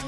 Whoa.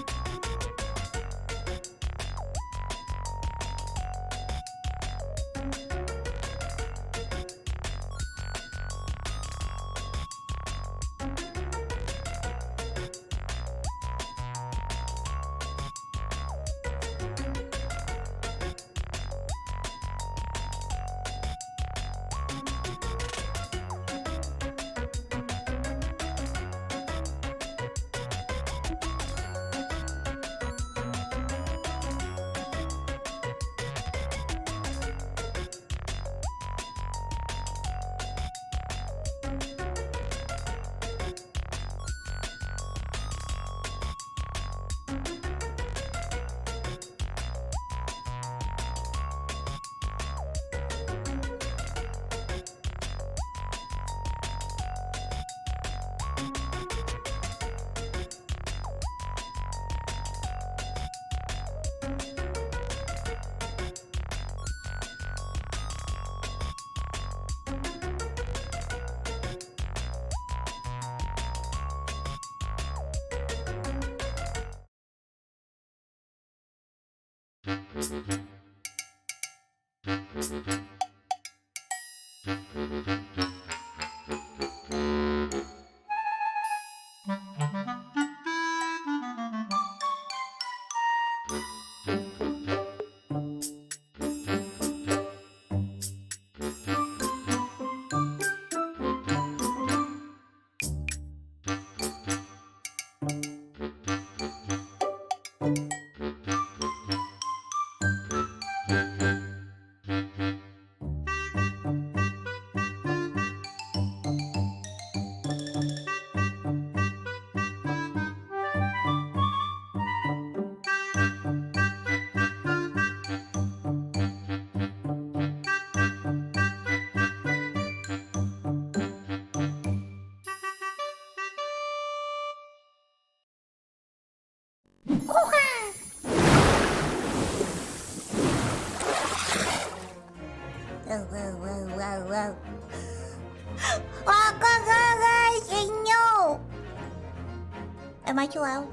Am I too loud?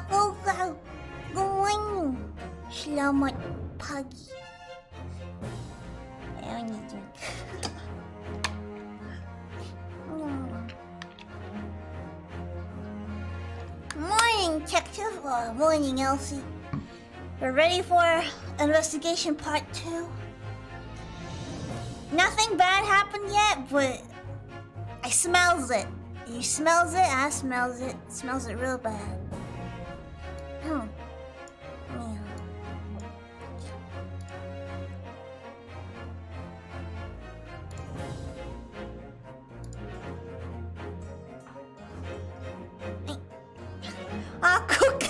Go. Going. Selamat pagi. I need to. Morning, Detective. Morning, Elsie. We're ready for investigation part 2. Nothing bad happened yet, but I smells it. You smells it, I smells it. Smells it real bad. Yeah. Cook.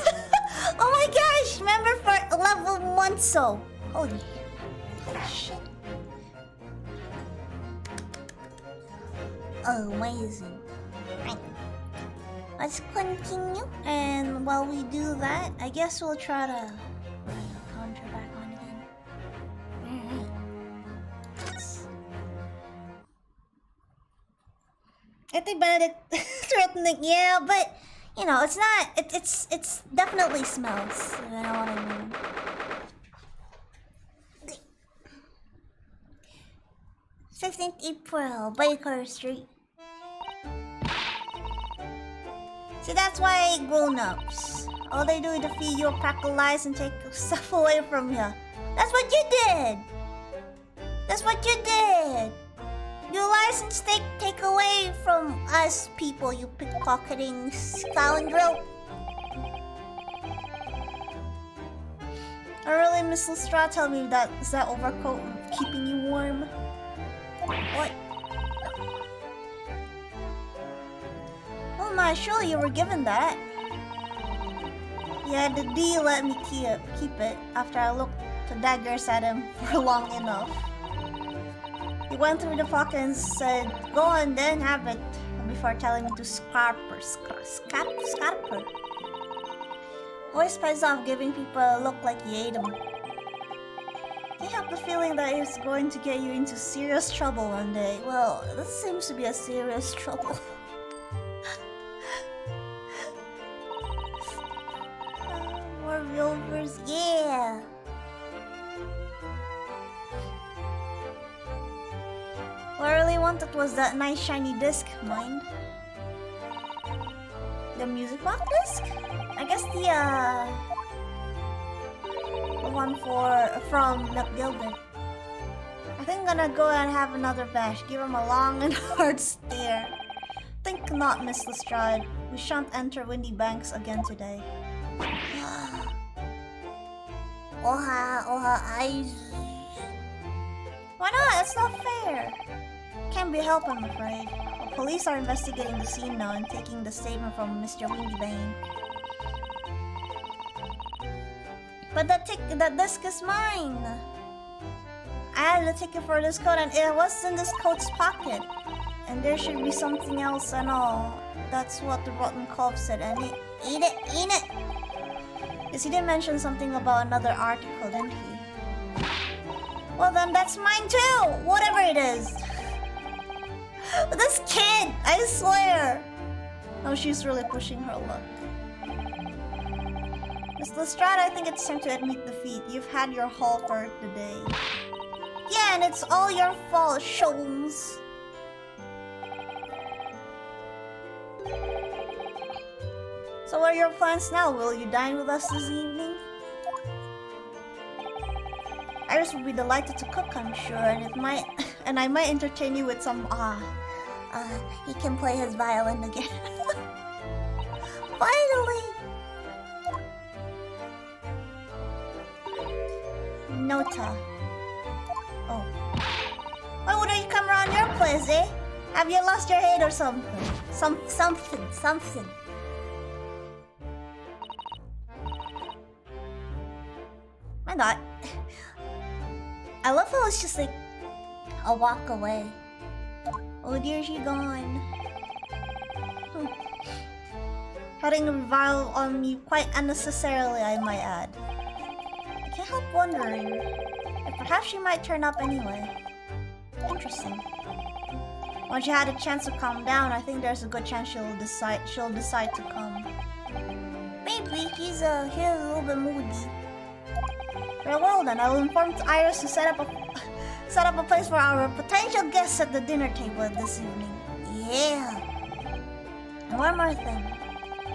Oh my gosh, remember for level 1 so. Holy shit. Oh, amazing. Right. Let's continue, and while we do that, I guess we'll try to conjure back on again. I think Benedict threatening, yeah, but you know, it's not. It's definitely smells. You know what I mean? 16th April, Baker Street. See, that's why grown-ups, all they do is to feed you a pack of lies and take stuff away from you. That's what you did. That's what you did. Your license take away from us people, you pickpocketing scoundrel. I really miss Lustra. Tell me that is that overcoat keeping you warm? What? Oh my, surely you were given that. Yeah, the D let me keep it after I looked the daggers at him for long enough. He went through the pocket and said, "Go on then, have it," before telling me to scrap her. Always pays off giving people a look like you ate them. Can't help the feeling that it's going to get you into serious trouble one day. Well, this seems to be a serious trouble. Shows, yeah. What I really wanted was that nice shiny disc, mind. The music box disc? I guess the one from McGilded. I think I'm gonna go and have another bash. Give him a long and hard stare. Think not, Miss Lestrade. We shan't enter Windy Banks again today. Oha, eyes. Why not? That's not fair. Can't be helped, I'm afraid. The police are investigating the scene now and taking the statement from Mr. Windybane. But that disc is mine! I had the ticket for this coat and it was in this coat's pocket. And there should be something else and all. That's what the rotten cove said and eat it! Yes, he did mention something about another article, didn't he? Well then that's mine too! Whatever it is! This kid! I swear! Oh, she's really pushing her luck. Miss Lestrade, I think it's time to admit defeat. You've had your haul for the day. Yeah, and it's all your fault, Sholmes. So what are your plans now? Will you dine with us this evening? Iris will be delighted to cook, I'm sure, and I might entertain you with some he can play his violin again. Finally! Nota. Oh. Why wouldn't you come around your place, eh? Have you lost your head or something? Something. My god. I love how it's just like a walk away. Oh dear, she gone. Having a revile on me quite unnecessarily, I might add. I can't help wondering if perhaps she might turn up anyway. Interesting. Once she had a chance to calm down, I think there's a good chance she'll decide to come. Maybe he's a little bit moody. Very well then, I'll inform Iris to set up a place for our potential guests at the dinner table this evening. Yeah. And one more thing.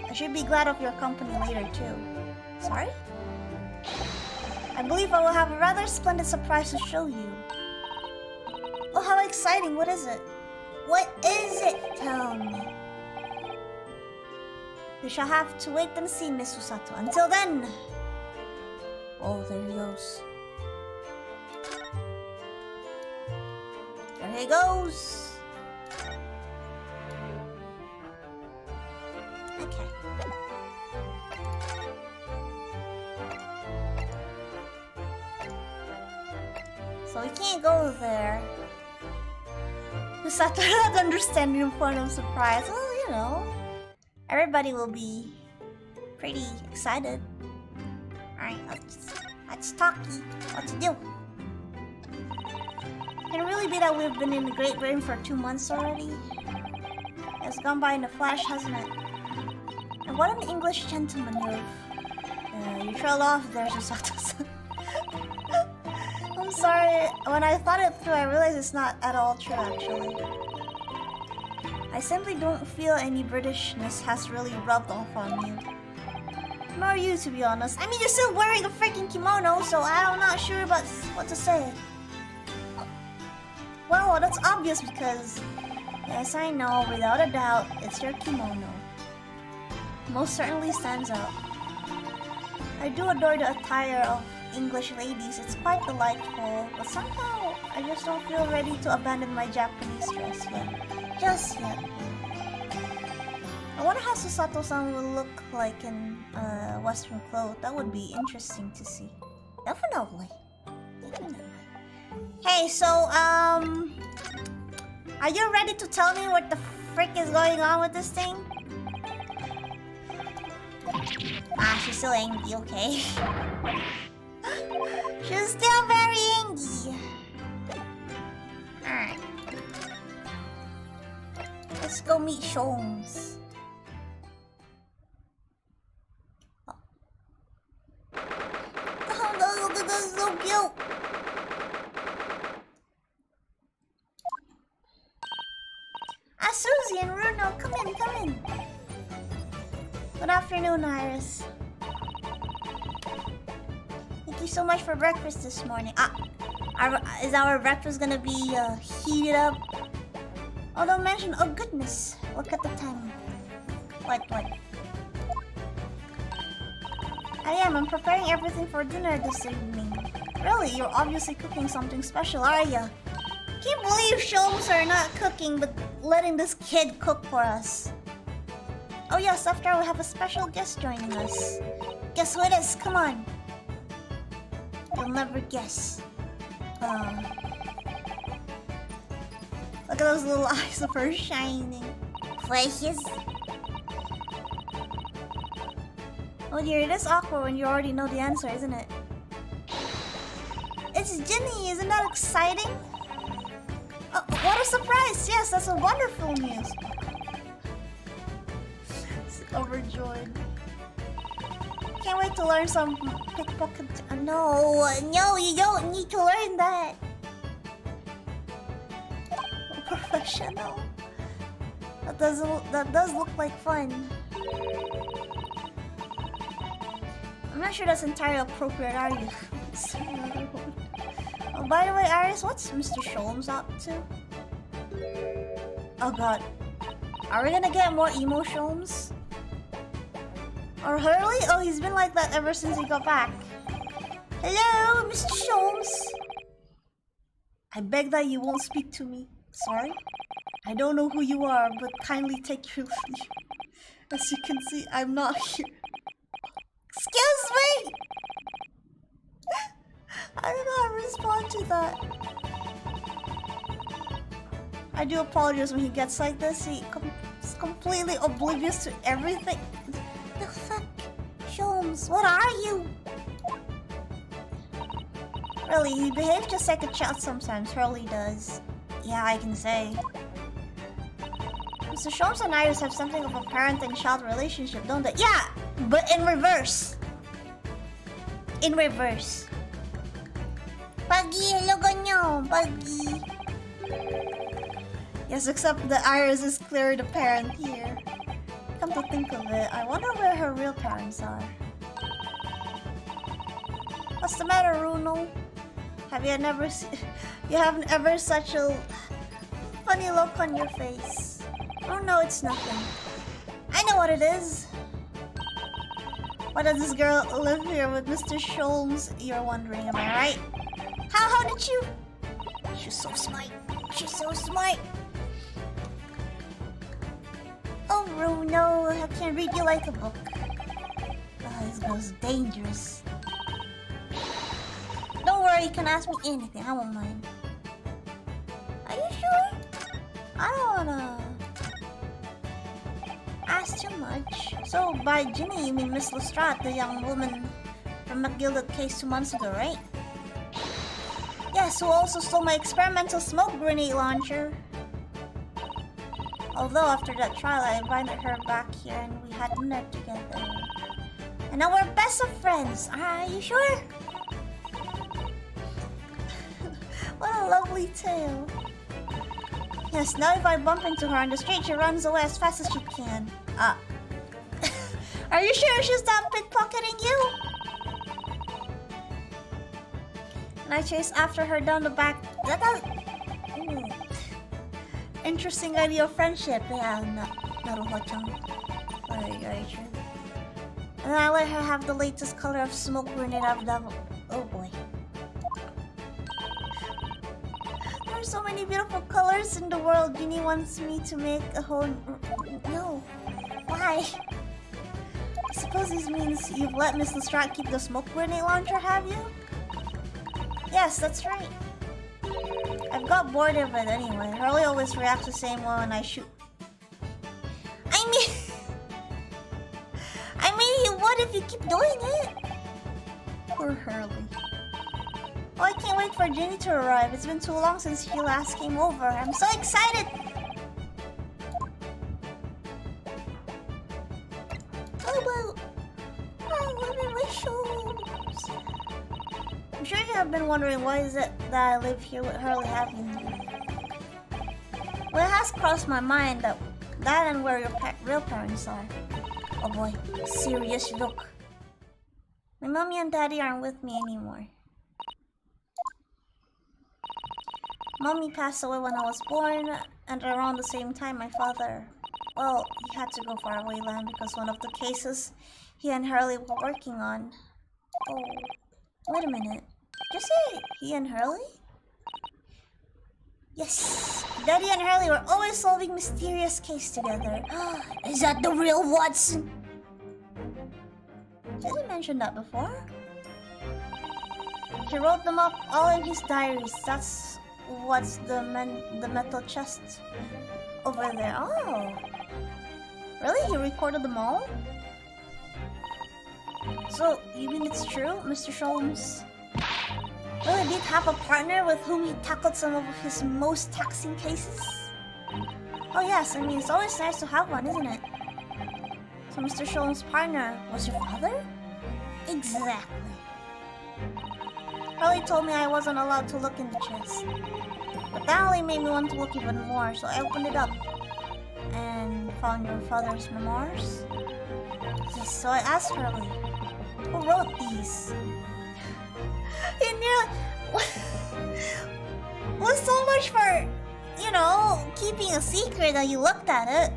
I should be glad of your company later too. Sorry? I believe I will have a rather splendid surprise to show you. Oh, how exciting! What is it? What is it? Tell me. We shall have to wait and see, Miss Susato. Until then... Oh, there he goes. There he goes. Okay. So we can't go there. Susato not understanding the point of surprise. Well, you know, everybody will be pretty excited. Alright, let's talkie. What to do? Can it really be that we've been in the Great Brain for 2 months already? It's gone by in a flash, hasn't it? And what an English gentleman you trailed off there, Susato-san. I'm sorry, when I thought it through, I realized it's not at all true, actually. I simply don't feel any Britishness has really rubbed off on you. Nor you, to be honest. I mean, you're still wearing a freaking kimono, so I'm not sure about what to say. Well, that's obvious because... Yes, I know, without a doubt, it's your kimono. Most certainly stands out. I do adore the attire of English ladies, it's quite delightful, but somehow I just don't feel ready to abandon my Japanese dress yet. Just yet. I wonder how Susato-san will look like in Western clothes. That would be interesting to see. Definitely. Hey, so, are you ready to tell me what the frick is going on with this thing? She's still angry, okay. She's still very angry. Alright. Let's go meet Sholmes. cute. Ah, Susie and Bruno, come in, come in. Good afternoon, Iris. Thank you so much for breakfast this morning. Is our breakfast gonna be heated up? Oh, don't mention. Oh goodness, look at the time. What? I am. I'm preparing everything for dinner this evening. Really? You're obviously cooking something special, are ya? Can't believe Sholmes are not cooking, but letting this kid cook for us. Oh yes, after all, we have a special guest joining us. Guess who it is? Come on. You'll never guess. Look at those little eyes of her shining. Precious. Oh dear, it is awkward when you already know the answer, isn't it? It's Ginny, isn't that exciting? Oh, what a surprise! Yes, that's a wonderful news. It's overjoyed. Can't wait to learn some pickpocket. No, you don't need to learn that. Professional. That does look like fun. I'm not sure that's entirely appropriate, are you? Oh, by the way, Iris, what's Mr. Sholmes up to? Oh god. Are we gonna get more emo Sholmes? Or Hurley? Oh, he's been like that ever since he got back. Hello, Mr. Sholmes. I beg that you won't speak to me. Sorry? I don't know who you are, but kindly take your leave. As you can see, I'm not here. Excuse me! I don't know how to respond to that. I do apologize when he gets like this. He's completely oblivious to everything. The fuck? Sholmes, what are you? Really, he behaves just like a child sometimes. Hurley does. Yeah, I can say. Mr. Sholmes and Iris have something of a parent and child relationship, don't they? Yeah, but in reverse. In reverse. Puggy, hello ganyo, Puggy. Yes, except that Iris is clearly the parent here. Come to think of it, I wonder where her real parents are. What's the matter, Runo? You haven't ever such a funny look on your face. Oh no, it's nothing. I know what it is. Why does this girl live here with Mr. Sholmes? You're wondering, am I right? How did you? She's so smart. She's so smart. Oh, Bruno, I can't read you like a book. Oh, this girl's dangerous. Don't worry, you can ask me anything. I won't mind. Are you sure? I don't wanna ask too much. So, by Ginny, you mean Miss Lestrade, the young woman from McGilded case 2 months ago, right? Yes, who also stole my experimental smoke grenade launcher. Although after that trial, I invited her back here and we had dinner together. And now we're best of friends. Are you sure? What a lovely tale. Yes, now if I bump into her on the street, she runs away as fast as she can. Are you sure she's not pickpocketing you? And I chase after her down the back. Interesting idea of friendship. Yeah, Naruho-chan. Very true. And then I let her have the latest color of smoke grenade I've done. Oh boy. There are so many beautiful colors in the world. Ginny wants me to make a whole... No. Why? I suppose this means you've let Miss Lestrade keep the smoke grenade launcher, have you? Yes, that's right. I've got bored of it anyway. Hurley always reacts the same way when I shoot. I mean, he would if you keep doing it. Poor Hurley. Oh, I can't wait for Ginny to arrive. It's been too long since she last came over. I'm so excited! sure you have been wondering why is it that I live here with Hurley having. Well, it has crossed my mind that and where your real parents are. Oh boy, serious look. My mommy and daddy aren't with me anymore. Mommy passed away when I was born, and around the same time my father, well, he had to go far away land because one of the cases he and Hurley were working on. Oh, wait a minute. Did you say he and Hurley? Yes, Daddy and Hurley were always solving mysterious cases together. Is that the real Watson? Did he mention that before? He wrote them up all in his diaries. That's what's the metal chest over there. Oh, really? He recorded them all? So, you mean it's true, Mr. Sholmes? Really did have a partner with whom he tackled some of his most taxing cases? Oh yes, I mean, it's always nice to have one, isn't it? So Mr. Sholmes' partner was your father? Exactly. Harley told me I wasn't allowed to look in the chest. But that only made me want to look even more, so I opened it up. And found your father's memoirs? Yes, so I asked Harley, who wrote these? He nearly was so much for, you know, keeping a secret that you looked at it.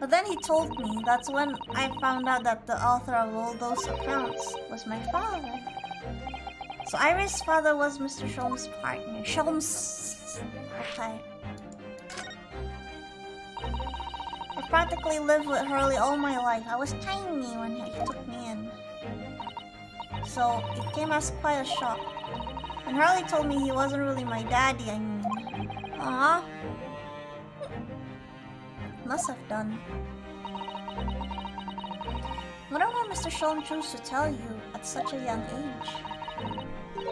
But then he told me that's when I found out that the author of all those accounts was my father. So Iris' father was Mr. Sholmes' partner. Sholmes. Okay. I practically lived with Hurley all my life. I was tiny when he took me in. So it came as quite a shock. And Hurley told me he wasn't really my daddy, I mean. Aww. Must have done. Wonder why Mr. Sholmes chose to tell you at such a young age.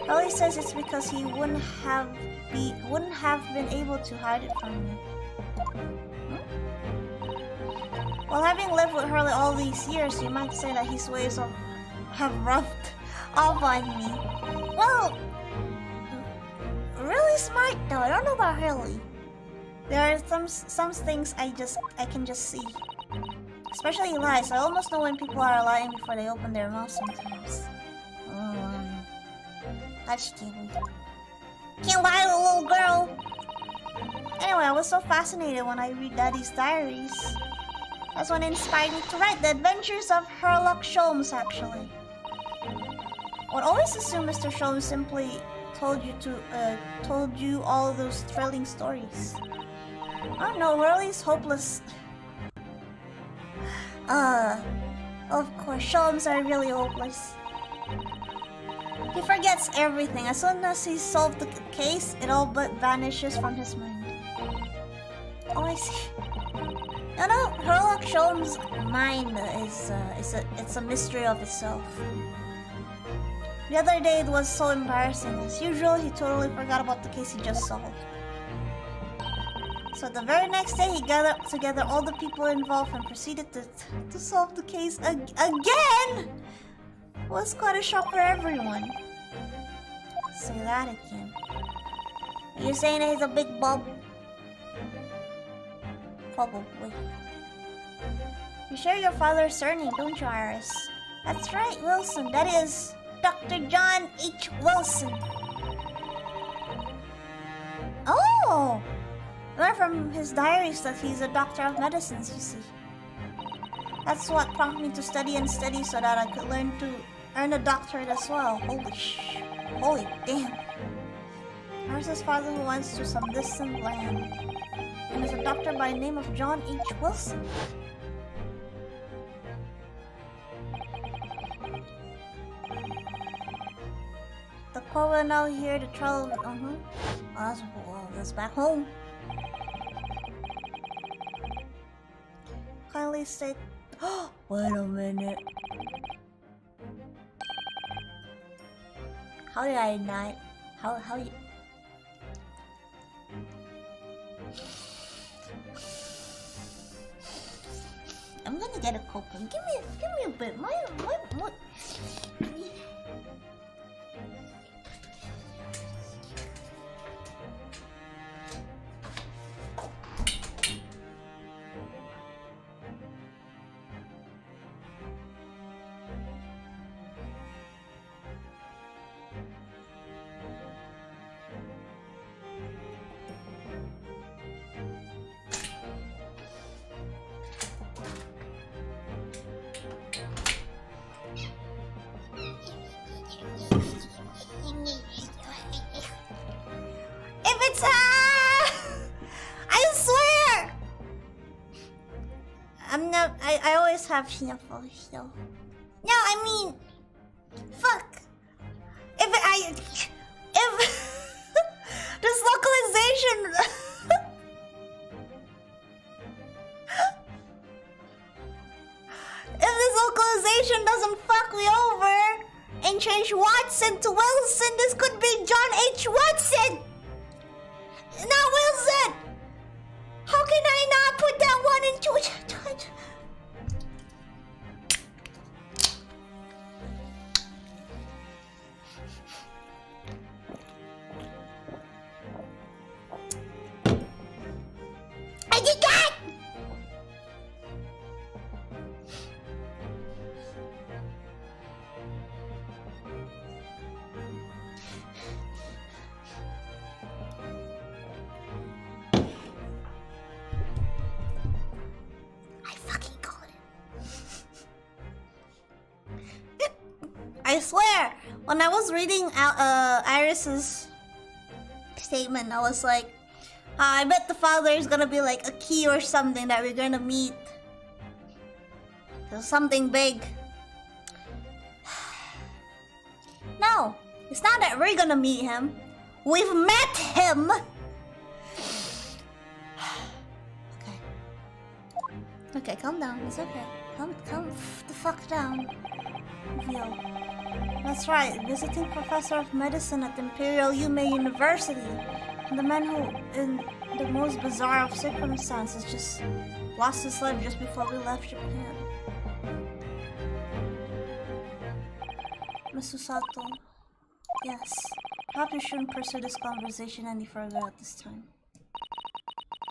Hurley says it's because he wouldn't have been able to hide it from you. Well, having lived with Hurley all these years, you might say that his ways have rubbed off on me. Well, really smart though. I don't know about Hurley. There are some things I can just see. Especially lies. I almost know when people are lying before they open their mouth sometimes. That's scary. Can't lie to a little girl. Anyway, I was so fascinated when I read Daddy's diaries. That's what inspired me to write The Adventures of Sherlock Sholmes, actually. I would always assume Mr. Sholmes simply told you all those thrilling stories. I don't know, Hurley's hopeless. Of course, Sholmes are really hopeless. He forgets everything. As soon as he solved the case, it all but vanishes from his mind. Oh, I see. You know, Sherlock Sholmes' mind it's a mystery of itself. The other day it was so embarrassing. As usual, he totally forgot about the case he just solved. So the very next day, he gathered together all the people involved and proceeded to solve the case again! It was quite a shock for everyone. Say that again. Are you saying that he's a big bub? Probably. You share your father's surname, don't you, Iris? That's right, Wilson. That is Dr. John H. Wilson. Oh! I learned from his diaries that he's a doctor of medicines, you see. That's what prompted me to study and study so that I could learn to earn a doctorate as well. Holy damn. Iris' father who went to some distant land and is a doctor by the name of John H. Wilson. The court will now hear the trial of... that's back home. Kindly state... Wait a minute. How did I not... How you... I'm gonna get a cocoa. Give me a bit. My. I always have sniffles though. No, I mean, fuck. If this localization. If this localization doesn't fuck me over and change Watson to Wilson, this could be John H. Watson, not Wilson. How can I not put that one into it? I did that! I swear, when I was reading Iris's statement, I was like, I bet the father is gonna be like a key or something that we're gonna meet. There's something big. No, it's not that we're gonna meet him. We've met him. Okay, calm down. It's okay. Calm the fuck down. Vio. That's right, visiting professor of medicine at Imperial Yume University. The man who, in the most bizarre of circumstances, just lost his life just before we left Japan. Miss Susato. Yes. Perhaps you shouldn't pursue this conversation any further at this time.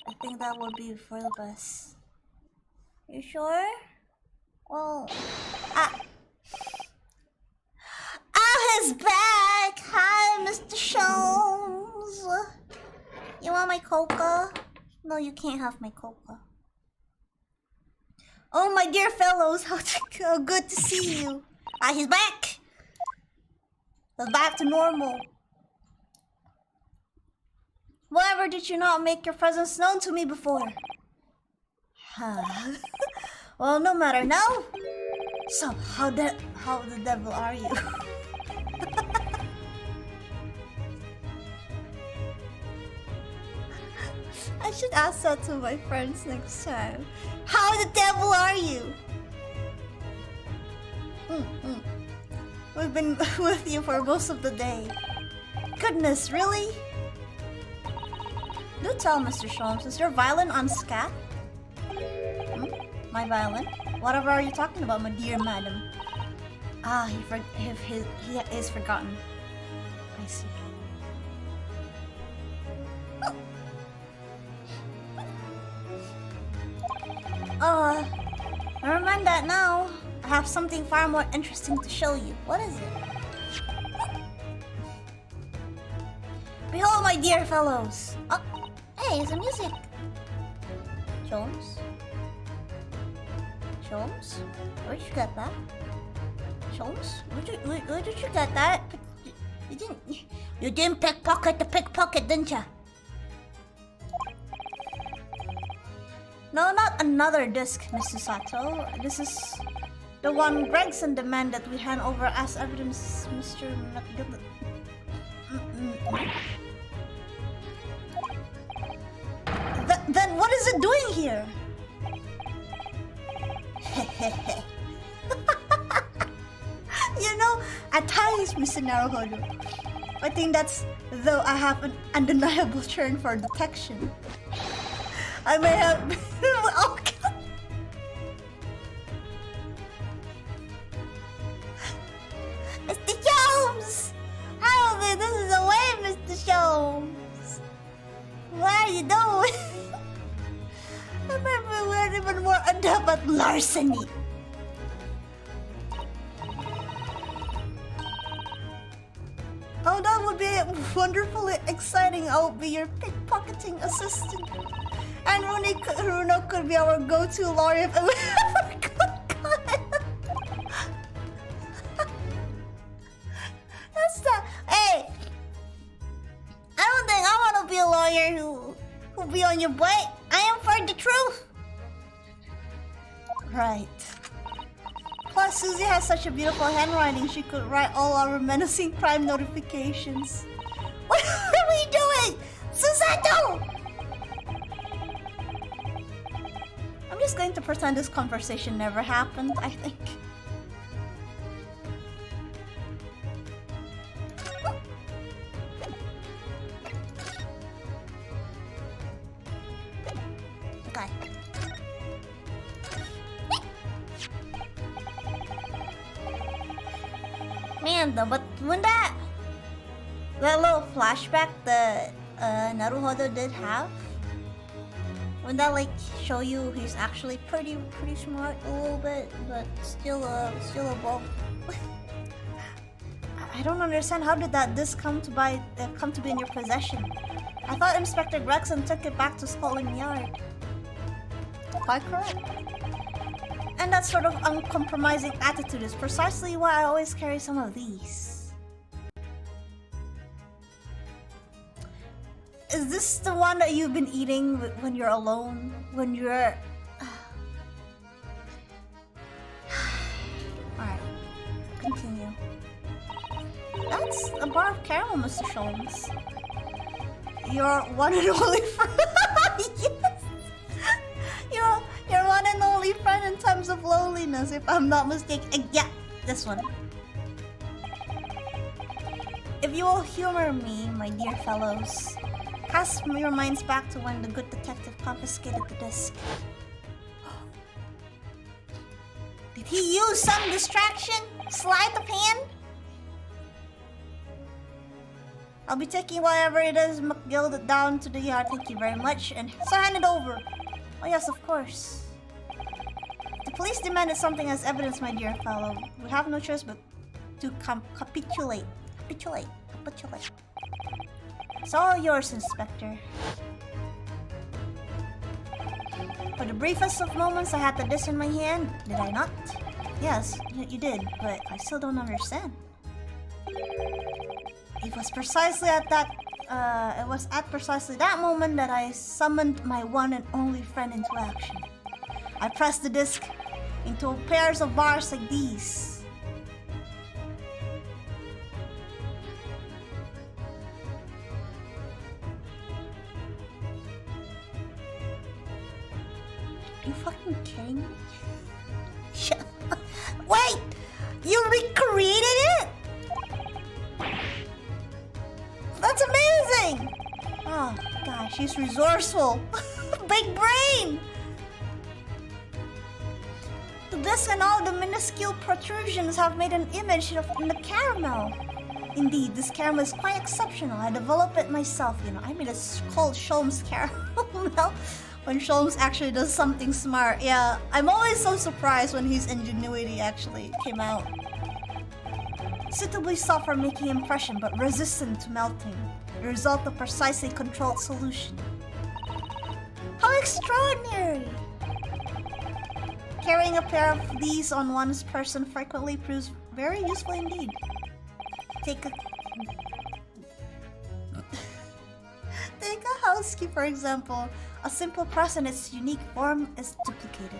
I think that would be for the best. You sure? Well, he's back! Hi, Mr. Shones! You want my coca? No, you can't have my coca. Oh, my dear fellows, how good to see you. He's back! He's back to normal. Whatever did you not make your presence known to me before? Well, no matter now. So, how the devil are you? I should ask that to my friends next time. How the devil are you? We've been with you for most of the day. Goodness, really? Do tell, Mr. Sholmes, is your violin on scat? My violin? Whatever are you talking about, my dear madam? He is forgotten. I see. Never mind that now. I have something far more interesting to show you. What is it? Behold, my dear fellows. Oh, hey, it's a music. Sholmes? Sholmes? Where'd you get that? Sholmes? Where did you get that? You didn't pickpocket the pickpocket, didn't ya? No, not another disc, Mr. Sato. This is the one Gregson demanded we hand over as evidence, Mr. McGilded. Then what is it doing here? You know, at times, Mr. Naruhodo, I think that's though I have an undeniable turn for detection. I may have dapat larceny. Oh, that would be wonderfully exciting. I'll be your pickpocketing assistant. And Runo could be our go-to lawyer if we ever got caught. That's the... Hey! I don't think I want to be a lawyer who'll be on your butt. I am for the truth. Right. Plus, Susie has such a beautiful handwriting. She could write all our menacing crime notifications. What are we doing? Susato! I'm just going to pretend this conversation never happened, I think. Okay. Man, though, but when that little flashback that Naruhodo did have, wouldn't that like show you he's actually pretty smart a little bit, but still above? I don't understand, how did that disc come to be in your possession? I thought Inspector Gregson took it back to Scotland Yard. Quite correct. And that sort of uncompromising attitude is precisely why I always carry some of these. Is this the one that you've been eating when you're alone? When you're... Alright, continue. That's a bar of caramel, Mr. Sholmes. Your one and only friend. Yes! Your one and only friend in times of loneliness, if I'm not mistaken. Yeah, this one. If you will humor me, my dear fellows, cast your minds back to when the good detective confiscated the disc. Did he use some distraction? Sleight of hand? I'll be taking whatever it is McGilded down to the yard, thank you very much, and so hand it over. Oh yes, of course. The police demanded something as evidence, my dear fellow. We have no choice but to capitulate. Capitulate. It's all yours, Inspector. For the briefest of moments, I had the disc in my hand. Did I not? Yes, you did, but I still don't understand. It was precisely at that moment that I summoned my one and only friend into action. I pressed the disc into pairs of bars like these. Are you fucking kidding me? Wait! You recreated it? That's amazing! Oh gosh, she's resourceful. Big brain! The disc and all the minuscule protrusions have made an image of the caramel. Indeed, this caramel is quite exceptional. I developed it myself, you know. I made it called Sholmes caramel. When Sholmes actually does something smart. Yeah, I'm always so surprised when his ingenuity actually came out. Suitably soft for making impression, but resistant to melting. The result of precisely controlled solution. How extraordinary! Carrying a pair of these on one's person frequently proves very useful indeed. Take a house key, for example. A simple press in its unique form is duplicated.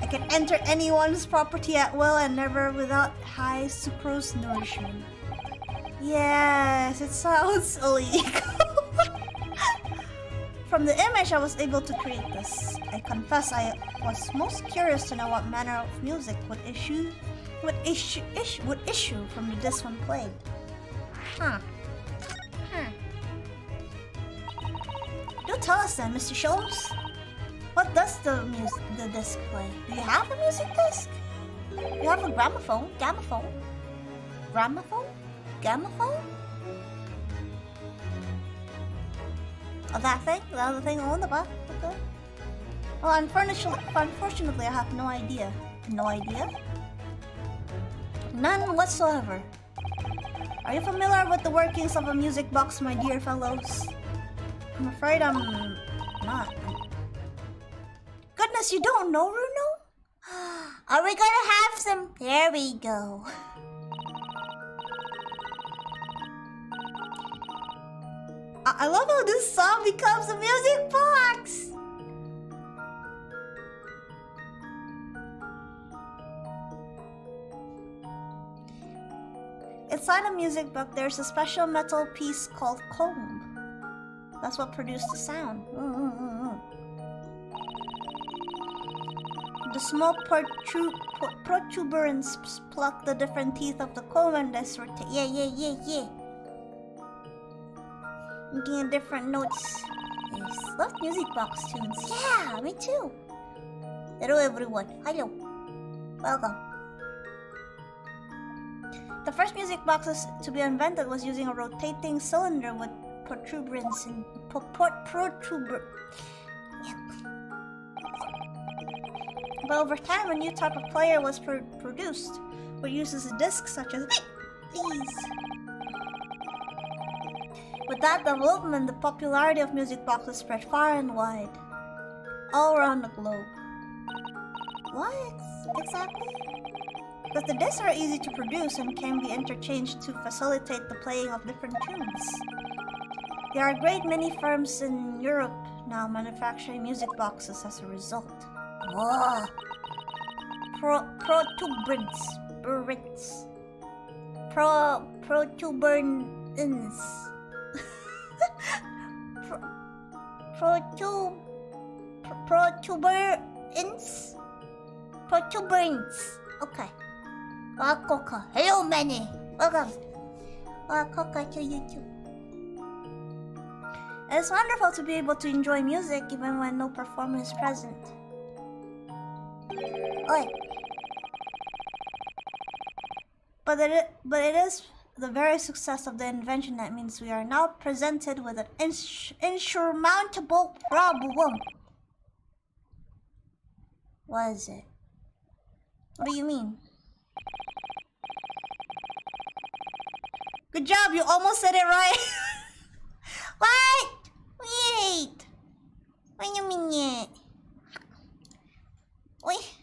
I can enter anyone's property at will and never without high sucrose nourishment. Yes, it sounds illegal. From the image I was able to create this. I confess I was most curious to know what manner of music would issue from the disc when played. Do tell us then, Mr. Sholmes. What does the disc play? Do you have a music disc? You have a gramophone? Gramophone? Oh, that thing? The other thing on the back? Okay. Well, unfortunately, I have no idea. No idea? None whatsoever. Are you familiar with the workings of a music box, my dear fellows? I'm afraid I'm not. Goodness, you don't know, Runo? Are we gonna have some? There we go. I love how this song becomes a music box. Inside a music book, there's a special metal piece called comb. That's what produced the sound. The small protuberance pluck the different teeth of the comb and this rotate. Yeah. Looking at different notes. Yes, love music box tunes. Yeah, me too. Hello everyone. Hello. Welcome. The first music boxes to be invented was using a rotating cylinder with protuberance and But over time, a new type of player was produced, which uses discs such as these. With that development, the popularity of music boxes spread far and wide, all around the globe. What exactly? Because the discs are easy to produce and can be interchanged to facilitate the playing of different tunes. There are a great many firms in Europe now manufacturing music boxes as a result. Whoa! Protuberance. Protuberance. Okay. Coca. Hello, Manny. Welcome. Coca to YouTube. It's wonderful to be able to enjoy music even when no performer is present. Oi. But it is the very success of the invention that means we are now presented with an insurmountable problem. What is it? What do you mean? Good job, you almost said it right. What? Wait. Wait a minute. Wait.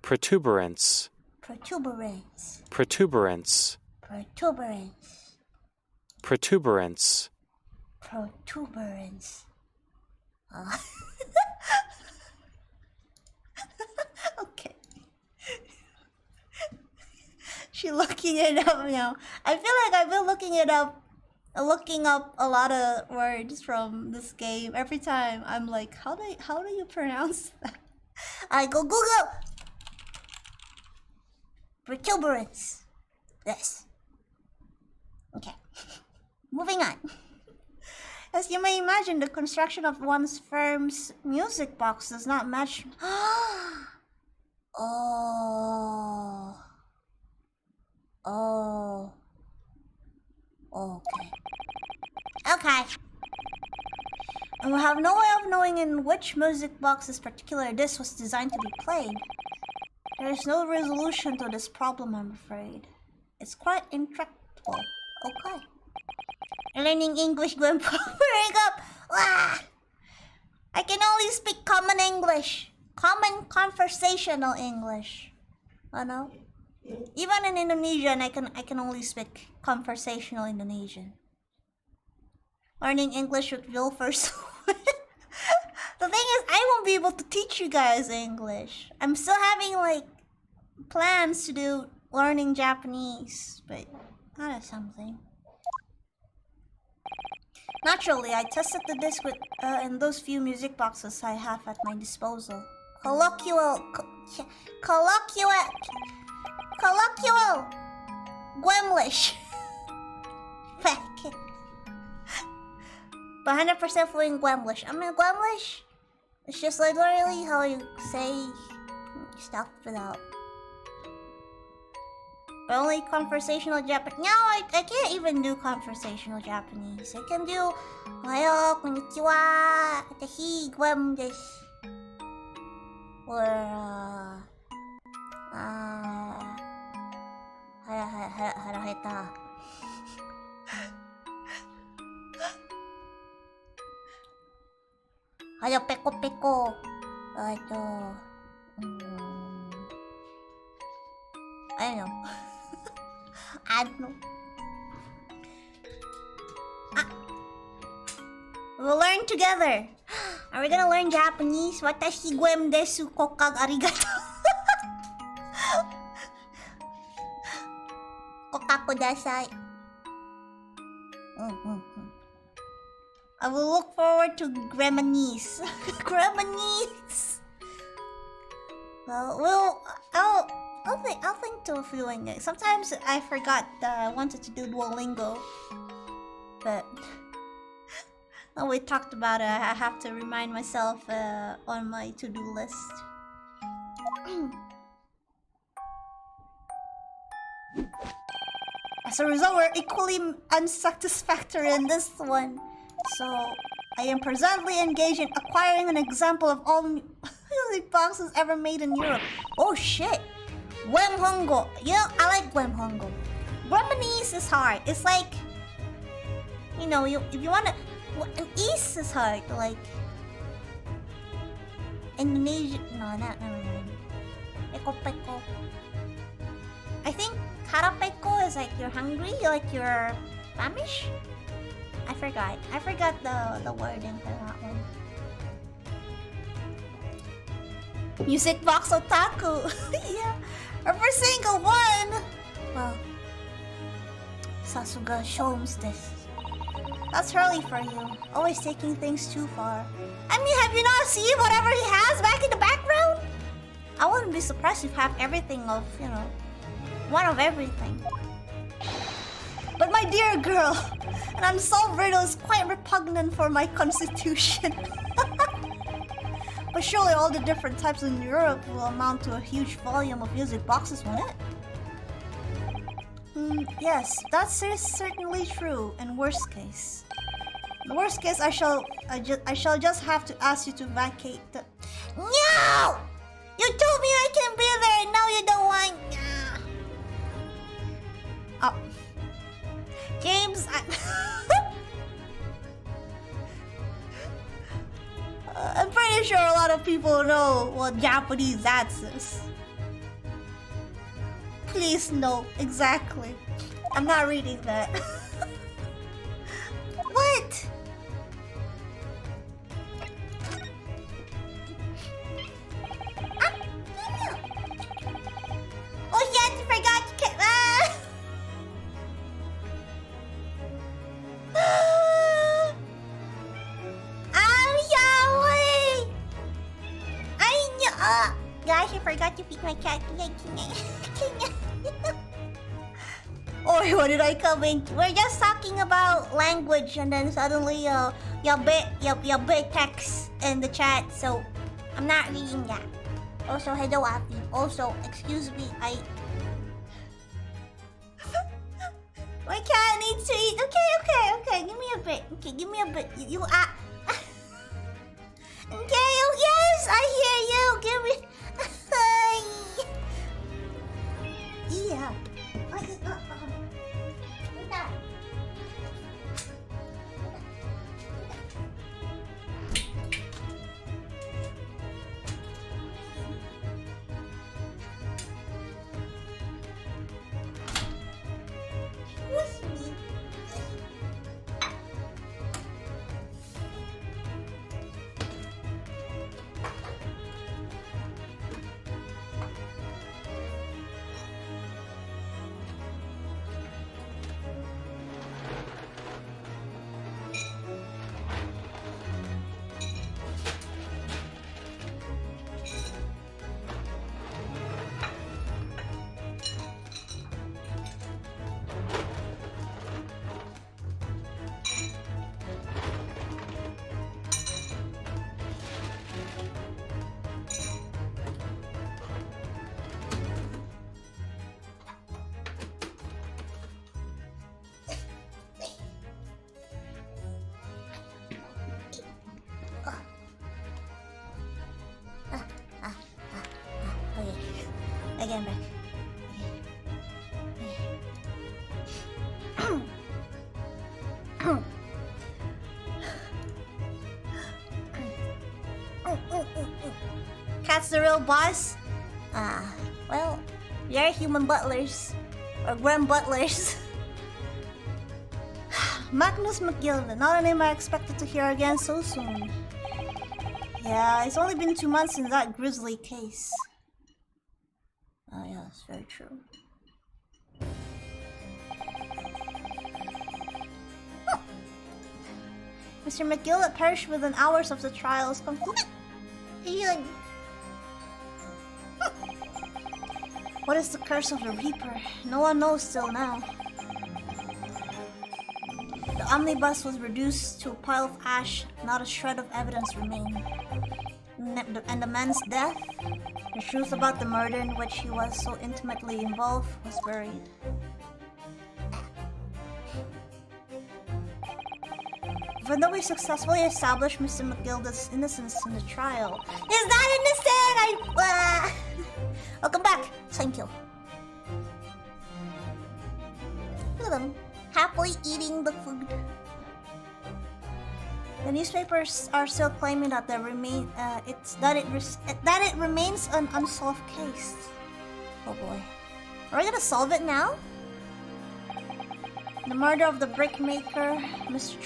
Protuberance. Protuberance. Protuberance. Protuberance. Protuberance. Protuberance. Okay. She's looking it up now. I feel like I've been looking up a lot of words from this game. Every time I'm like, how do you pronounce that? I go Google. Protuberance. Yes. Okay. Moving on. As you may imagine, the construction of one's firm's music box does not match. Oh. Okay. Okay. And we have no way of knowing in which music box this particular disc was designed to be played. There is no resolution to this problem, I'm afraid. It's quite intractable. Okay. Learning English going powering up. Ah! I can only speak common English. Common conversational English. Oh no? Even in Indonesian, I can only speak conversational Indonesian. Learning English with Vyolfers. The thing is, I won't be able to teach you guys English. I'm still having like plans to do learning Japanese, but that is something. Naturally, I tested the disc with in those few music boxes I have at my disposal. Colloquial Gwemlish. But 100% fluent Gwemlish. I mean, Gwemlish, it's just like literally how you say stuff without Only conversational Japanese. No, I can't even do conversational Japanese. I can do Ohayo, konnichiwa, watashi Bgm desu. Or haraheta. Hayo peko peko. I don't know. I don't know. We'll learn together. Are we gonna learn Japanese? Watashi Bgm desu kokag arigato. Kokaku dasai. I will look forward to Gremanese. Gremanese. Well, I'll think to doing it. Sometimes I forgot that I wanted to do Duolingo, but when we talked about it, I have to remind myself on my to-do list. As a result, we're equally unsatisfactory in this one. So, I am presently engaged in acquiring an example of all music boxes ever made in Europe. Oh shit! Bgm Hongo. You know, I like Bgm Hongo. Gremanese is hard. It's like, you know, if you wanna... An East is hard, like... Indonesia... No, never mind. Peko peko. I think karapeko is like you're hungry, like you're famished? I forgot the wording for that one. Music box otaku! Yeah, every single one! Well, Sasuga shows this. That's Hurley for you. Always taking things too far. I mean, have you not seen whatever he has back in the background? I wouldn't be surprised if you have everything of, you know, one of everything. But my dear girl, an unsolved riddle is quite repugnant for my constitution. But surely all the different types in Europe will amount to a huge volume of music boxes, won't it? Yes, that's certainly true. In worst case, I shall just have to ask you to vacate the. No! You told me I can be there, and now you don't want. Oh, James, I'm pretty sure a lot of people know what Japanese that is. Please no, exactly. I'm not reading that. What? Oh shit, I forgot you can't. I'm sorry. I know. Gosh, I forgot to feed my cat. Or what did I come in? We're just talking about language, and then suddenly your bit text in the chat, so I'm not reading that. Also, hello, Afi. Also, excuse me, my cat needs to eat. Okay. Give me a bit. Okay, give me a bit. You Okay, oh yes, I hear you. Give me. Yeah. Again, back. Cat's the real boss? Well, we are human butlers. Or grand butlers. Magnus McGilded, not a name I expected to hear again so soon. Yeah, it's only been 2 months since that grisly case. Oh yeah, that's very true. Mr. McGilded perished within hours of the trial's conclusion. What is the curse of the Reaper? No one knows till now. The omnibus was reduced to a pile of ash, not a shred of evidence remained. And the man's death, the truth about the murder in which he was so intimately involved, was buried. Even though we successfully established Mr. McGilded's innocence in the trial, he's not innocent! Welcome back! Thank you. Look at him, happily eating the food. The newspapers are still claiming that it remains an unsolved case. Oh boy, are we gonna solve it now? The murder of the brickmaker, Mr.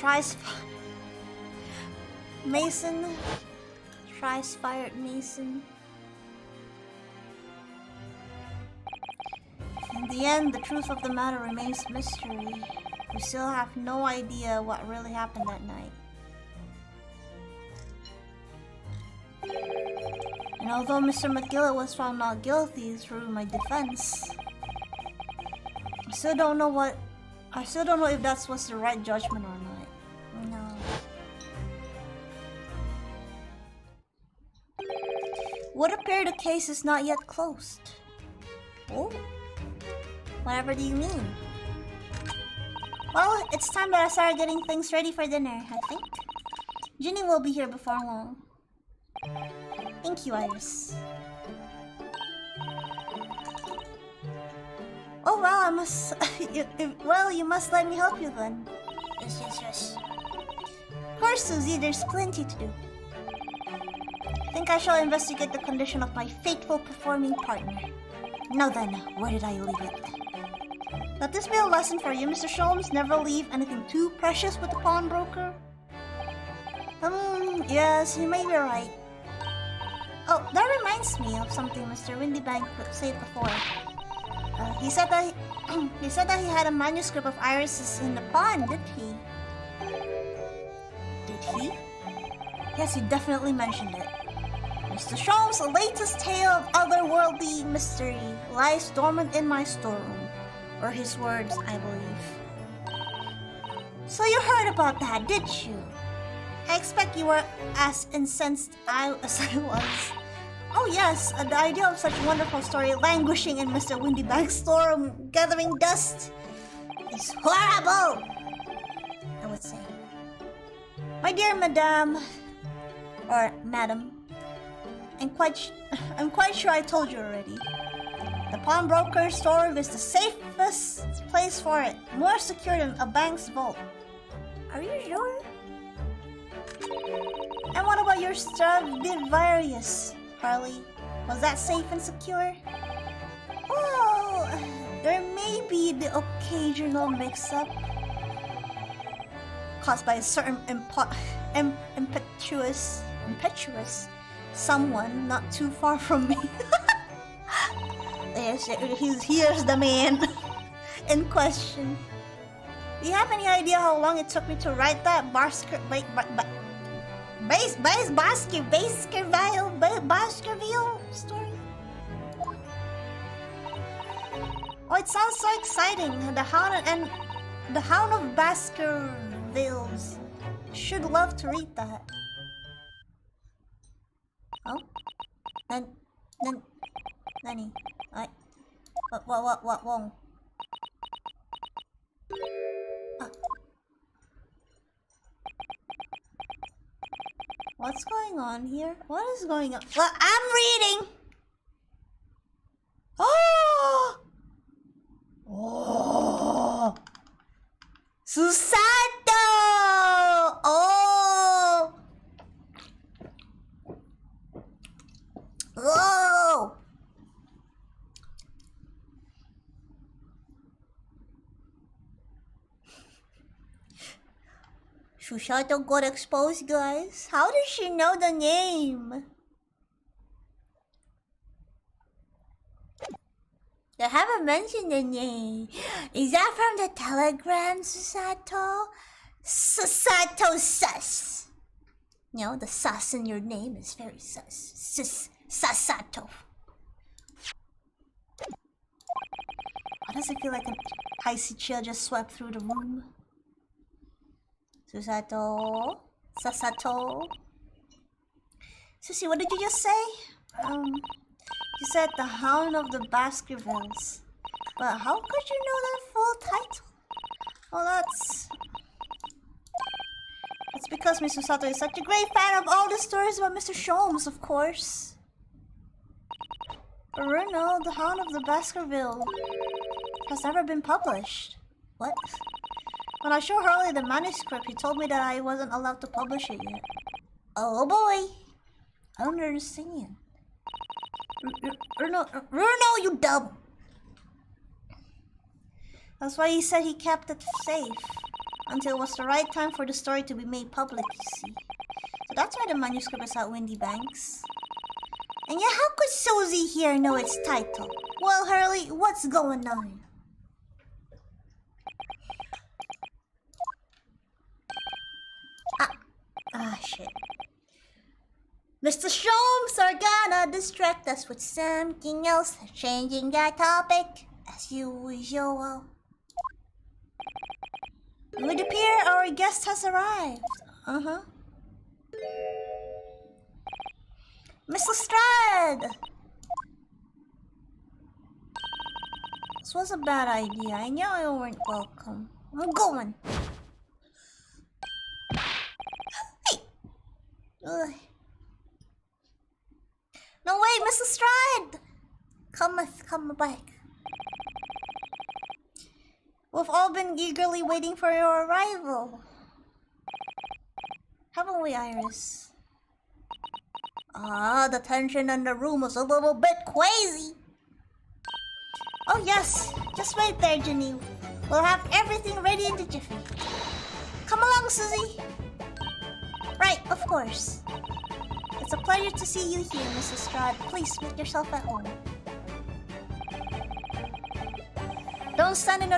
Thrice-fired Mason. In the end, the truth of the matter remains a mystery. We still have no idea what really happened that night. And although Mr. McGilded was found not guilty through my defense, I still don't know if that was the right judgment or not. No. Would appear the case is not yet closed. Oh? Whatever do you mean? Well, it's time that I start getting things ready for dinner, I think. Ginny will be here before long. Thank you, Iris. Oh well, I must... you must let me help you then. Yes. Of course, Susie, there's plenty to do. I think I shall investigate the condition of my faithful performing partner. Now then, where did I leave it? Let this be a lesson for you, Mr. Sholmes. Never leave anything too precious with the pawnbroker. Yes, you may be right. Oh, that reminds me of something Mr. Windybank said before. He said that he had a manuscript of Iris's in the pawn, did he? Did he? Yes, he definitely mentioned it. Mr. Sholmes' latest tale of otherworldly mystery lies dormant in my storeroom. Or his words, I believe. So you heard about that, did you? I expect you were as incensed as I was. Oh yes, the idea of such a wonderful story languishing in Mr. Windybank's storeroom, gathering dust, is horrible, I would say. My dear Madame, or Madam, I'm quite sure I told you already. The pawnbroker's storeroom is the safest place for it, more secure than a bank's vault. Are you sure? And what about your Stradivarius, Harley? Was that safe and secure? Well, there may be the occasional mix-up caused by a certain impetuous someone not too far from me. Yes, here's the man in question. Do you have any idea how long it took me to write that Baskerville story? Oh, it sounds so exciting. The Hound of Baskervilles. Should love to read that. Oh? Nani? What? Wong? What's going on here? What is going on? Well, I'm reading! Oh! Susato! Oh! Oh! Susato got exposed, guys. How does she know the name? They haven't mentioned the name. Is that from the telegram, Susato? Susato sus. You know, the sus in your name is very sus. Susato. Why does it feel like a icy chill just swept through the room? Susato. Susato. Sussy, what did you just say? You said the Hound of the Baskervilles. But how could you know that full title? Well, that's because Miss Susato is such a great fan of all the stories about Mr. Sholmes, of course. But Bruno, the Hound of the Baskerville has never been published. What? When I showed Hurley the manuscript, he told me that I wasn't allowed to publish it yet. Oh boy! I don't understand. Bruno, you dumb! That's why he said he kept it safe until it was the right time for the story to be made public, you see. So that's why the manuscript is at Windy Banks. And yeah, how could Susie here know its title? Well, Hurley, what's going on? Shit. Mr. Sholmes are gonna distract us with something else, changing that topic as usual. It would appear our guest has arrived. Miss Lestrade! This was a bad idea. I knew you weren't welcome. I'm going. Hey! Ugh. No, wait, Miss Lestrade! Come back. We've all been eagerly waiting for your arrival. Haven't we, Iris? The tension in the room was a little bit crazy. Oh yes, just wait there, Janine. We'll have everything ready in the jiffy. Come along, Susie. Right, of course. It's a pleasure to see you here, Mrs. Strad. Please make yourself at home. Don't stand in the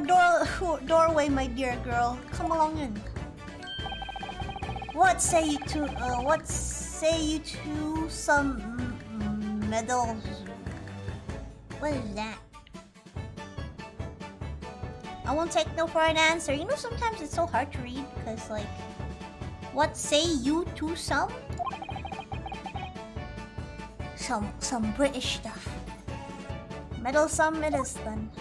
doorway, my dear girl. Come along in. What say you to some medals? What is that? I won't take no for an answer. You know, sometimes it's so hard to read because, like, what say you to some? Some British stuff. Meddlesome it is then.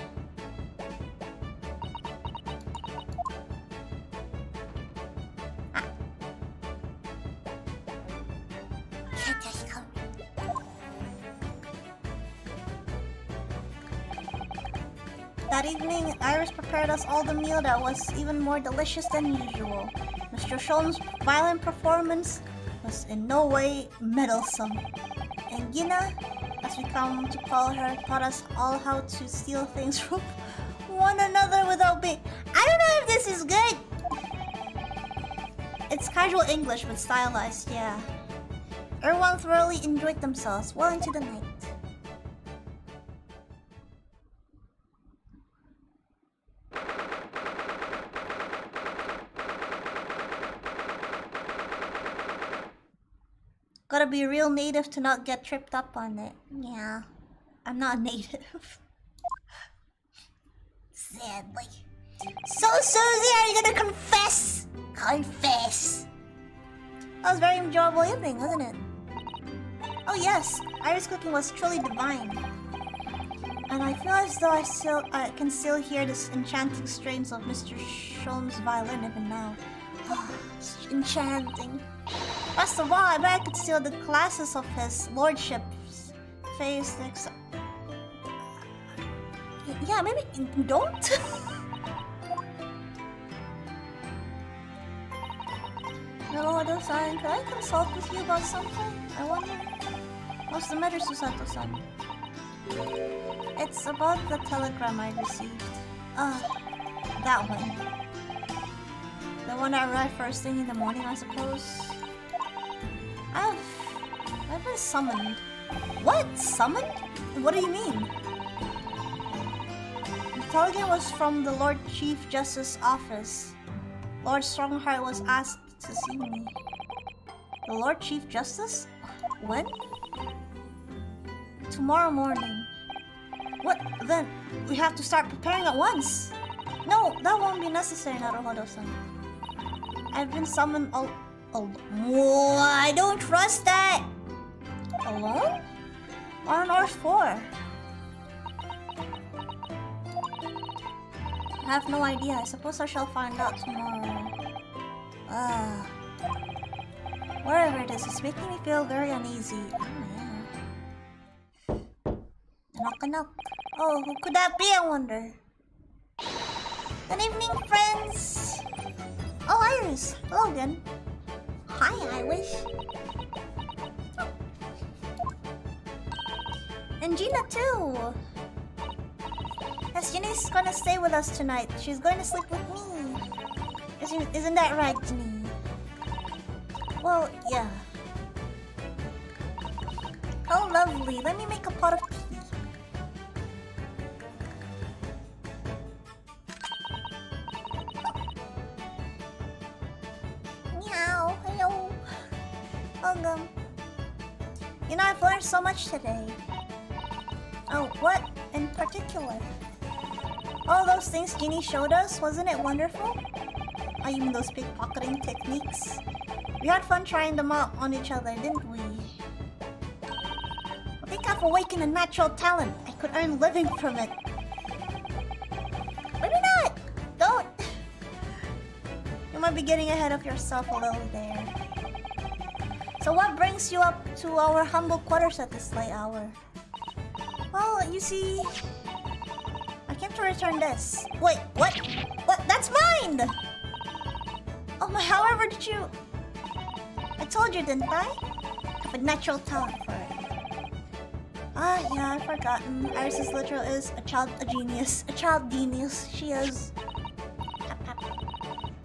That evening, Iris prepared us all the meal that was even more delicious than usual. Mr. Sholmes' violent performance was in no way meddlesome. And Gina, as we come to call her, taught us all how to steal things from one another without being... I don't know if this is good! It's casual English, but stylized, yeah. Everyone thoroughly enjoyed themselves well into the night. Gotta be a real native to not get tripped up on it. Yeah, I'm not a native. Sadly. So, Susie, are you gonna confess? Confess. That was a very enjoyable evening, wasn't it? Oh yes, Iris' cooking was truly divine. And I feel as though I can still hear the enchanting strains of Mr. Sholmes' violin even now. It's enchanting. Best of all, I bet I could steal the classes of his lordship's face. Yeah, maybe don't. Naruhodo-san, could I consult with you about something? I wonder. What's the matter, Susato-san? It's about the telegram I received. That one. The one that arrived first thing in the morning, I suppose. I've been summoned. What? Summoned? What do you mean? The telegram was from the Lord Chief Justice's office. Lord Strongheart was asked to see me. The Lord Chief Justice? When? Tomorrow morning. What? Then we have to start preparing at once. No, that won't be necessary, Naruhodo-san. I've been summoned Whoa, I don't trust that! Alone? On Earth 4. I have no idea. I suppose I shall find out tomorrow. Wherever it is, it's making me feel very uneasy. Oh, yeah. Knock a knock. Oh, who could that be, I wonder? Good evening, friends! Oh, Iris! Hello again. Hi, Iris. And Gina, too! Yes, Ginny's gonna stay with us tonight. She's going to sleep with me. Isn't that right, Ginny? Well, yeah. Oh, lovely. Let me make a pot of tea. Meow. Hello. Welcome. You know, I've learned so much today. Oh, what in particular? All those things Ginny showed us, wasn't it wonderful? Oh, you mean those pickpocketing techniques? We had fun trying them out on each other, didn't we? I think I've awakened a natural talent. I could earn living from it. Maybe not! Don't! You might be getting ahead of yourself a little there. So what brings you up to our humble quarters at this late hour? Well, you see... I came to return this. Wait, what? What? That's mine! Oh my, however did you... I told you, didn't I? I have a natural talent for it. Ah, yeah, I've forgotten. Iris' literal is a genius. A child genius. She is...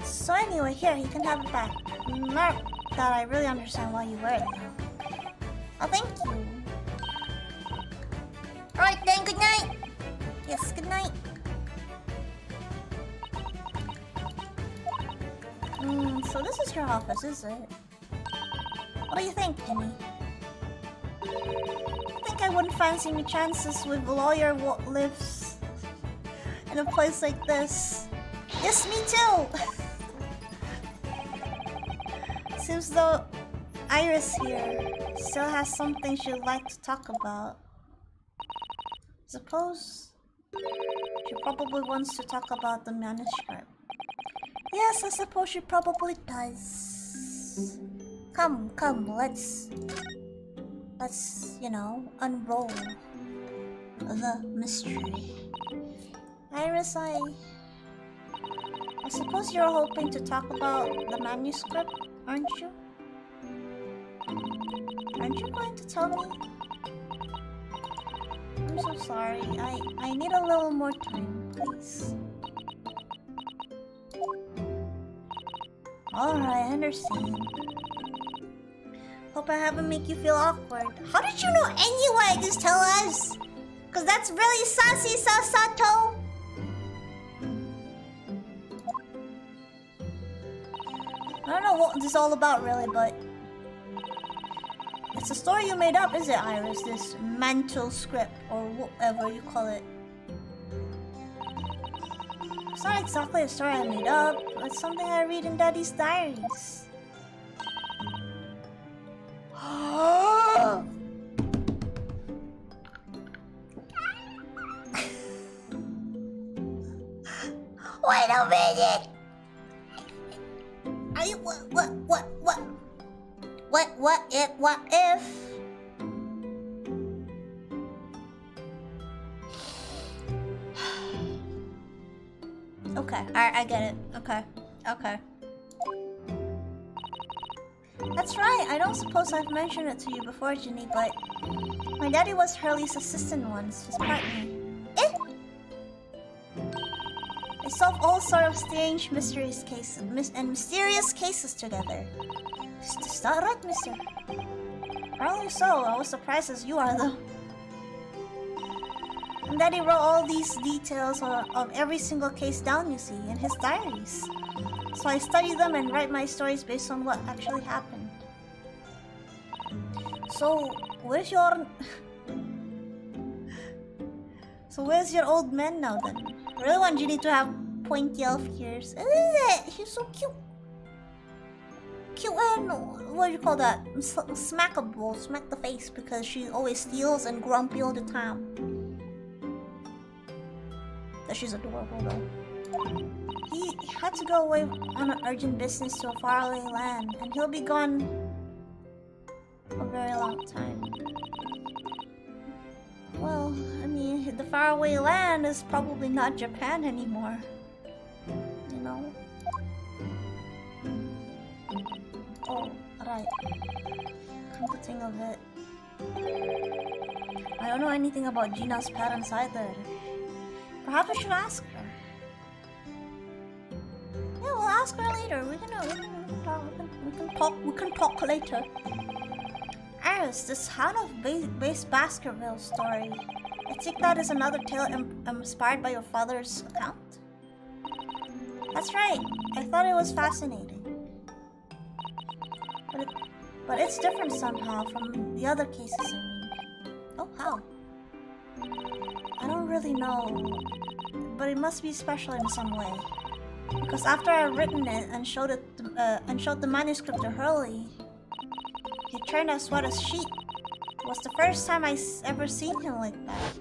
So anyway, here, you can have it back. Not that I really understand why you wear it, though. Oh, thank you. Alright then, good night! Yes, good night. So this is your office, is it? What do you think, Jimmy? I think I wouldn't fancy me chances with a lawyer what lives in a place like this. Yes, me too! Seems though Iris here still has something she'd like to talk about. Suppose she probably wants to talk about the manuscript. Yes, I suppose she probably does. Come, let's you know, unroll the mystery. Iris, I suppose you're hoping to talk about the manuscript, aren't you? Aren't you going to tell me? I'm so sorry. I need a little more time, please. Alright, I understand. Hope I haven't made you feel awkward. How did you know anyway? Just tell us! Cause that's really sassy, Sasato! I don't know what this is all about really, but... It's a story you made up, is it, Iris? This mental script, or whatever you call it. It's not exactly a story I made up, it's something I read in Daddy's diaries. Wait a minute! Are you what if? Okay, alright, I get it. Okay. That's right. I don't suppose I've mentioned it to you before, Ginny, but my daddy was Hurley's assistant once, his partner. Eh? They solve all sort of strange mysterious cases and mysterious cases together. Is that right, mister? Probably so. I was surprised as you are, though. And Daddy wrote all these details of every single case down, you see, in his diaries. So I study them and write my stories based on what actually happened. So, where's your... So where's your old man now, then? I really want Ginny to have pointy elf ears. He's so cute. Cute and... what do you call that? Smackable. Smack the face because she always steals and grumpy all the time. But she's adorable, though. He had to go away on an urgent business to a faraway land, and he'll be gone for a very long time. Well, I mean, the faraway land is probably not Japan anymore. You know? Oh, right. Come to think of it. I don't know anything about Gina's parents either. Perhaps I should ask her. Yeah, we'll ask her later. We can talk later. Iris, this Hound of Base Baskerville story. I think that is another tale inspired by your father's account. That's right. I thought it was fascinating. But it's different somehow from the other cases, I mean. Oh, how? I don't really know. But it must be special in some way. Because after I'd written it and showed the manuscript to Hurley, he turned as white as sheet. It was the first time I ever seen him like that.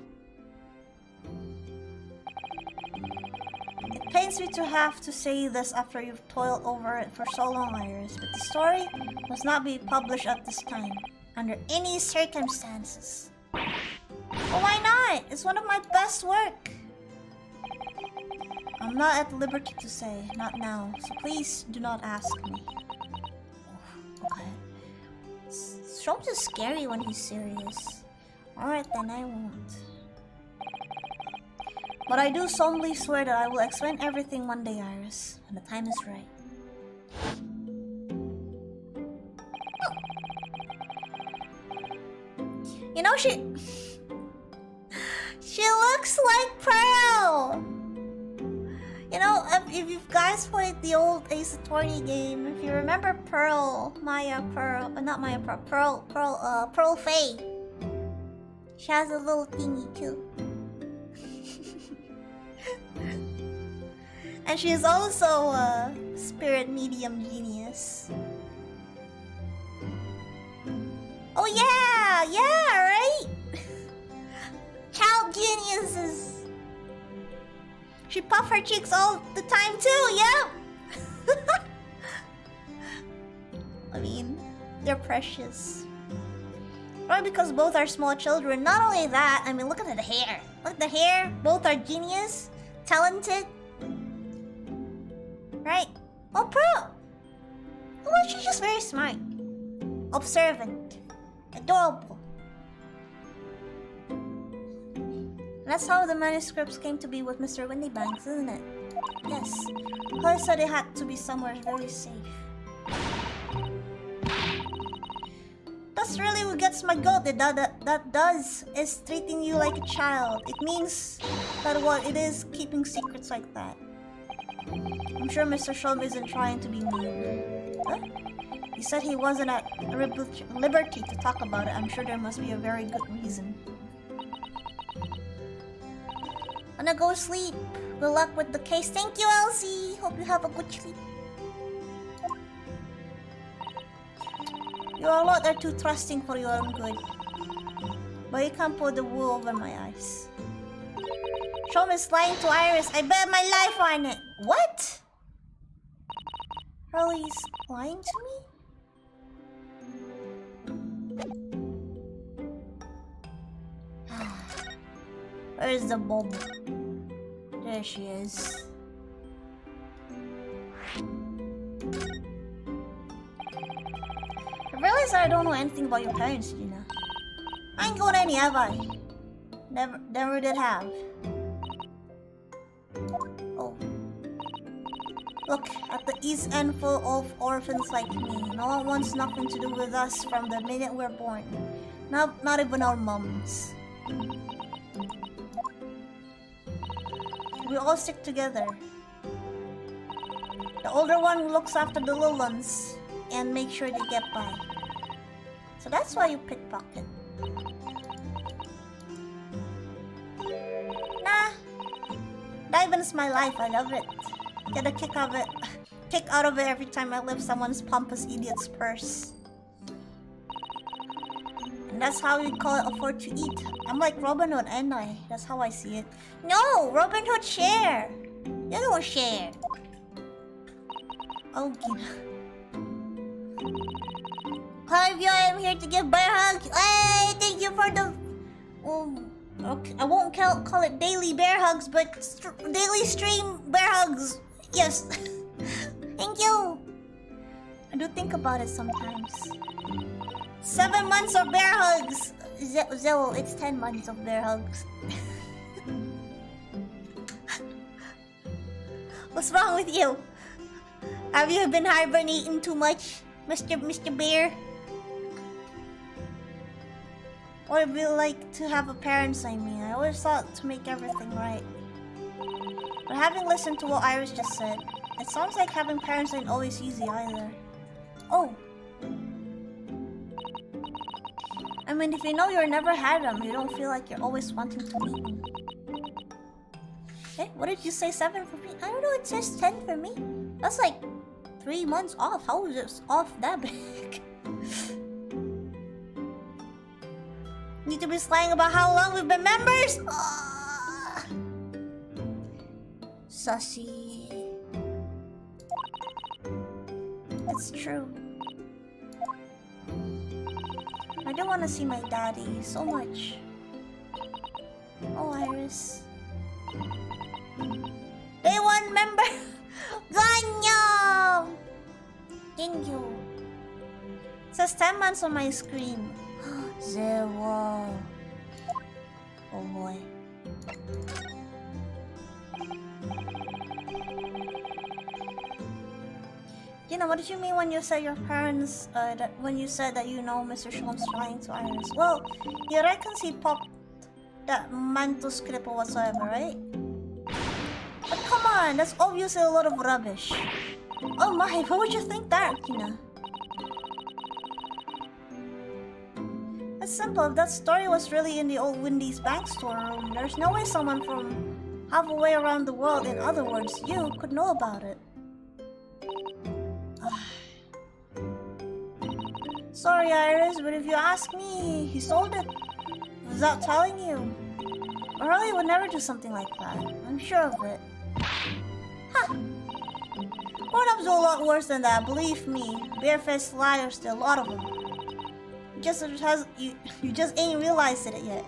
It pains me to have to say this after you've toiled over it for so long, Iris, but the story must not be published at this time, under any circumstances. But why not? It's one of my best work. I'm not at liberty to say, not now, so please do not ask me. Okay. Sholmes is scary when he's serious. Alright then, I won't. But I do solemnly swear that I will explain everything one day, Iris, when the time is right. You know, she looks like Pearl! You know, if you guys played the old Ace Attorney game, if you remember Pearl, Pearl Faye. She has a little thingy too. And she is also a spirit medium genius. Oh yeah, right? Child geniuses. She puffs her cheeks all the time too, yep! I mean, they're precious. Probably because both are small children. Not only that, I mean, look at the hair. Look at the hair. Both are genius, talented. Right? Oh, Pearl! Well, she's just very smart. Observant. Adorable. That's how the manuscripts came to be with Mr. Windybanks, isn't it? Yes. Chloe said it had to be somewhere very safe. That's really what gets McGilded. That does is treating you like a child. It means that what it is keeping secrets like that. I'm sure Mr. Sholm isn't trying to be mean. Huh? He said he wasn't at liberty to talk about it. I'm sure there must be a very good reason. I'm gonna go sleep. Good luck with the case. Thank you, Elsie. Hope you have a good sleep. You're a lot too trusting for your own good. But you can't pull the wool over my eyes. Sholm is lying to Iris. I bet my life on it. What? Hurley's lying to me? Where's the bulb? There she is. I realize I don't know anything about your parents, Gina. I ain't got any, have I? Never did have. Oh. Look at the East End full of orphans like me. No one wants nothing to do with us from the minute we're born. Not even our mums. We all stick together. The older one looks after the little ones and make sure they get by. So that's why you pickpocket. Nah. Diving's my life, I love it. Get a kick out of it every time I lift someone's pompous idiot's purse. And that's how you call it afford to eat. I'm like Robin Hood, ain't I? That's how I see it. No! Robin Hood share! You don't share. Oh, Gina. Hi, Vyo, I'm here to give bear hugs. Hey, thank you for the... okay, I won't call it daily bear hugs, but daily stream bear hugs. Yes. Thank you. I do think about it sometimes. 7 months of bear hugs. Zero, it's 10 months of bear hugs. What's wrong with you? Have you been hibernating too much, Mr. Bear? What would it be like to have a parents like me? I always thought to make everything right. But having listened to what Iris just said, it sounds like having parents ain't always easy either. Oh. I mean, if you know you never had them, you don't feel like you're always wanting to meet them. Hey, what did you say, 7 for me? I don't know, it says 10 for me. That's like 3 months off. How is it off that big? Need to be slang about how long we've been members? Sussy. It's true. I don't want to see my daddy so much. Oh, Iris. Day 1 member! Ganyo! Thank you. It says 10 months on my screen. 0. Oh boy. You know, what did you mean when you said your parents, when you said that you know Mr. Sholmes flying to Iris? Well, he reckons he popped that manuscript or whatsoever, right? But come on, that's obviously a lot of rubbish. Oh my, what would you think that, Kina? It's simple, if that story was really in the old Wendy's bank storeroom, there's no way someone from halfway around the world, in other words, you, could know about it. Sorry, Iris, but if you ask me, he sold it without telling you. Or he would never do something like that. I'm sure of it. Huh. Grown-ups do a lot worse than that, believe me. Barefaced liars, there are a lot of them. You just ain't realized it yet.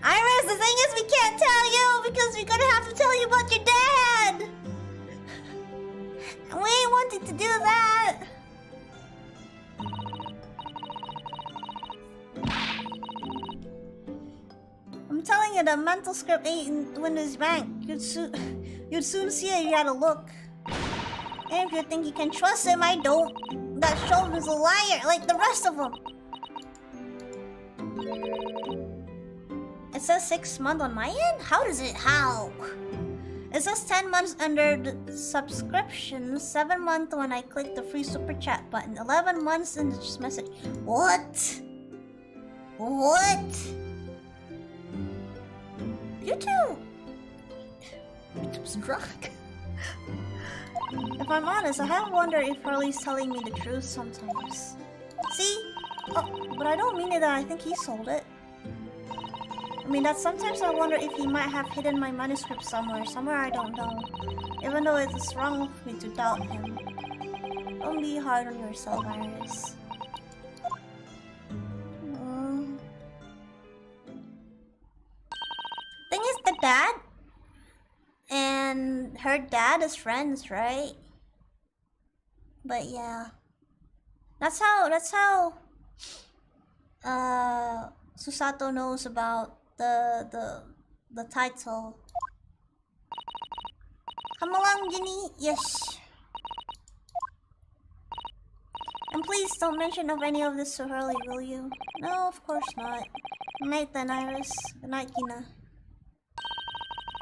Iris, the thing is we can't tell you because we're gonna have to tell you about your dad. And we ain't wanting to do that. I'm telling you, the mental script ain't in Windows Bank. You'd soon see it if you had a look. And if you think you can trust him, I don't. That Sholmes is a liar, like the rest of them. It says 6 months on my end? How does it? How? It says 10 months under the subscription, 7 months when I click the free super chat button, 11 months in the message. What? What? YouTube's drunk. If I'm honest, I have wondered if Hurley's telling me the truth sometimes. See? Oh, but I don't mean it that I think he sold it. I mean that sometimes I wonder if he might have hidden my manuscript somewhere I don't know. Even though it is wrong of me to doubt him. Don't be hard on yourself, Iris. Thing is, the dad and her dad is friends, right? But yeah. That's how Susato knows about the title. Come along, Ginny. Yes. And please don't mention of any of this so early, will you? No, of course not. Good night then, Iris. Good night, Gina.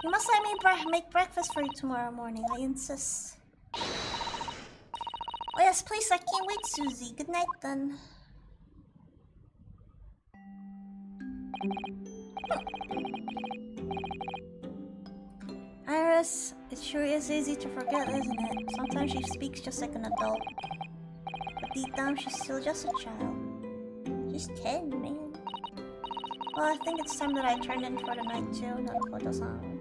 You must let me make breakfast for you tomorrow morning. I insist. Oh yes, please. I can't wait, Susie. Good night then. Iris, it sure is easy to forget, isn't it? Sometimes she speaks just like an adult. But deep down, she's still just a child. She's 10, man. Well, I think it's time that I turned in for the night too. Naruhodo-san.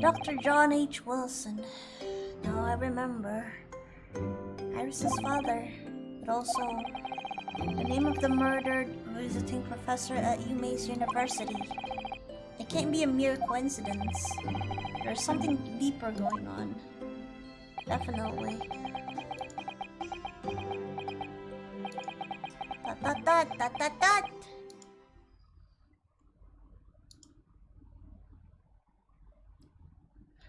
Dr. John H. Wilson. Now I remember. Iris's father, but also the name of the murdered visiting professor at UMass University. It can't be a mere coincidence. There's something deeper going on. Definitely. Dot.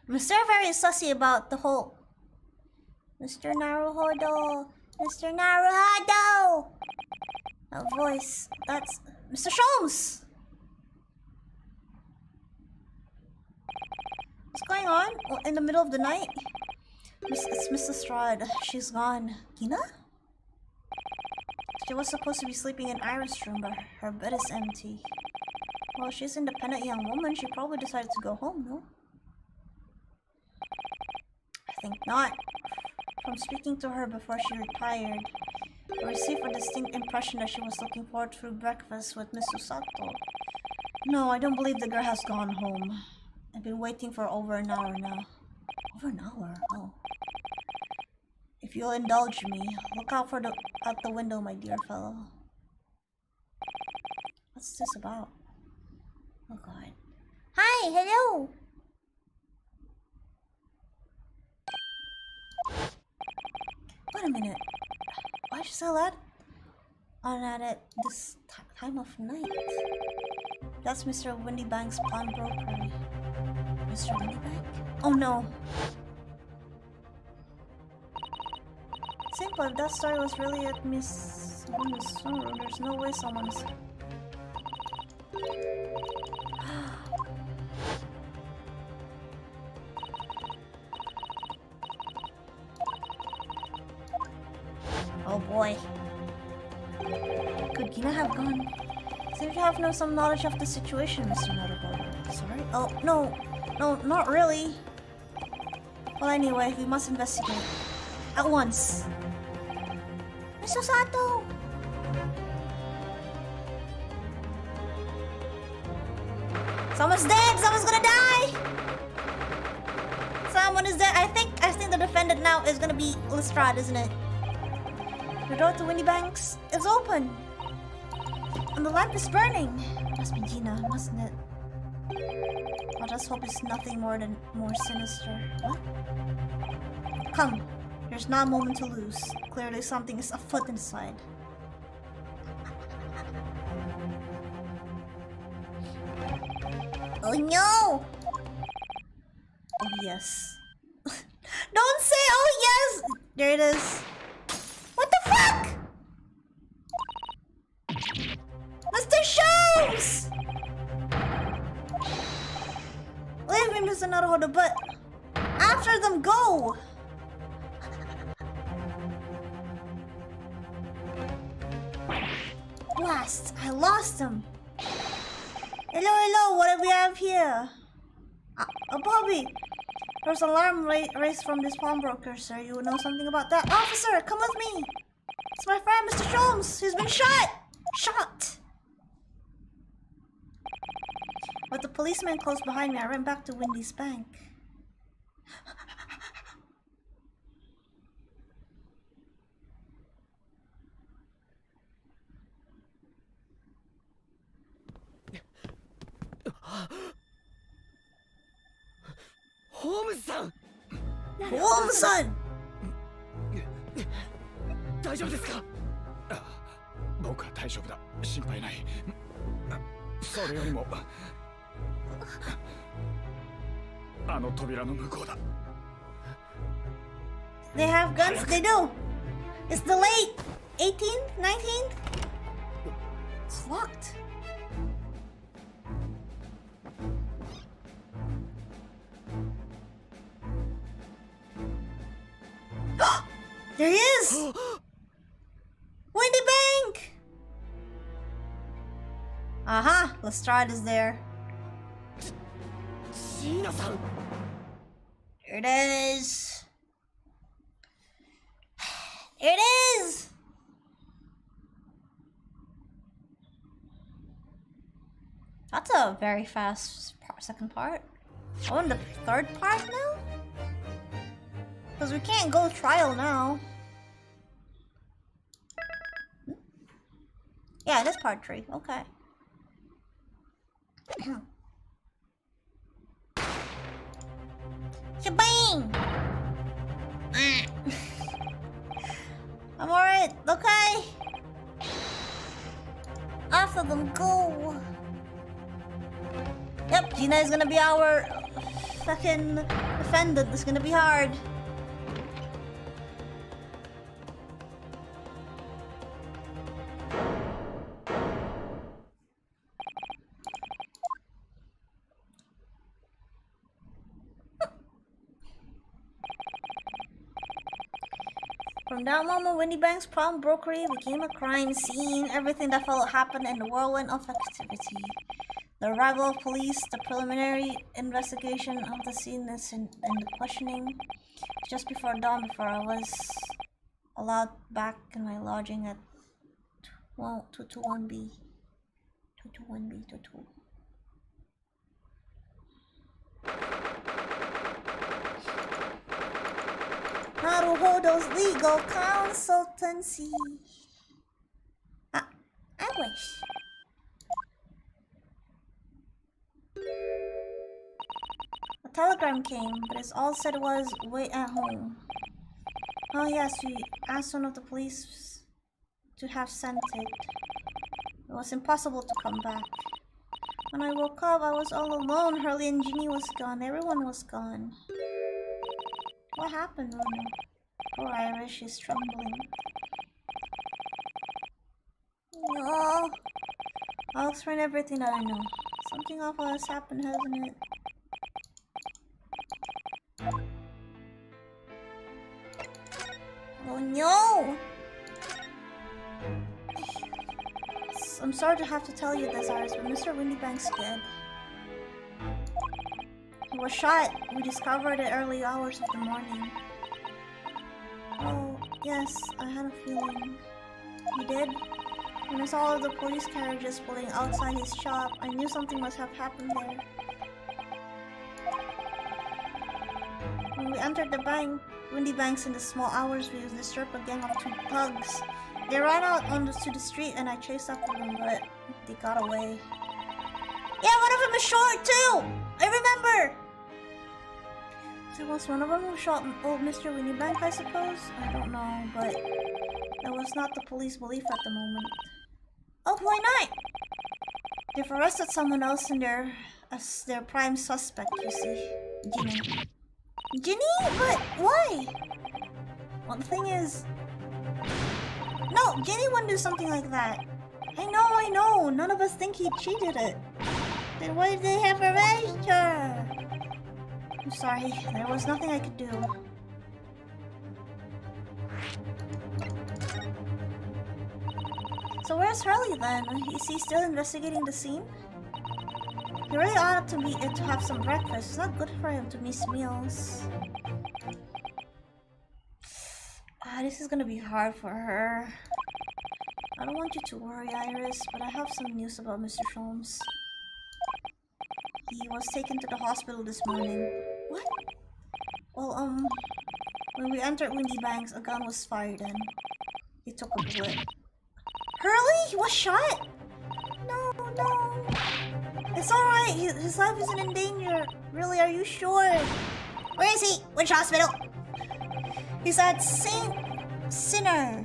Mr. Very sussy about the whole Mr. Naruhodo! Mr. Naruhodo! That voice, that's Mr. Sholmes! What's going on? Oh, in the middle of the night? It's Mrs. Strad. She's gone. Gina? She was supposed to be sleeping in Iris' room, but her bed is empty. Well, she's an independent young woman. She probably decided to go home, no? I think not. From speaking to her before she retired, I received a distinct impression that she was looking forward to breakfast with Miss Susato. No, I don't believe the girl has gone home. I've been waiting for over an hour now. Over an hour? Oh. If you'll indulge me, look out the window, my dear fellow. What's this about? Oh god. Hi, hello! Wait a minute. Why is she so loud at this time of night? That's Mr. Windybank's pawnbroker. Mr. Windybank? Oh no. Simple, if that story was really at Miss Woman's room, there's no way someone's... Oh boy. Could Gina have gone? Seems you have some knowledge of the situation, Mr. Naruhodo. Sorry? Oh, no, not really. Well, anyway, we must investigate. At once. Mr. Sato! Someone's dead! Someone's gonna die! Someone is dead. I think the defendant now is gonna be Lestrade, isn't it? The door to Windybanks is open. And the lamp is burning. Must be Gina, mustn't it? I'll just hope it's nothing more sinister. What? Come. There's not a moment to lose. Clearly something is afoot inside. Oh no! Oh yes. Don't say oh yes! There it is. What the fuck? Mr. Shows! Leave me, Mr. Naruhodo, but after them go! Blast! I lost him! Hello, what do we have here? A Bobby! There's an alarm raised from this pawnbroker, sir. You know something about that? Officer, come with me! It's my friend, Mr. Sholmes! He's been shot! Shot! With the policeman close behind me, I ran back to Windy's bank. Holmes-san! 大丈夫ですか？僕は大丈夫だ。心配ない。それよりもあの扉の向こうだ。 They have guns? They do! It's the late 18th? 19th? It's locked. There he is! Windy Bank! Aha! Lestrade is there. 椎名さん。 Here it is. Here it is! That's a very fast second part. Oh, and the third part now? Because we can't go trial now. Yeah, it is part 3. Okay. Shabang! I'm alright, okay? After them, go! Yep, Gina is gonna be our fucking defendant. It's gonna be hard. From that moment, Windy Bank's prompt brokery became a crime scene. Everything that followed happened in the whirlwind of activity. The arrival of police, the preliminary investigation of the scene, and the questioning. Just before dawn, before I was allowed back in my lodging at 221B. 221B, 22. Naruhodo's legal consultancy. I wish. A telegram came, but it all said was wait at home. Oh yes, we asked one of the police to have sent it. It was impossible to come back. When I woke up, I was all alone. Hurley and Ginny was gone. Everyone was gone. What happened, Bruno? Poor Irish is trembling. No. I'll explain everything that I know. Something awful has happened, hasn't it? Oh no! I'm sorry to have to tell you this, Iris, but Mr. Windybank's dead. He was shot. We discovered it early hours of the morning. Oh, yes, I had a feeling. You did? When I saw all the police carriages pulling outside his shop, I knew something must have happened there. When we entered the bank, Windy Banks in the small hours, we disturbed a gang of 2 thugs. They ran out to the street and I chased after them, but they got away. Yeah, one of them is short too! I remember! So was one of them who shot old Mr. Windybank, I suppose? I don't know, but that was not the police belief at the moment. Oh, why not? They've arrested someone else in as their prime suspect, you see. Ginny. Ginny? But why? Well, the thing is... No, Ginny wouldn't do something like that. I know. None of us think he cheated it. Then why did they have arrested her? I'm sorry, there was nothing I could do. So where's Hurley then? Is he still investigating the scene? He really ought to have some breakfast. It's not good for him to miss meals. This is gonna be hard for her. I don't want you to worry, Iris, but I have some news about Mr. Sholmes. He was taken to the hospital this morning. What? Well, when we entered Windy Banks, a gun was fired and he took a bullet. Hurley? He was shot? No. It's alright. His life isn't in danger. Really, are you sure? Where is he? Which hospital? He's at Saint Sinner.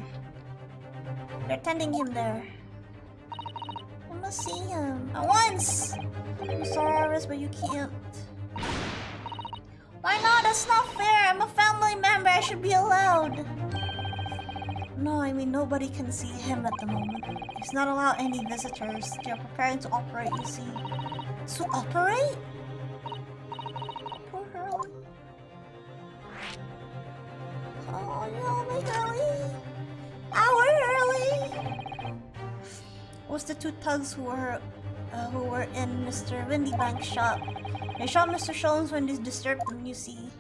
They're tending him there. I must see him at once. I'm sorry, Iris, but you can't. Why not? That's not fair. I'm a family member. I should be allowed. No, I mean nobody can see him at the moment. He's not allowed any visitors. They're preparing to operate, you see. To operate? Poor Hurley. Oh no, my Hurley. Our Hurley. Was the two thugs who were in Mr. Windybank's shop. They shot Mr. Sholmes when they disturbed them, you see.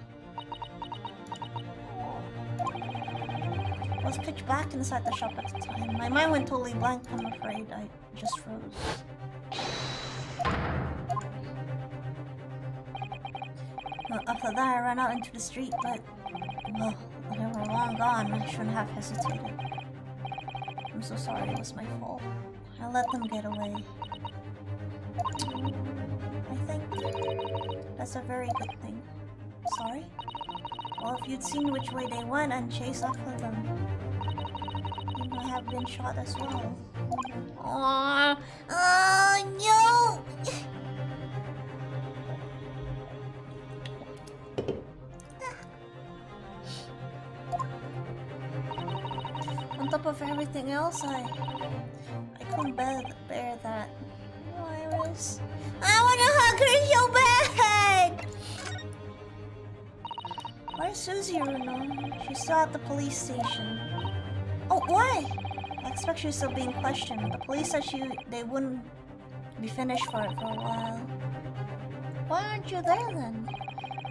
It was pitch black inside the shop at the time. My mind went totally blank, I'm afraid. I just froze. After that, I ran out into the street, but... well, they were long gone. I shouldn't have hesitated. I'm so sorry, it was my fault. I let them get away. I think that's a very good thing. Sorry? Well, if you'd seen which way they went and chased after them, you might have been shot as well. Oh no! On top of everything else, I couldn't bear that. Oh, Iris. I wanna hug her so bad! Where's Susie, Runo? She's still at the police station. Oh, why? I expect she's still being questioned. The police said they wouldn't be finished for it for a while. Why aren't you there then?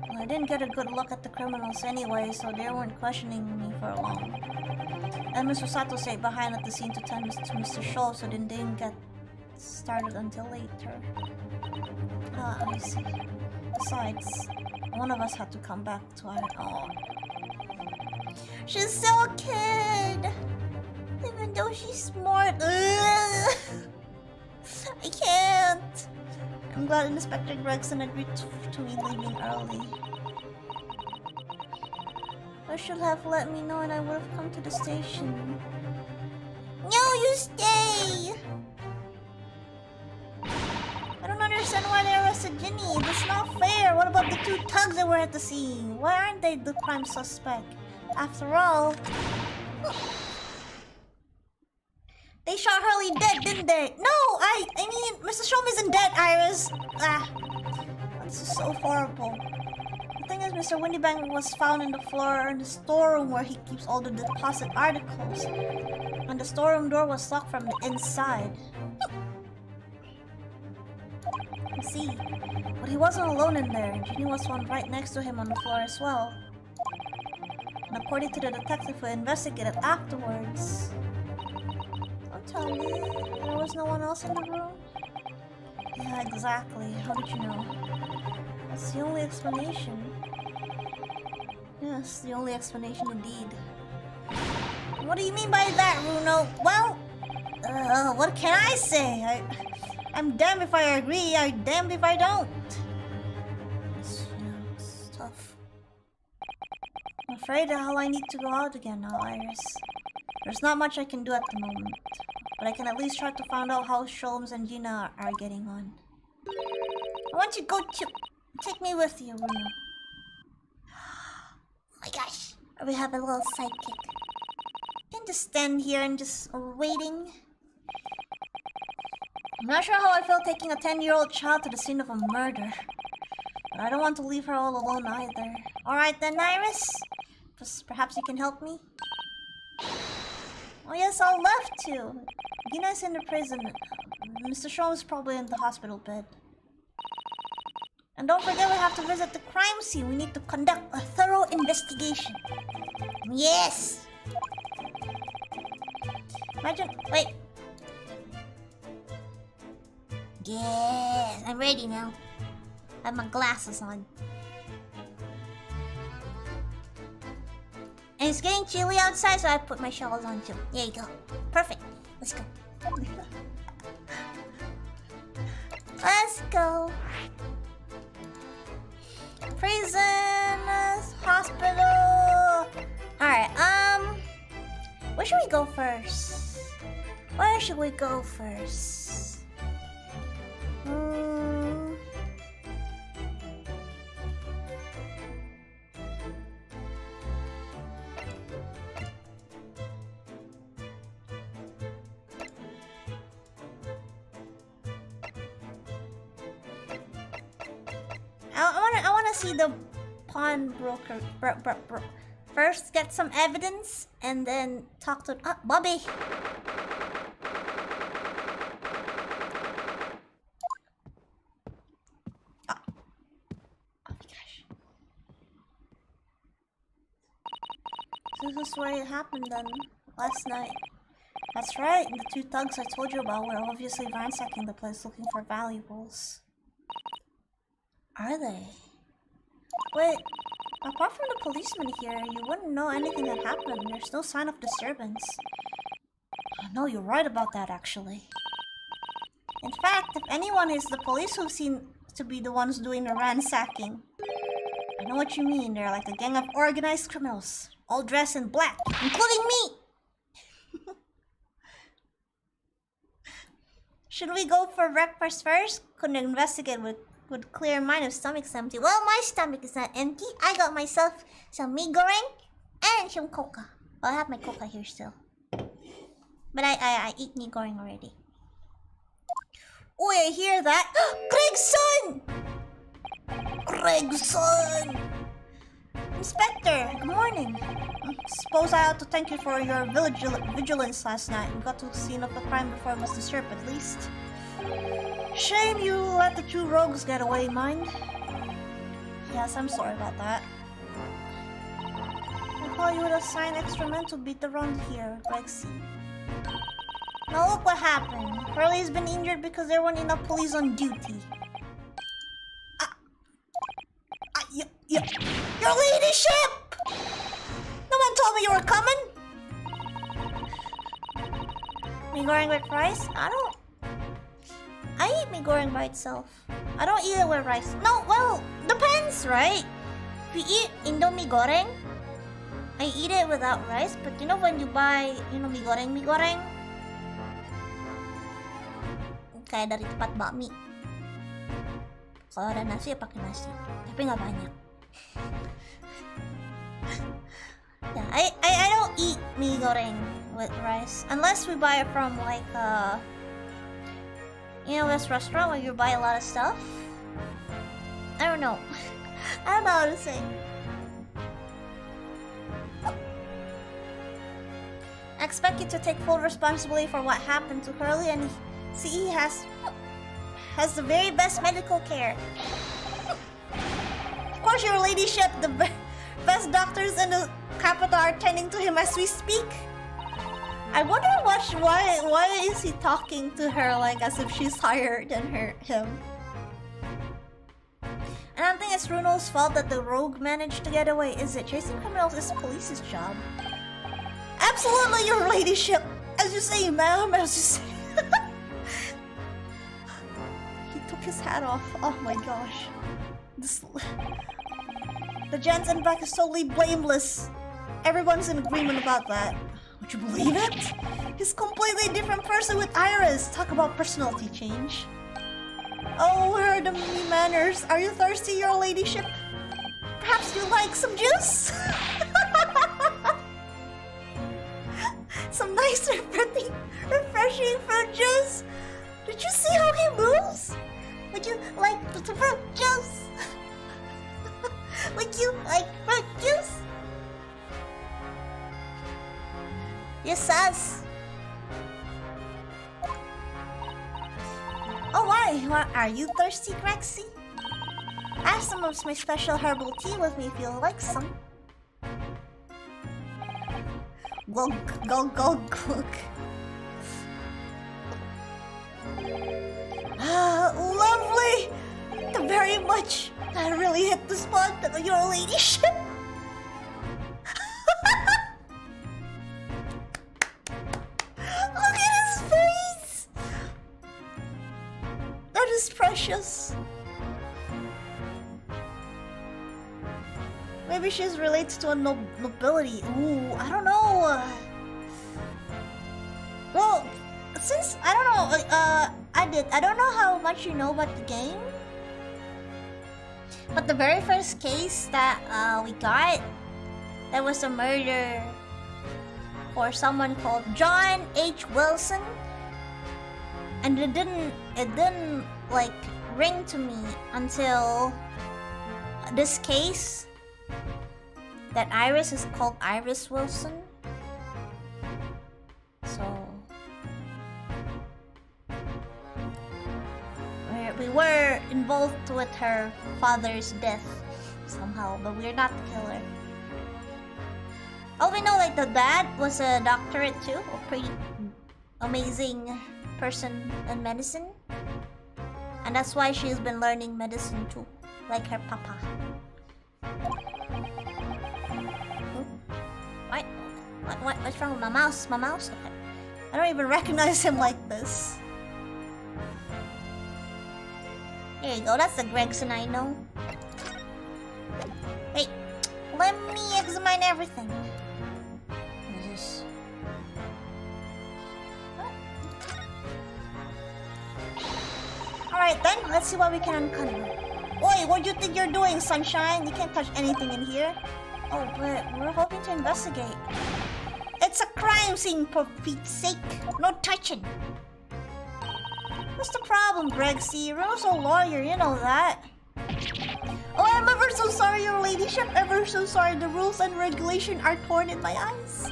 Well, I didn't get a good look at the criminals anyway, so they weren't questioning me for long. And Mr. Sato stayed behind at the scene to tend to Mr. Scholl, so they didn't get started until later. Ah, I see. Besides, one of us had to come back to our own. She's still a kid! Even though she's smart. Ugh. I can't! I'm glad Inspector Gregson agreed to me leaving early. I should have let me know and I would have come to the station. No, you stay! I don't understand why they arrested Ginny. That's not fair. What about the two thugs that were at the scene? Why aren't they the prime suspect? After all... they shot Hurley dead, didn't they? No! I mean, Mr. Sholmes isn't dead, Iris! Ah, this is so horrible. The thing is, Mr. Windybank was found in the floor in the storeroom where he keeps all the deposit articles. And the storeroom door was locked from the inside. I see. But he wasn't alone in there. Ginny was found right next to him on the floor as well. And according to the detective who investigated afterwards... don't tell me, there was no one else in the room? Yeah, exactly. How did you know? That's the only explanation. Yes, the only explanation indeed. What do you mean by that, Runo? Well, what can I say? I'm damned if I agree, I'm damned if I don't. It's tough. I'm afraid I need to go out again now, Iris. There's not much I can do at the moment, but I can at least try to find out how Sholmes and Gina are getting on. I want you to go to... take me with you, Runo. Oh my gosh, we have a little sidekick. You can just stand here and just waiting. I'm not sure how I feel taking a 10-year-old child to the scene of a murder. But I don't want to leave her all alone either. Alright then, Iris. Perhaps you can help me? Oh yes, I'll love to. Gina's in the prison. Mr. Sholmes is probably in the hospital bed. And don't forget we have to visit the crime scene. We need to conduct a thorough investigation. Yes! Imagine... wait. Yes, I'm ready now. I have my glasses on. And it's getting chilly outside, so I put my shawls on too. There you go. Perfect. Let's go. Let's go. Prison we go first? I wanna see the pawnbroker. First, get some evidence, and then talk to Bobby. Oh my gosh! This is where it happened then, last night. That's right. The two thugs I told you about were obviously ransacking the place looking for valuables. Are they? Wait, apart from the policeman here, you wouldn't know anything that happened. There's no sign of disturbance. No, you're right about that, actually. In fact, if anyone is the police who seem to be the ones doing the ransacking. I know what you mean. They're like a gang of organized criminals, all dressed in black, including me! Should we go for breakfast first? Couldn't investigate with clear mind if stomach's empty. Well, my stomach is not empty. I got myself some mee goreng and some coca. Well, I have my coca here still. But I eat mee goreng already. Oh, I hear that. Greg's son! Greg's son! Inspector, good morning. Suppose I ought to thank you for your vigilance last night. We got to the scene of the crime before it was disturbed, at least. Shame you let the two rogues get away, mind? Yes, I'm sorry about that. I thought you would assign extra men to beat around here, Grexy. Now look what happened. Hurley's been injured because there weren't enough police on duty. Your ladyship! No one told me you were coming! Mee goreng with rice? I eat mee goreng by itself. I don't eat it with rice. No, well, depends, right? If you eat Indomie goreng, I eat it without rice. But you know when you buy, mee goreng? Kayak dari tempat bakmi. Kalau ada nasi ya pakai nasi. Tapi nggak banyak. Yeah, I don't eat mee goreng with rice. Unless we buy it from like this restaurant where you buy a lot of stuff. I don't know. I don't know how to say. I expect you to take full responsibility for what happened to Hurley, and he has the very best medical care. Of course, your ladyship, the best doctors in the capital are tending to him as we speak. I wonder why is he talking to her like as if she's higher than him? And I don't think it's Runo's fault that the rogue managed to get away, is it? Chasing criminals is police's job. Absolutely, your ladyship. As you say, ma'am, as you say. He took his hat off. Oh my gosh. The gents in back is totally blameless. Everyone's in agreement about that. Would you believe it? He's a completely different person with Iris. Talk about personality change. Oh, where are the many manners? Are you thirsty, your ladyship? Perhaps you like some juice? Some nice, refreshing fruit juice? Did you see how he moves? Would you like the fruit juice? Would you like fruit juice? Yes, sus. Oh, why? Are you thirsty, Grexy? I have some of my special herbal tea with me if you like some. Glug, glug, glug, glug. Ah, lovely! Very much. That really hit the spot, your ladyship. Look at his face! That is precious. Maybe she's related to a nobility. Ooh, I don't know. Well, since I don't know, I don't know how much you know about the game, but the very first case that we got, there was a murder for someone called John H. Wilson, and it didn't like ring to me until this case that Iris is called Iris Wilson. So we were involved with her father's death somehow, but we're not the killer. Oh, we know like the dad was a doctorate too, a pretty amazing person in medicine. And that's why she's been learning medicine too, like her papa. What's wrong with my mouse? My mouse? Okay. I don't even recognize him like this. There you go, that's the Gregson I know. Wait, let me examine everything. What is this? Alright then, let's see what we can uncover. Oi, what do you think you're doing, Sunshine? You can't touch anything in here. Oh, but we're hoping to investigate. It's a crime scene, for Pete's sake. No touching. What's the problem, Greg? See, you're also a lawyer, you know that. Oh, I'm ever so sorry, your ladyship. Ever so sorry. The rules and regulation are torn in my eyes.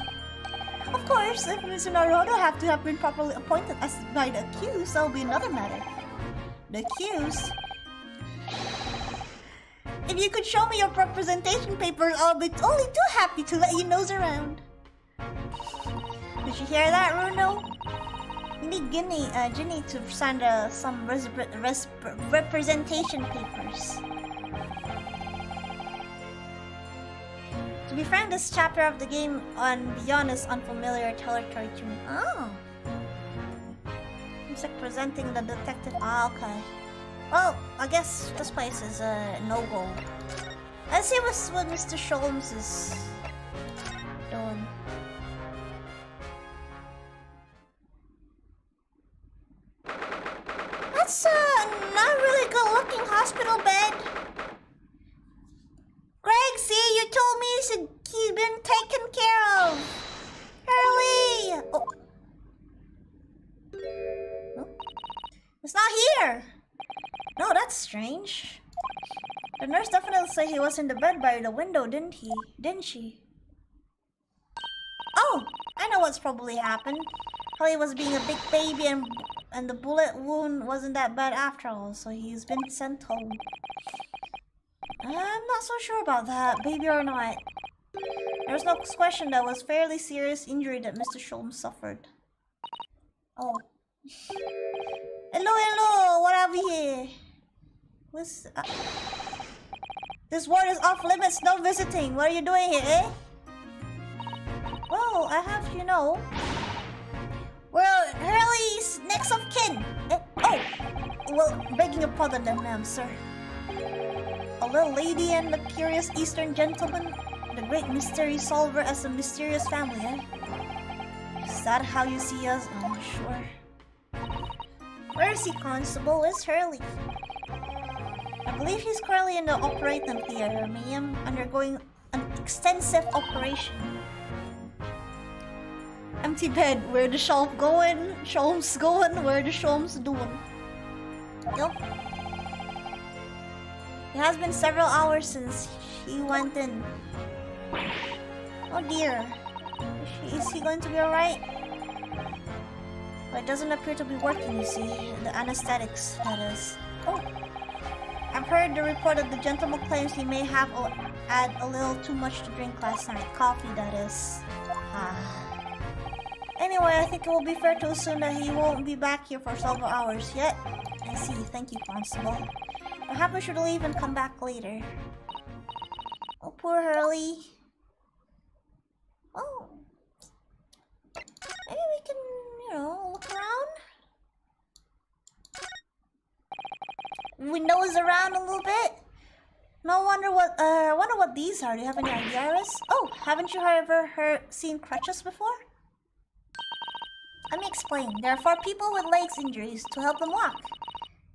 Of course, if Mr. Naruto have to have been properly appointed as by the accused, that'll be another matter. The accused? If you could show me your representation papers, I'll be only too happy to let you nose around. Did you hear that, Runo? We need Ginny to sign some representation papers. To be frank, this chapter of the game on Beyond is unfamiliar territory to me. Oh. It's like presenting the detective. Ah, okay. Well, I guess this place is a no-go. Let's see what Mr. Sholmes is doing. That's a not really good-looking hospital bed. Greg, see, you told me he's been taken care of. Hurley! Oh. Oh. It's not here. No, that's strange. The nurse definitely said he was in the bed by the window, didn't he? Didn't she? Oh, I know what's probably happened. Holly was being a big baby and the bullet wound wasn't that bad after all, so he's been sent home. I'm not so sure about that, baby or not. There's no question that was fairly serious injury that Mr. Sholmes suffered. Oh. Hello, what have we here? What's... This ward is off limits, no visiting. What are you doing here, eh? Well, I have, you know... We're Hurley's next of kin. Oh, well, begging your pardon then, ma'am, sir. A little lady and a curious Eastern gentleman. The great mystery solver as a mysterious family, eh? Is that how you see us? I'm sure. Where is he, Constable? Where's Hurley? I believe he's currently in the operating theater, ma'am, undergoing an extensive operation. Empty bed. Where the shelf going? Sholmes going? Where the Sholmes doing? Yup. It has been several hours since he went in. Oh dear. Is he going to be alright? Well, it doesn't appear to be working, you see. The anesthetics, that is. Oh. I've heard the report that the gentleman claims he may have had a little too much to drink last night. Coffee, that is. Anyway, I think it will be fair to assume that he won't be back here for several hours yet. I see. Thank you, Constable. Perhaps we should leave and come back later. Oh, poor Hurley. Oh. Maybe we can, you know, look around? We nose around a little bit? No wonder what, I wonder what these are. Do you have any idea, Iris? Oh, haven't you ever seen crutches before? Let me explain. There are 4 people with legs injuries to help them walk.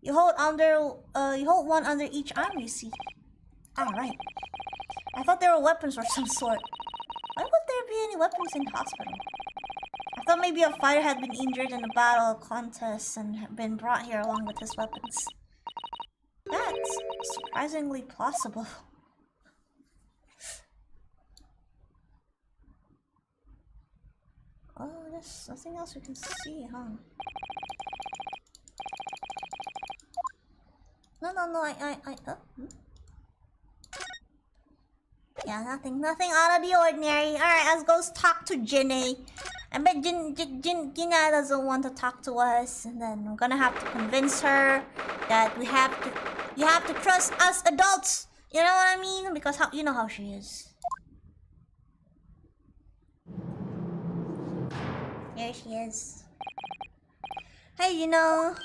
You hold one under each arm, you see. Ah, right. I thought they were weapons of some sort. Why would there be any weapons in the hospital? I thought maybe a fighter had been injured in a battle contest and had been brought here along with his weapons. That's surprisingly plausible. Oh, there's nothing else we can see, huh? No, Yeah, nothing out of the ordinary. Alright, let's go talk to Ginny. I bet Gina doesn't want to talk to us, and then I'm gonna have to convince her that you have to trust us adults. You know what I mean? Because you know how she is. Here she is. Hey, you know.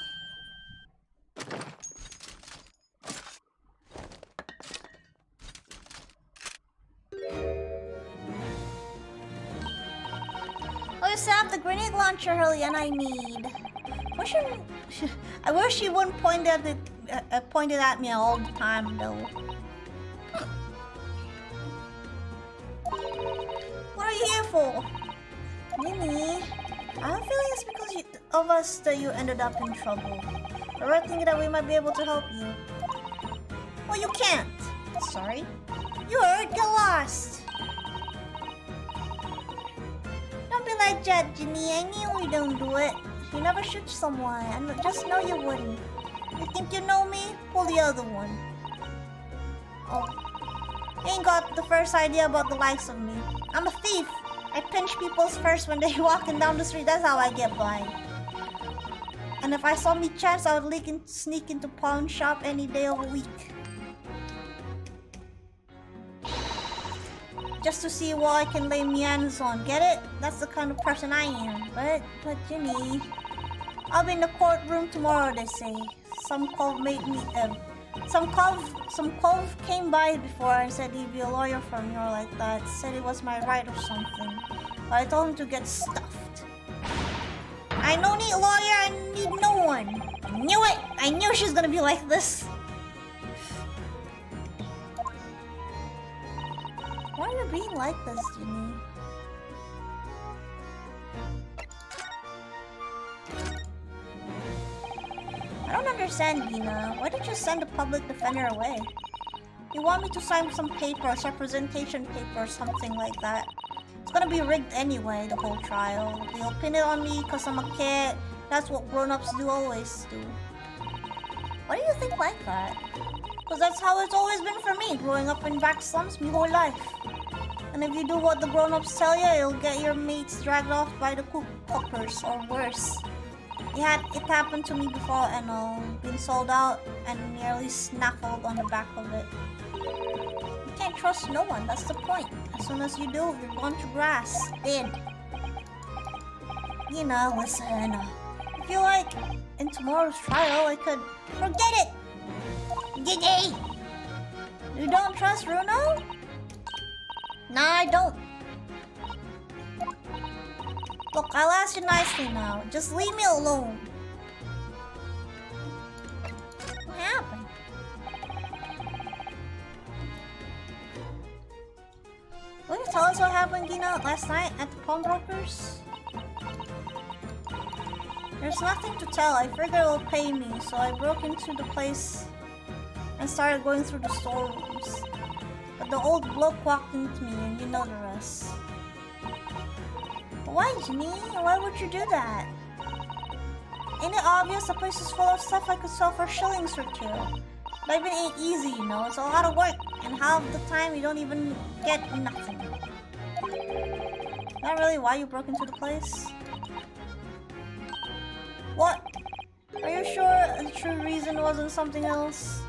Oh, you set up the grenade launcher early, and I need. I wish she wouldn't point at me all the time, though. What are you here for? Mimi, I have a feeling it's because of us that you ended up in trouble. But we're thinking that we might be able to help you. Well, you can't. Sorry. You hurt, get lost. Don't be like that, Ginny. I knew we don't do it. You never shoot someone. I just know you wouldn't. You think you know me? Pull the other one. Oh. You ain't got the first idea about the likes of me. I'm a thief. I pinch people's purse when they're walking down the street. That's how I get by. And if I saw me chance, I would sneak into pawn shop any day of the week. Just to see what I can lay my hands on. Get it? That's the kind of person I am. But Jimmy, I'll be in the courtroom tomorrow, they say. Some cove came by before and said he'd be a lawyer for me or like that. Said it was my right or something. But I told him to get stuffed. I don't need a lawyer, I need no one. I knew it! I knew she was gonna be like this. Why are you being like this, Jimmy? I don't understand, Gina. Why did you send the public defender away? You want me to sign some papers, representation paper or something like that. It's gonna be rigged anyway, the whole trial. They'll pin it on me because I'm a kid. That's what grown-ups always do. Why do you think like that? Because that's how it's always been for me, growing up in back slums my whole life. And if you do what the grown-ups tell you, you'll get your mates dragged off by the cookers or worse. It happened to me before and all. Been sold out and nearly snaffled on the back of it. You can't trust no one, that's the point. As soon as you do, you're going to grass. Dead. You know, listen. I feel like in tomorrow's trial I could forget it! Gigi! You don't trust Bruno? Nah, I don't. Look, I'll ask you nicely now. Just leave me alone. What happened? Will you tell us what happened, Gina, last night at the pawnbrokers? There's nothing to tell. I figured it'll pay me, so I broke into the place and started going through the storerooms. But the old bloke walked into me, and you know the rest. Why, Ginny? Why would you do that? Ain't it obvious the place is full of stuff I could sell for shillings or two? Living ain't easy, you know. It's a lot of work, and half the time you don't even get nothing. Not really why you broke into the place? What? Are you sure the true reason wasn't something else?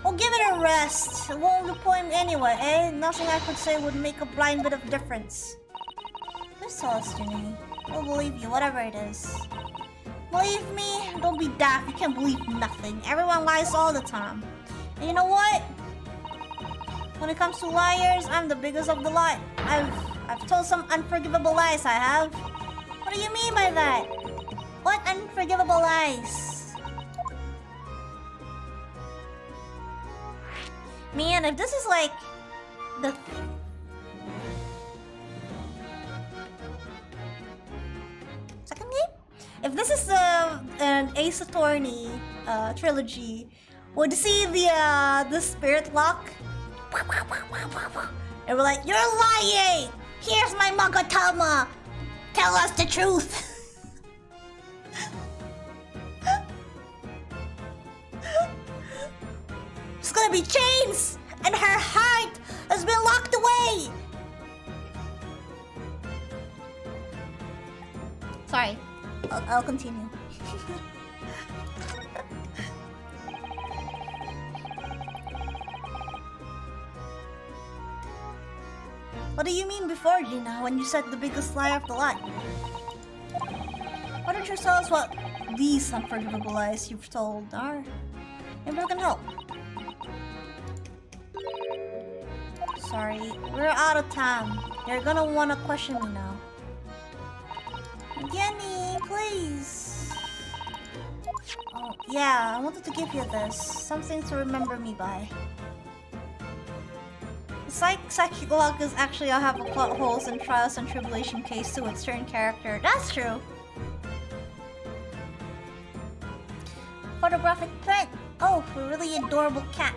Well, give it a rest. It won't disappoint me anyway, eh? Nothing I could say would make a blind bit of difference. Please tell us, Ginny. We'll believe you, whatever it is. Believe me? Don't be daft. You can't believe nothing. Everyone lies all the time. And you know what? When it comes to liars, I'm the biggest of the lot. I've told some unforgivable lies, I have. When What do you mean by that? What unforgivable lies? Man, if this is like the second game? If this is an Ace Attorney trilogy, would you see the spirit lock? And we're like, you're lying! Here's my Magatama! Tell us the truth! It's gonna be chains! And her heart has been locked away! Sorry, I'll continue. What do you mean before, Gina, when you said the biggest lie of the lot? Why don't you tell us what these unforgivable lies you've told are? Maybe we can help. Sorry, we're out of time. You're gonna wanna question me now. Jenny, please. Oh, yeah, I wanted to give you this. Something to remember me by. Psychic log is actually I'll have a plot holes and trials and tribulation case to its certain character. That's true. Photographic print. Oh, a really adorable cat.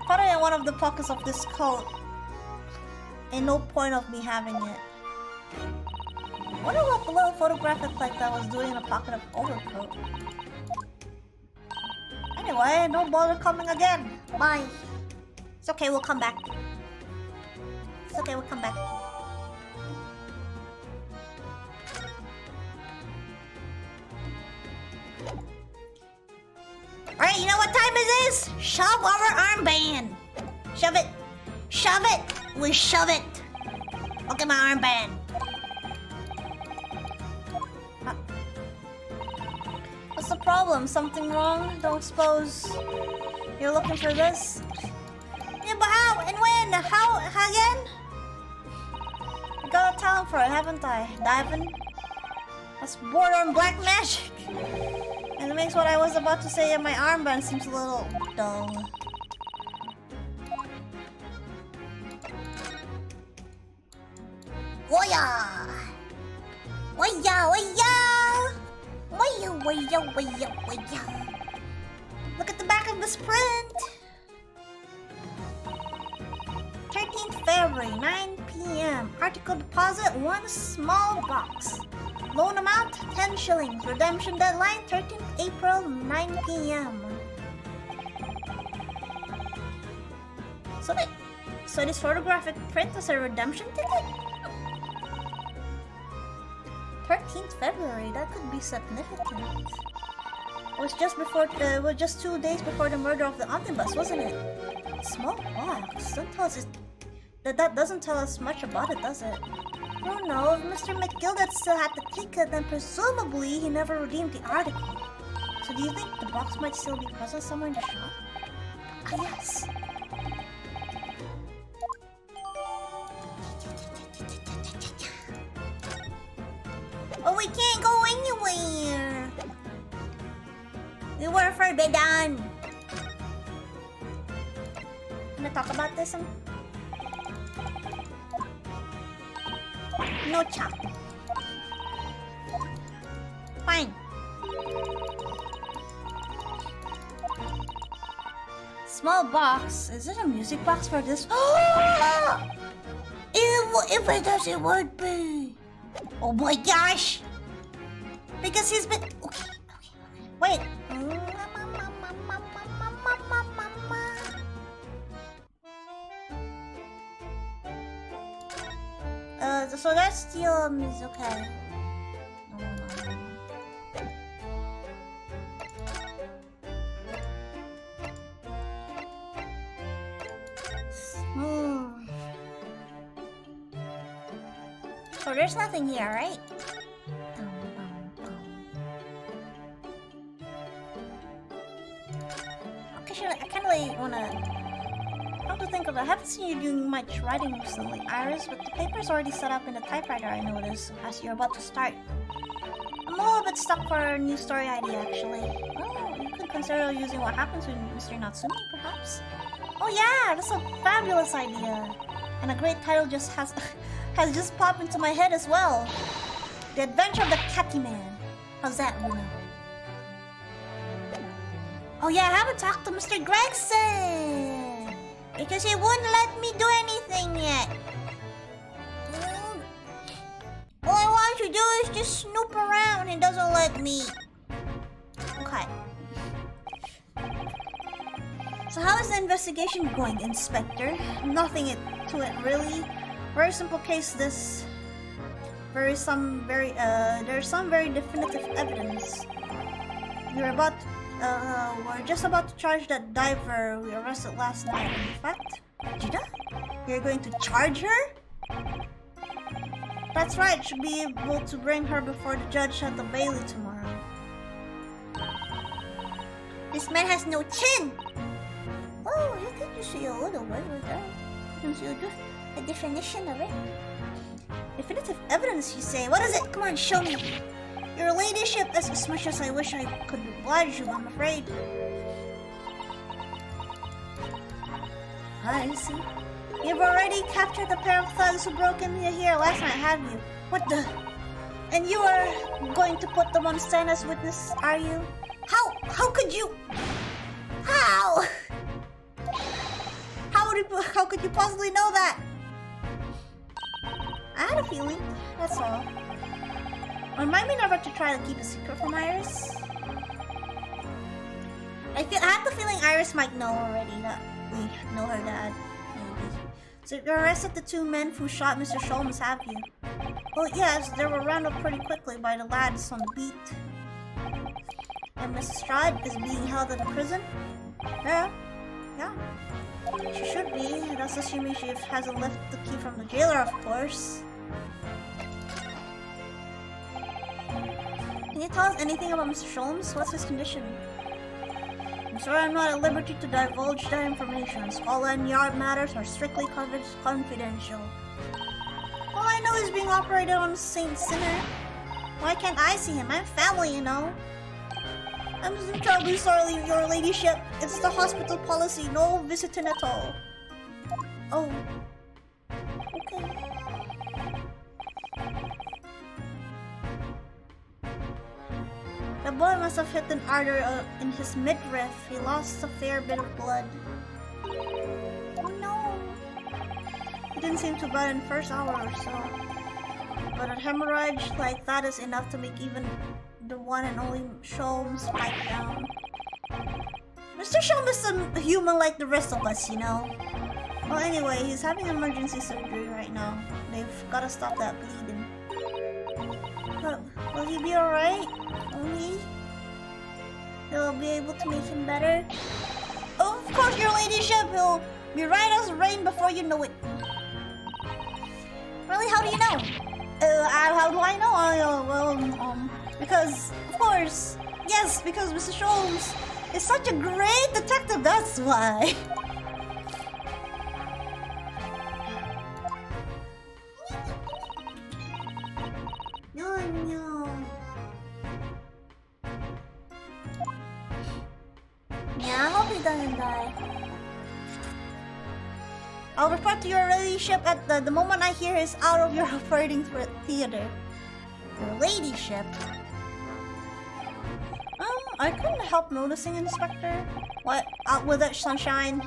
Probably in one of the pockets of this coat. And no point of me having it. I wonder what the little photographic like that was doing in a pocket of overcoat. Anyway, don't bother coming again. Bye. It's okay, we'll come back. It's okay, we'll come back. Alright, you know what time it is? Shove our armband. Shove it. Shove it. We shove it. Look at my armband. What's the problem? Something wrong? Don't suppose you're looking for this? Yeah, but how and when? How again? I got a talent for it, haven't I? Diving? That's border on black magic. And it makes what I was about to say in my armband seems a little dull. Waya! Waya! Waya! Waya! Waya! Waya! Waya! Look at the back of this print! 13th February, 9 p.m. Article deposit, 1 small box. Loan amount, 10 shillings. Redemption deadline, 13th April, 9 p.m. So this photographic print is a redemption ticket? 13th February, that could be significant. It was just before, just 2 days before the murder of the omnibus, wasn't it? Small box. That doesn't tell us much about it, does it? Oh no, if Mr. McGilded still had the ticket, then presumably he never redeemed the article. So do you think the box might still be present somewhere in the shop? Ah, yes. Oh, we can't go anywhere. We were forbidden. Wanna talk about this? No chop. Fine. Small box. Is it a music box for this? If it does, it would be. Oh my gosh! Because he's been. Okay. Wait. So that's still is okay. So there's nothing here, right? Actually, I kind of like wanna. come to think of it, I haven't seen you doing much writing recently, Iris, but the paper's already set up in the typewriter, I noticed, as you're about to start. I'm a little bit stuck for a new story idea, actually. Oh, you could consider using What Happens with Mr. Natsumi, perhaps? Oh yeah, that's a fabulous idea. And a great title just has just popped into my head as well. The Adventure of the Catty Man. How's that, Luna? Oh yeah, I haven't talked to Mr. Gregson because he wouldn't let me do anything yet. All I want to do is just snoop around. He doesn't let me. Okay. So how is the investigation going, Inspector? Nothing to it, really. Very simple case, this. There's some very definitive evidence. We're just about to charge that diver we arrested last night. In fact, Jida? You're going to charge her? That's right, should be able to bring her before the judge at the Bailey tomorrow. This man has no chin! Oh, you can just see a little bit with that. You can see the definition of it. Definitive evidence, you say? What is it? Come on, show me. Your ladyship, as much as I wish I could oblige you, I'm afraid. I see. You've already captured the pair of thugs who broke in here last night, have you? What the? And you are going to put them on stand as witness, are you? How could you? How? How could you possibly know that? I had a feeling, that's all. Remind me never to try to keep a secret from Iris. I have the feeling Iris might know already that we know her dad, maybe. So you arrested the two men who shot Mr. Sholmes, have you? Well, yes, they were rounded up pretty quickly by the lads on the beat. And Mrs. Stride is being held in a prison? Yeah. She should be. That's assuming she hasn't left the key from the jailer, of course. Can you tell us anything about Mr. Sholmes? What's his condition? I'm sorry I'm not at liberty to divulge that information. Scotland Yard matters are strictly confidential. All I know is being operated on Saint Sinner. Why can't I see him? I'm family, you know. I'm just terribly sorry, your ladyship. It's the hospital policy, no visiting at all. Oh. Okay. The boy must have hit an artery in his midriff. He lost a fair bit of blood. Oh no. It didn't seem too bad in the first hour or so. But a hemorrhage like that is enough to make even the one and only Sholmes pipe down. Mr. Sholmes is a human like the rest of us, you know. Well, anyway, he's having emergency surgery right now. They've gotta stop that bleeding. Will he be alright? They'll be able to make him better? Oh, of course, your ladyship! He'll be right as rain before you know it. Really, how do you know? How do I know? Because, of course, yes, because Mr. Sholmes is such a great detective, that's why. No. Yeah, I hope he doesn't die. I'll report to your ladyship at the moment I hear he's out of your operating theater. Your ladyship? I couldn't help noticing, Inspector. What? Out with it, sunshine.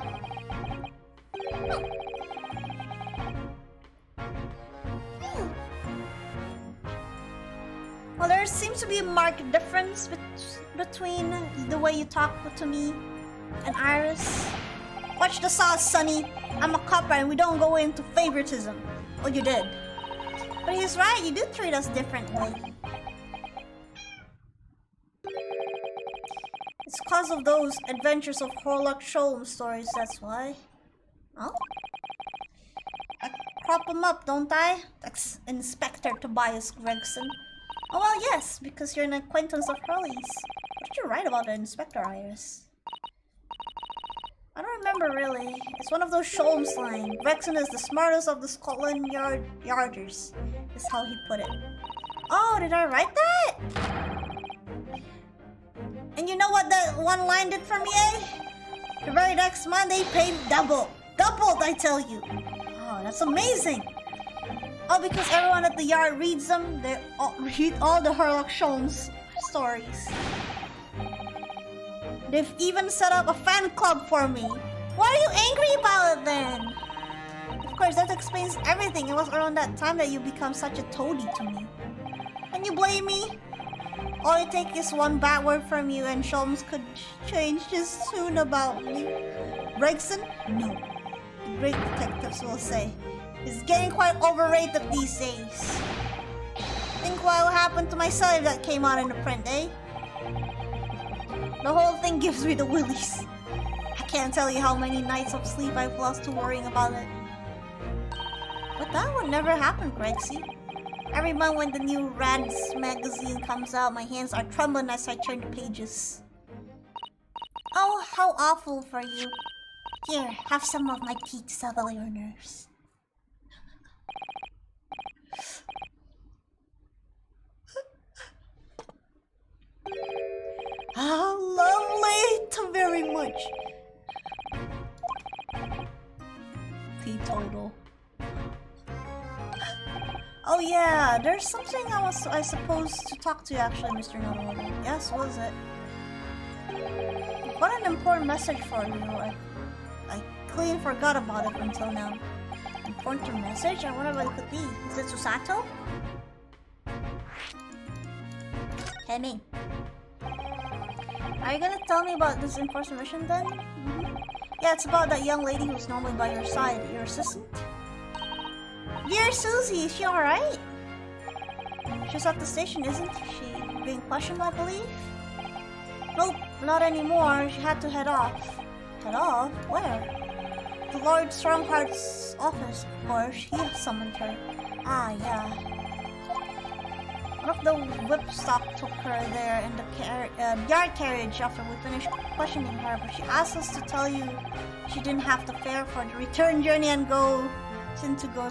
Well, there seems to be a marked difference between the way you talk to me and Iris. Watch the sauce, Sonny. I'm a copper and we don't go into favoritism. Oh, you did. But he's right, you do treat us differently. It's because of those Adventures of Horlock Sholmes stories, that's why. Oh? I prop him up, don't I? That's Inspector Tobias Gregson. Oh well, yes, because you're an acquaintance of Hurley's. What did you write about the Inspector, Iris? I don't remember really. It's one of those Sholm slang. Vexen is the smartest of the Scotland Yarders, is how he put it. Oh, did I write that? And you know what that one line did for me, eh? The very next month they paid double. Doubled, I tell you. Oh, that's amazing. Oh, because everyone at the yard reads them. They all read all the Herlock Sholm's stories. They've even set up a fan club for me. Why are you angry about it then? Of course, that explains everything. It was around that time that you become such a toady to me. Can you blame me? All it takes is one bad word from you and Sholmes could change his tune about me. Gregson? No. The great detectives will say. He's getting quite overrated these days. Think what happened to my celly that came out in the print, eh? The whole thing gives me the willies. I can't tell you how many nights of sleep I've lost to worrying about it. But that would never happen, Gregsy. Every month when the new Rants magazine comes out, my hands are trembling as I turn the pages. Oh, how awful for you. Here, have some of my tea to settle your nerves. How lovely! Too very much. Teetotal. Oh yeah, there's something I supposed to talk to you actually, Mr. Nonomo. Yes, what is it? What an important message for you. I clean forgot about it until now. Important message? I wonder what it could be. Is it Susato? Henning. Are you gonna tell me about this important mission then? Yeah, it's about that young lady who's normally by your side, your assistant. Dear Susie, is she alright? She's at the station, isn't she? Being questioned, I believe? Nope, not anymore. She had to head off. Head off? Where? The Lord Strongheart's office, of course. He summoned her. Ah, yeah. One of the whipstock took her there in the yard carriage after we finished questioning her, but she asked us to tell you she didn't have to fare for the return journey and go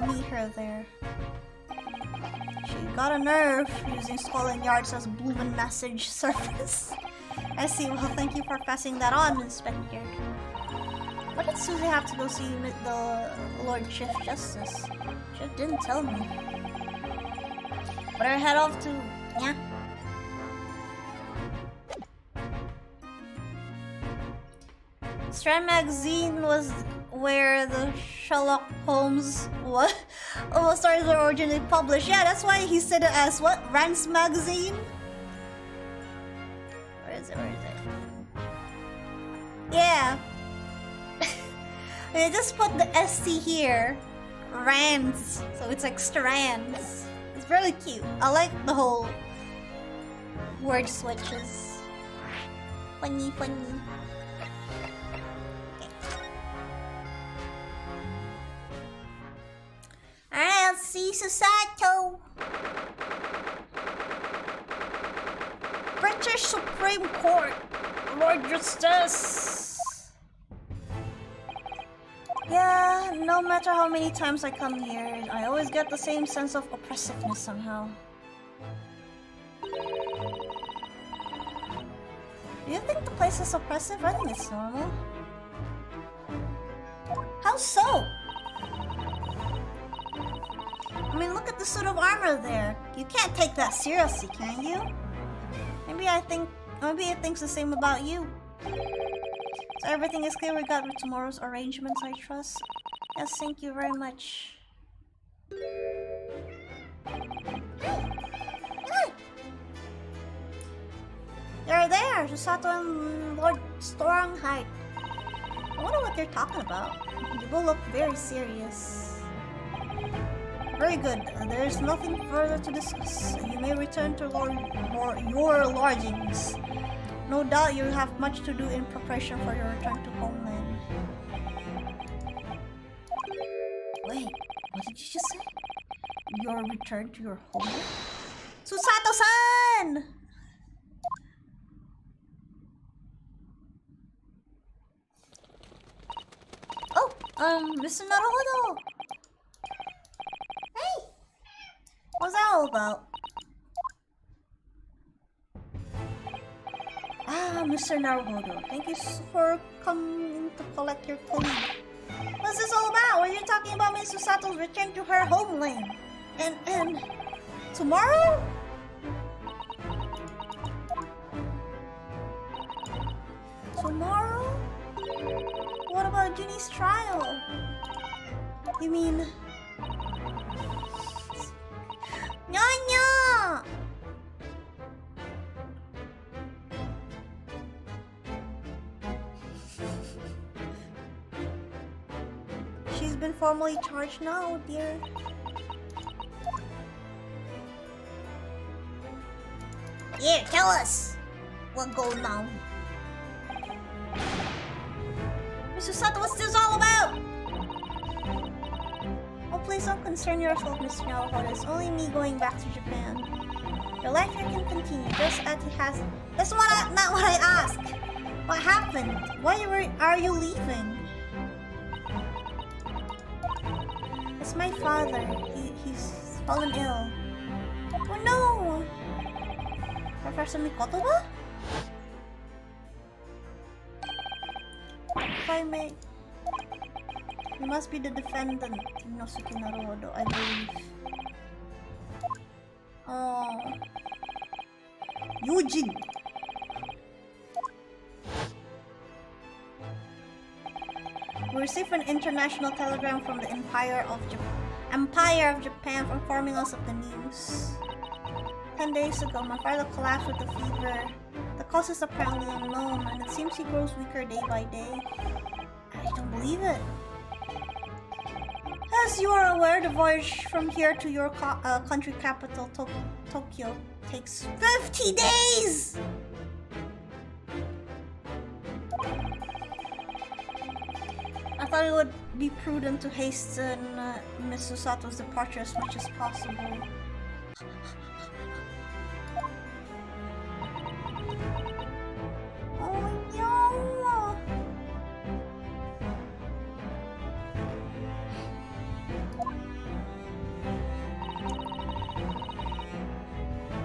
meet her there. She got a nerve using Scotland Yard's as bloomin' message service. I see, well thank you for passing that on, Inspector. What did Susie have to go see the Lord Chief Justice? She didn't tell me. Better head off to... yeah. Strand magazine was where the Sherlock Holmes stories were originally published. Yeah, that's why he said it as what? Rants magazine? Where is it? Yeah. They just put the SC here. Rants. So it's like strands. It's really cute. I like the whole word switches. Funny. Alright, let's see Susato. British Supreme Court. Lord Justice. Yeah, no matter how many times I come here, I always get the same sense of oppressiveness somehow. Do you think the place is oppressive? I think it's normal. How so? I mean, look at the suit of armor there. You can't take that seriously, can you? Maybe it thinks the same about you. So everything is clear regarding tomorrow's arrangements, I trust. Yes, thank you very much. Hey! They're there! Susato and Lord Strongheart. I wonder what they're talking about. They both look very serious. Very good. There is nothing further to discuss. You may return to your lodgings. No doubt you have much to do in preparation for your return to homeland. Wait, what did you just say? Your return to your homeland? Susato-san! Mr. Naruhodo! Hey! What's that all about? Ah, Mr. Naruhodo, thank you for coming to collect your claim. What's this all about? Were you talking about Miss Susato's return to her homeland? And tomorrow? Tomorrow? What about Ginny's trial? You mean... Nyonya! She's been formally charged now, dear. Here, tell us what goes on. Mr. Sato, what's this all about? Oh, please don't concern yourself, Mr. Naruhodo. It's only me going back to Japan. Your life here can continue, just as it has. That's not what I asked. What happened? Why are you leaving? It's my father. He's fallen ill. Oh no! Professor Mikoto ba? If I may... You must be the defendant, Inosuke Naruhodo, I believe. Oh... Eugene! We received an international telegram from the Empire of Japan informing us of the news. 10 days ago, my father collapsed with a fever. The cause is apparently unknown, and it seems he grows weaker day by day. I don't believe it. As you are aware, the voyage from here to your country capital, Tokyo, takes 50 days! I thought it would be prudent to hasten Ms. Susato's departure as much as possible. Oh no!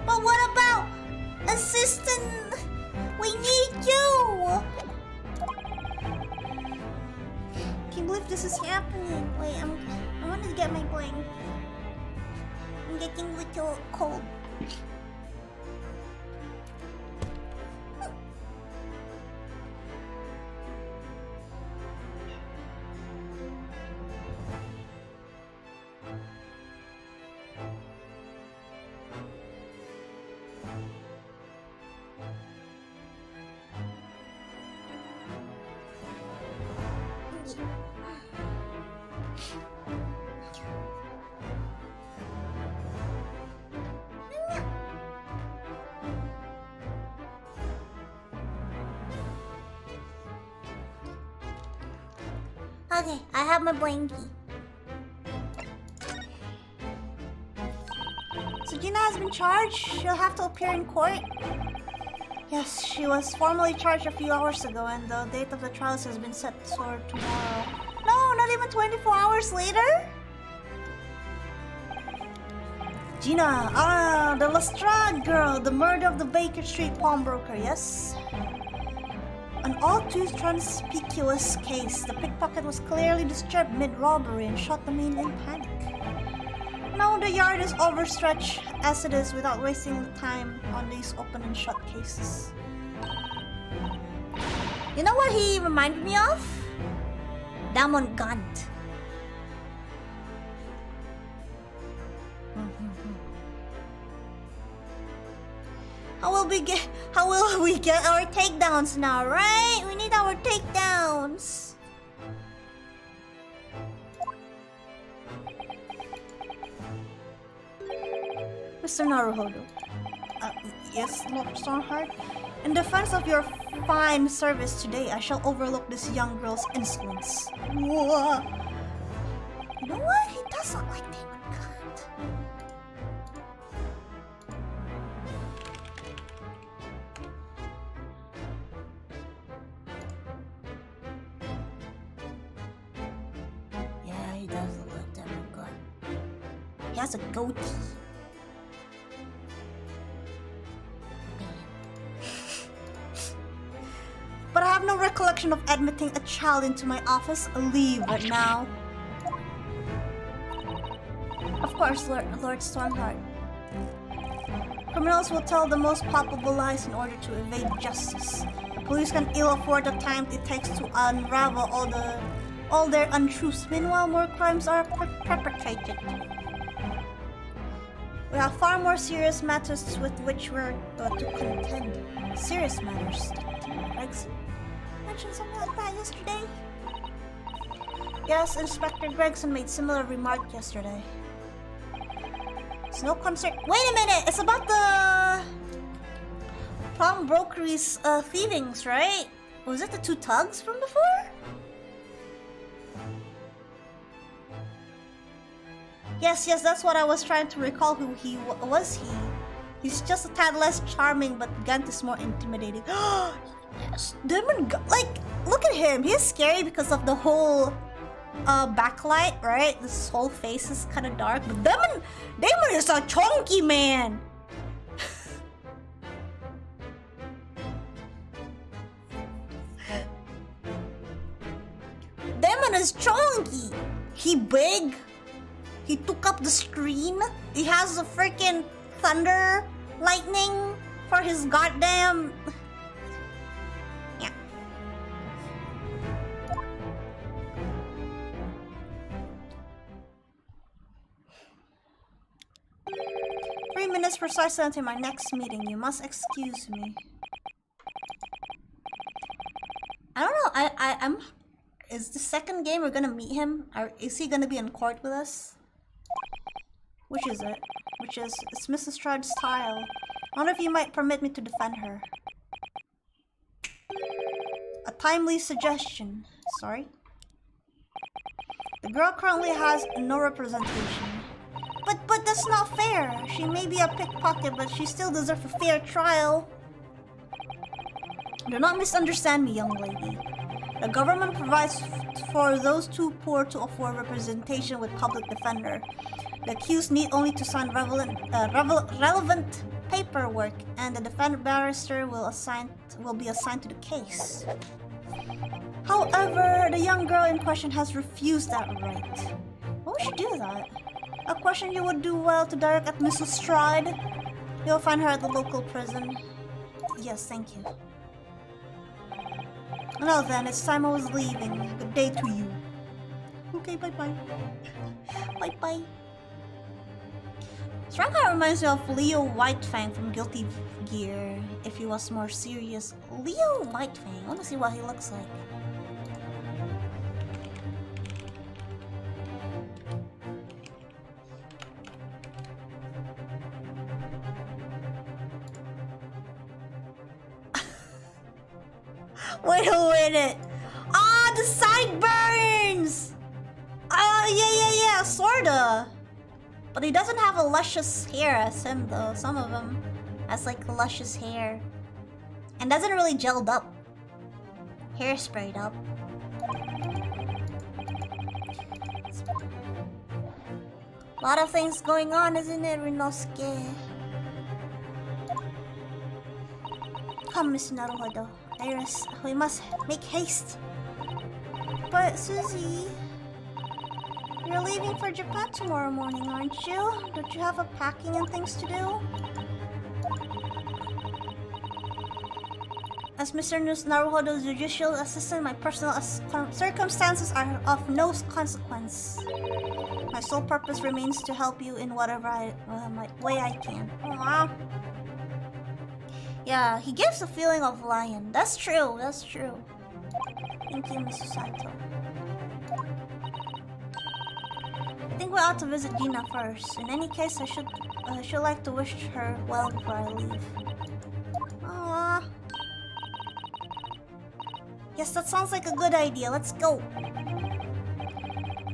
But what about assistant? We need you! Can you believe this is happening? Wait, I wanted to get my bling. I'm getting a little cold. Okay, I have my blankie. So Gina has been charged? She'll have to appear in court? Yes, she was formally charged a few hours ago, and the date of the trials has been set for tomorrow. No, not even 24 hours later? Gina, the Lestrade girl, the murder of the Baker Street pawnbroker, yes? An all too conspicuous case. The pickpocket was clearly disturbed mid-robbery and shot the man in panic. Now the yard is overstretched as it is without wasting the time on these open and shut cases. You know what he reminded me of? Damon Gant. How will we get our takedowns now, right? We need our takedowns. Mr. Naruhodo. Yes, Lord Stormheart. In defense of your fine service today, I shall overlook this young girl's insolence. Whoa. You know what? He does look like Damon Gant. He has a goatee. But I have no recollection of admitting a child into my office. Leave right now. Of course, Lord Stormheart. Criminals will tell the most palpable lies in order to evade justice. The police can ill afford the time it takes to unravel all their untruths. Meanwhile, more crimes are perpetrated. We have far more serious matters with which we're to contend. Serious matters. Gregson mentioned something like that yesterday. Yes, Inspector Gregson made similar remark yesterday. It's no concern. Wait a minute! It's about the Palm Brokery's thievings, right? Was it the two thugs from before? Yes, that's what I was trying to recall. Who he was. He's just a tad less charming, but Gant is more intimidating. Yes, Demon. Like, look at him. He's scary because of the whole backlight, right? This whole face is kind of dark, but Damon is a chunky man. Damon is chunky. He big. He took up the screen. He has a freaking thunder lightning for his goddamn. Yeah. 3 minutes precisely until my next meeting. You must excuse me. I don't know. I'm. Is the second game we're gonna meet him? Or is he gonna be in court with us? Which is it? It's Mrs. Stroud's style. One of you might permit me to defend her. A timely suggestion. Sorry. The girl currently has no representation. But that's not fair. She may be a pickpocket, but she still deserves a fair trial. Do not misunderstand me, young lady. The government provides for those too poor to afford representation with public defender. The accused need only to sign relevant paperwork, and the defendant barrister will be assigned to the case. However, the young girl in question has refused that right. Why would she do that? A question you would do well to direct at Mrs. Stride. You'll find her at the local prison. Yes, thank you. Well then, it's time I was leaving. Good day to you. Okay, bye-bye. Bye-bye. Strong kind of reminds me of Leo Whitefang from Guilty Gear, if he was more serious. Leo Whitefang, I want to see what he looks like. Wait a minute! Ah, the sideburns! Yeah, sorta. But he doesn't have a luscious hair as him though. Some of them has like luscious hair. And doesn't really gelled up. Hair sprayed up. A lot of things going on, isn't it, Rinosuke? Come, Miss Naruhodo. Iris, we must make haste. But Suzy, you're leaving for Japan tomorrow morning, aren't you? Don't you have a packing and things to do? As Mr. Naruhodo's judicial assistant, my personal circumstances are of no consequence. My sole purpose remains to help you in whatever way I can. Aww. Yeah, he gives a feeling of lion. That's true, that's true. Thank you, Mr. Saito. I think we ought to visit Gina first. In any case, I should like to wish her well before I leave. Aww. Yes, that sounds like a good idea. Let's go.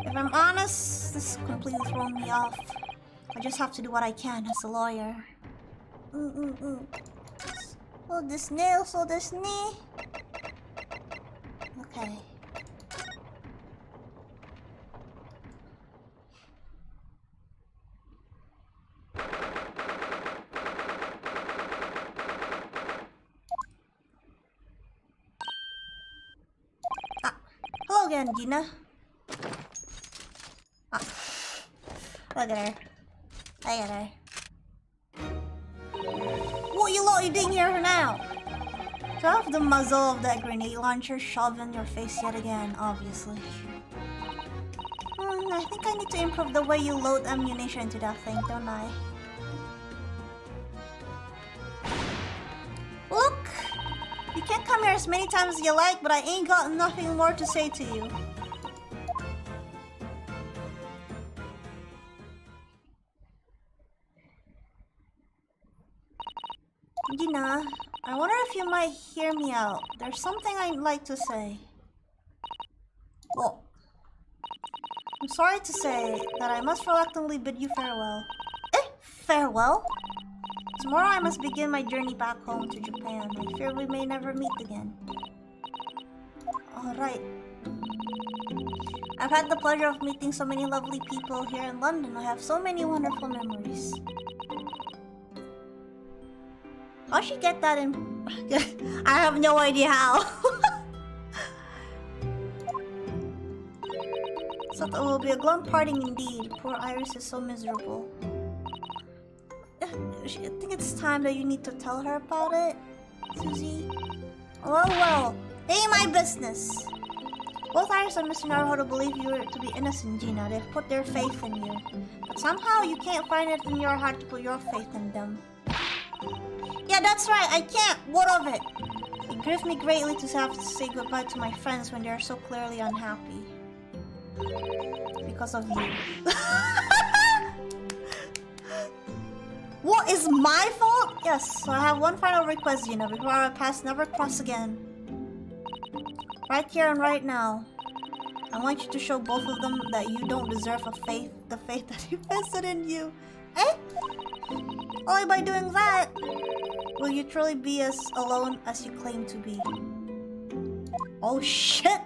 If I'm honest, this is completely thrown me off. I just have to do what I can as a lawyer. Oh, this nail, so this knee. Okay. again, Gina. Ah. Look at her. Look at her. What you lot you doing here for now? To have the muzzle of that grenade launcher shoved in your face yet again, obviously. I think I need to improve the way you load ammunition into that thing, don't I? Look! You can come here as many times as you like, but I ain't got nothing more to say to you. Gina, I wonder if you might hear me out. There's something I'd like to say. Well, I'm sorry to say that I must reluctantly bid you farewell. Farewell? Tomorrow I must begin my journey back home to Japan. I fear we may never meet again. Alright. I've had the pleasure of meeting so many lovely people here in London. I have so many wonderful memories. How'd she get that in? I have no idea how. So that will be a glum parting indeed. Poor Iris is so miserable. I think it's time that you need to tell her about it, Susie. Well, ain't my business. Both Iris and Mr. Naruhodo believe you to be innocent, Gina. They've put their faith in you. But somehow you can't find it in your heart to put your faith in them. Yeah, that's right, I can't. What of it? It grieves me greatly to have to say goodbye to my friends when they are so clearly unhappy. Because of you. What, is my fault? Yes, so I have one final request, Gina. Before our paths never cross again. Right here and right now. I want you to show both of them that you don't deserve the faith that invested in you. Only by doing that will you truly be as alone as you claim to be. Oh shit!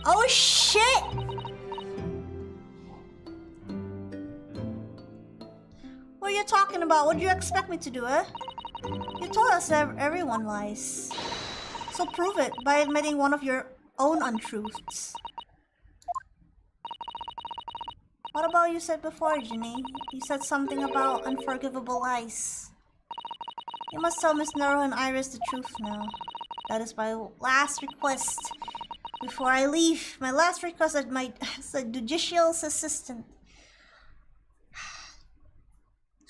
Oh shit! What are you talking about? What do you expect me to do, eh? You told us that everyone lies. So prove it by admitting one of your own untruths. What about you said before, Ginny? You said something about unforgivable lies. You must tell Miss Naruhodo and Iris the truth now. That is my last request. Before I leave, my last request as a judicial assistant.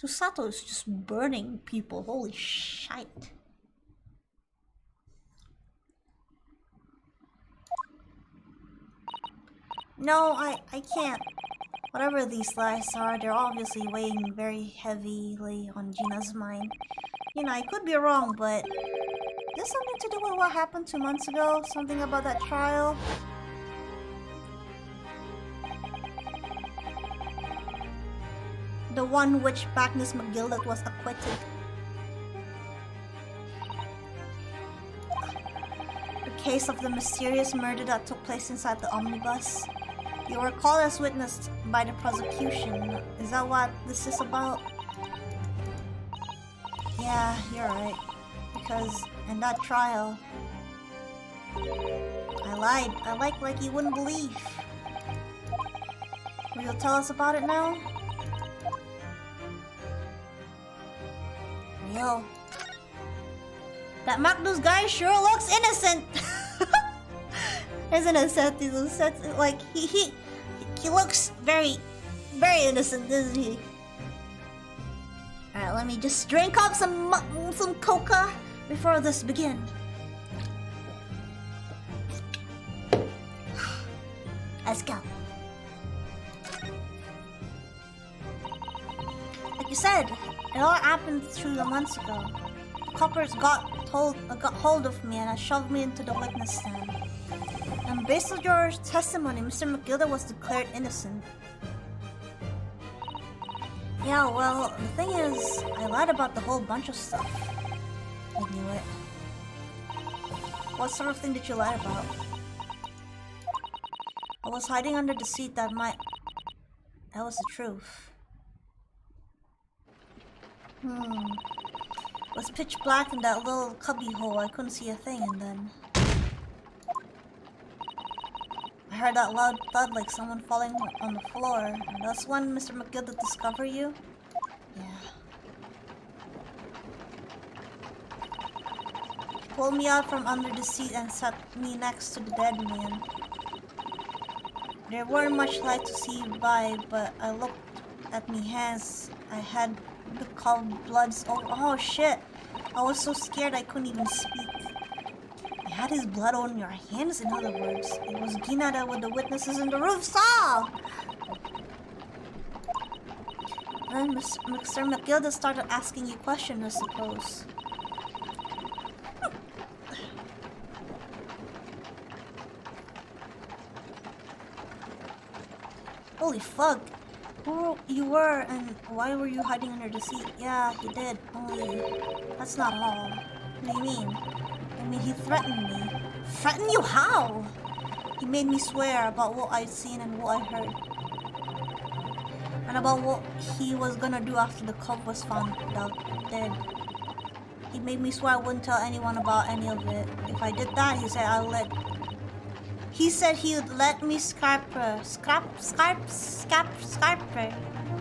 Susato is just burning people. Holy shite. No, I can't. Whatever these lies are, they're obviously weighing very heavily on Gina's mind. You know, I could be wrong, but... is this something to do with what happened 2 months ago? Something about that trial? The one which Magnus McGilded was acquitted. The case of the mysterious murder that took place inside the omnibus. You were called as witness by the prosecution. Is that what this is about? Yeah, you're right. Because in that trial, I lied. I lied like you wouldn't believe. Will you tell us about it now? Yo. That Magnus guy sure looks innocent! Isn't it, Seth? Like, he looks very, very innocent, doesn't he? Alright, let me just drink up some coca before this begins. Let's go. Like you said, it all happened 2 months ago. The coppers got hold of me and shoved me into the witness stand. And based on your testimony, Mr. McGilded was declared innocent. Yeah, well, the thing is, I lied about the whole bunch of stuff. I knew it. What sort of thing did you lie about? I was hiding under the seat that was the truth. It was pitch black in that little cubby hole. I couldn't see a thing, and then... I heard that loud thud like someone falling on the floor. That's when Mr. McGilded discovered you? Yeah. He pulled me out from under the seat and sat me next to the dead man. There weren't much light to see by, but I looked at me hands. I had the cold bloods. Oh shit! I was so scared I couldn't even speak. You had his blood on your hands, in other words. It was Gina that what the witnesses in the roof saw! Then Mr. McGilded started asking you questions, I suppose. Holy fuck! Who you were and why were you hiding under the seat? Yeah, he did. Only that's not all. What do you mean? I mean, he threatened me. Threaten you how? He made me swear about what I'd seen and what I heard. And about what he was gonna do after the cub was found out dead. He made me swear I wouldn't tell anyone about any of it. If I did that, he said he would let me scrap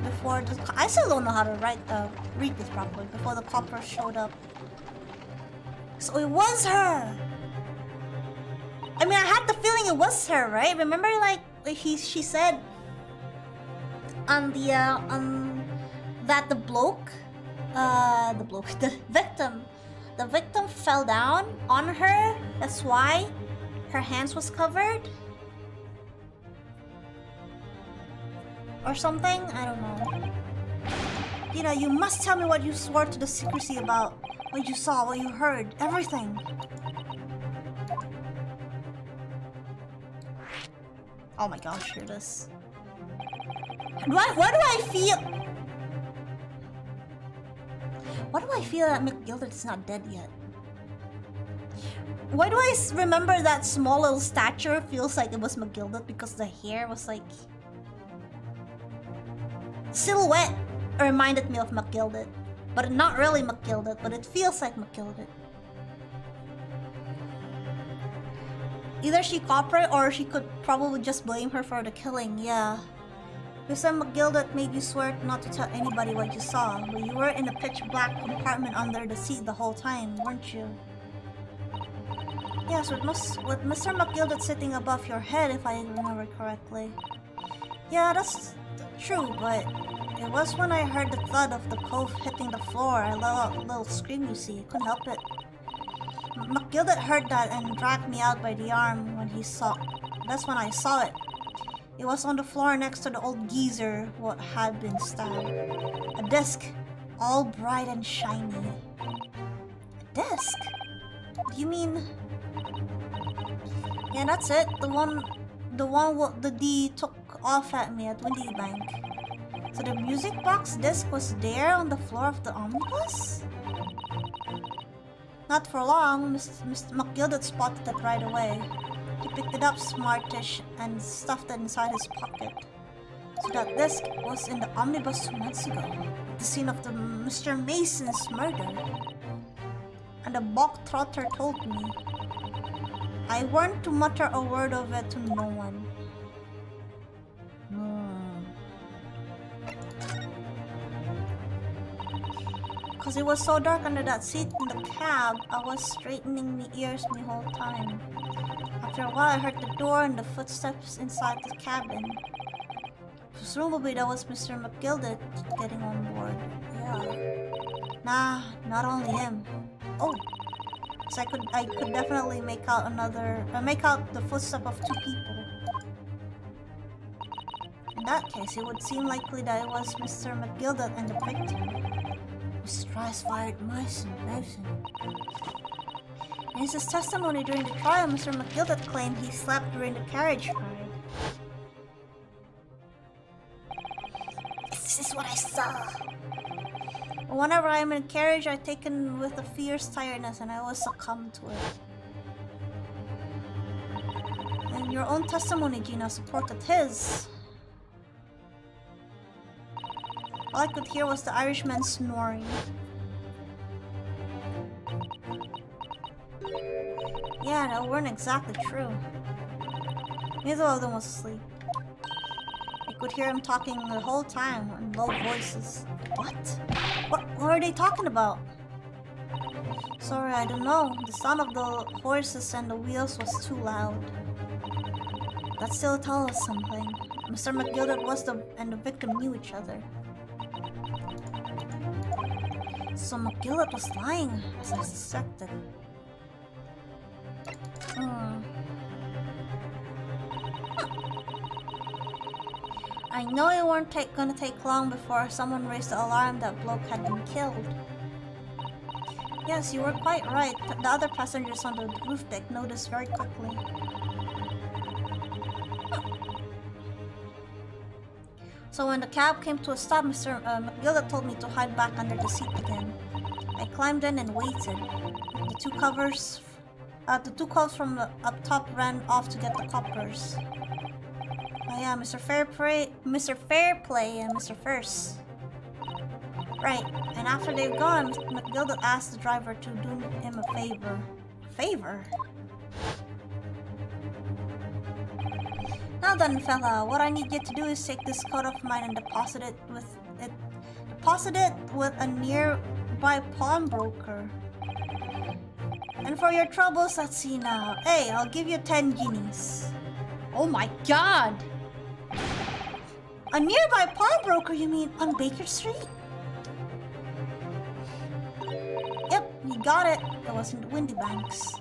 before the... I still don't know how to read this properly. Before the coppers showed up. So it was her! I mean, I had the feeling it was her, right? Remember, like, she said... that the victim fell down on her. That's why her hands was covered, or something. I don't know. You know, you must tell me what you swore to the secrecy about, what you saw, what you heard, everything. Oh my gosh, hear this. Why do I feel? Why do I feel that McGilded is not dead yet? Why do I remember that small little stature feels like it was McGilded because the hair was like... Silhouette reminded me of McGilded. But not really McGilded, but it feels like McGilded. Either she cooperated or she could probably just blame her for the killing, yeah. Mr. McGilded made you swear not to tell anybody what you saw, but you were in a pitch black compartment under the seat the whole time, weren't you? Yes, with Mr. McGilded sitting above your head, if I remember correctly. Yeah, that's true, but it was when I heard the thud of the cove hitting the floor. I let out a little scream, you see. Couldn't help it. McGilded heard that and dragged me out by the arm when he saw... That's when I saw it. It was on the floor next to the old geezer what had been stabbed. A disc, all bright and shiny. A disc? You mean... Yeah, that's it. The one what the D took off at me at Windy Bank. So the music box disc was there on the floor of the omnibus? Not for long, Mr. McGilded spotted it right away. He picked it up smartish and stuffed it inside his pocket. So that disc was in the omnibus 2 months ago, at the scene of the Mr. Mason's murder. And the bog trotter told me. I warned to mutter a word of it to no one. Cause it was so dark under that seat in the cab, I was straightening my ears the whole time. After a while, I heard the door and the footsteps inside the cabin. Presumably, that was Mr. McGilded getting on board. Yeah. Nah, not only him. Oh, so I could definitely make out the footstep of 2 people. In that case, it would seem likely that it was Mr. McGilded and the victim. Mr. Rice fired Mason. In his testimony during the trial, Mr. McGilded claimed he slept during the carriage ride. This is what I saw. Whenever I'm in a carriage, I'm taken with a fierce tiredness and I will succumb to it. And your own testimony, Gina, supported his. All I could hear was the Irishman snoring. Yeah, that weren't exactly true. Neither of them was asleep. I could hear him talking the whole time in low voices. What are they talking about? Sorry, I don't know. The sound of the horses and the wheels was too loud. That still tells us something. Mr. McGilded and the victim knew each other. So McGilded was lying, as I suspected. I know it weren't gonna take long before someone raised the alarm that bloke had been killed. Yes, you were quite right. The other passengers on the roof deck noticed very quickly. So when the cab came to a stop, Mr. McGilded told me to hide back under the seat again. I climbed in and waited. The two cops from up top ran off to get the coppers. Oh yeah, Mr. Fairplay and Mr. First. Right, and after they've gone, McGilded asked the driver to do him a favor. Favor? Now then, fella, what I need you to do is take this coat of mine and deposit it with a nearby pawnbroker. And for your troubles, let's see now. Hey, I'll give you 10 guineas. Oh my god! A nearby pawnbroker, you mean on Baker Street? Yep, you got it. It was in the Windy Banks.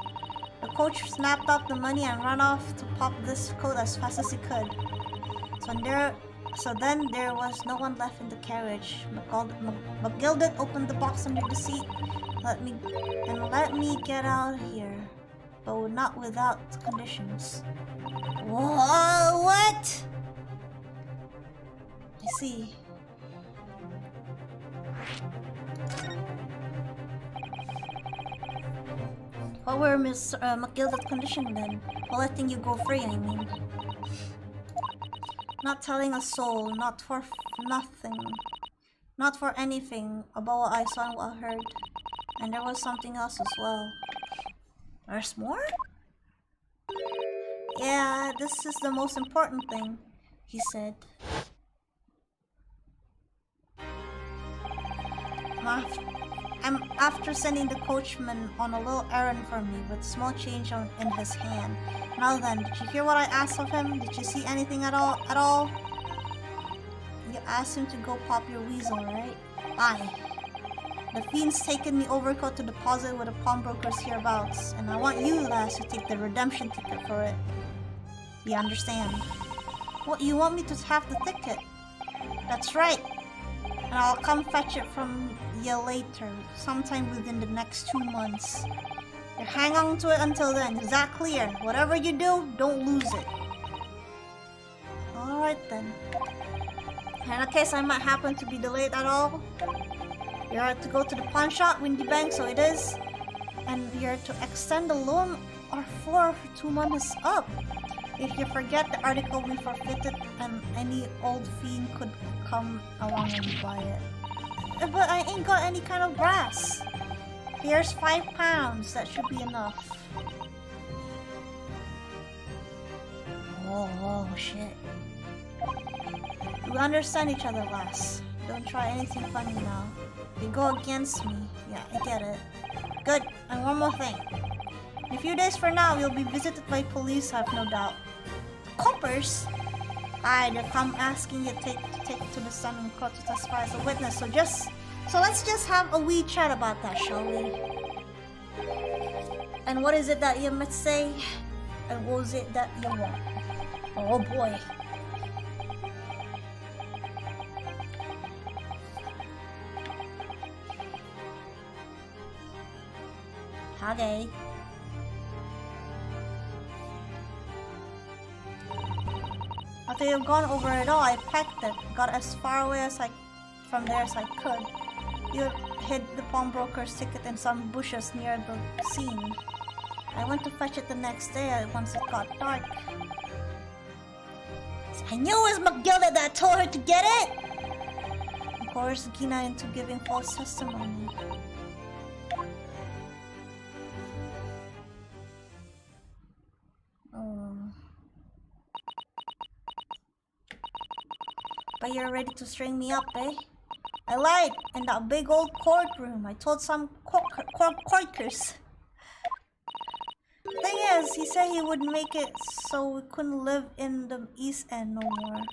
The coach snapped up the money and ran off to pop this coat as fast as he could. So then there was no one left in the carriage. McGilded opened the box under the seat. Let me get out of here, but not without conditions. Whoa! What? I see. What were Miss McGilded's conditions then? Well, letting you go free, I mean. Not telling a soul, not for nothing. Not for anything about what I saw and what I heard. And there was something else as well. There's more? Yeah, this is the most important thing, he said. After sending the coachman on a little errand for me with small change in his hand. Now then, did you hear what I asked of him? Did you see anything at all? You asked him to go pop your weasel, right? Aye. The fiend's taken me overcoat to deposit with the pawnbrokers hereabouts, and I want you lads to take the redemption ticket for it. You understand? What, you want me to have the ticket? That's right. And I'll come fetch it from you later, sometime within the next 2 months. You hang on to it until then, is that clear? Whatever you do, don't lose it. Alright then. In case I might happen to be delayed at all, you're to go to the pawn shop, Windy Bank, so it is. And you're to extend the loan or for 2 months up. If you forget, the article will be forfeited and any old fiend could come along and buy it. But I ain't got any kind of brass. Here's £5. That should be enough. Oh shit. We understand each other, lass. Don't try anything funny now. You go against me. Yeah, I get it. Good. And one more thing. In a few days from now, you'll be visited by police, I have no doubt. Coppers? Aye, they'll come asking you to take to the standing court to testify as a witness. So let's just have a wee chat about that, shall we? And what is it that you must say? And what is it that you want? Oh boy. Okay. After you've gone over it all, I packed it, got as far away from there as I could. You hid the pawnbroker's ticket in some bushes near the scene. I went to fetch it the next day once it got dark. I knew it was McGilded that told her to get it! Of course, Gina into giving false testimony. But you're ready to string me up, eh? I lied in that big old courtroom. I told some corkers. Thing is, he said he would make it so we couldn't live in the East End no more.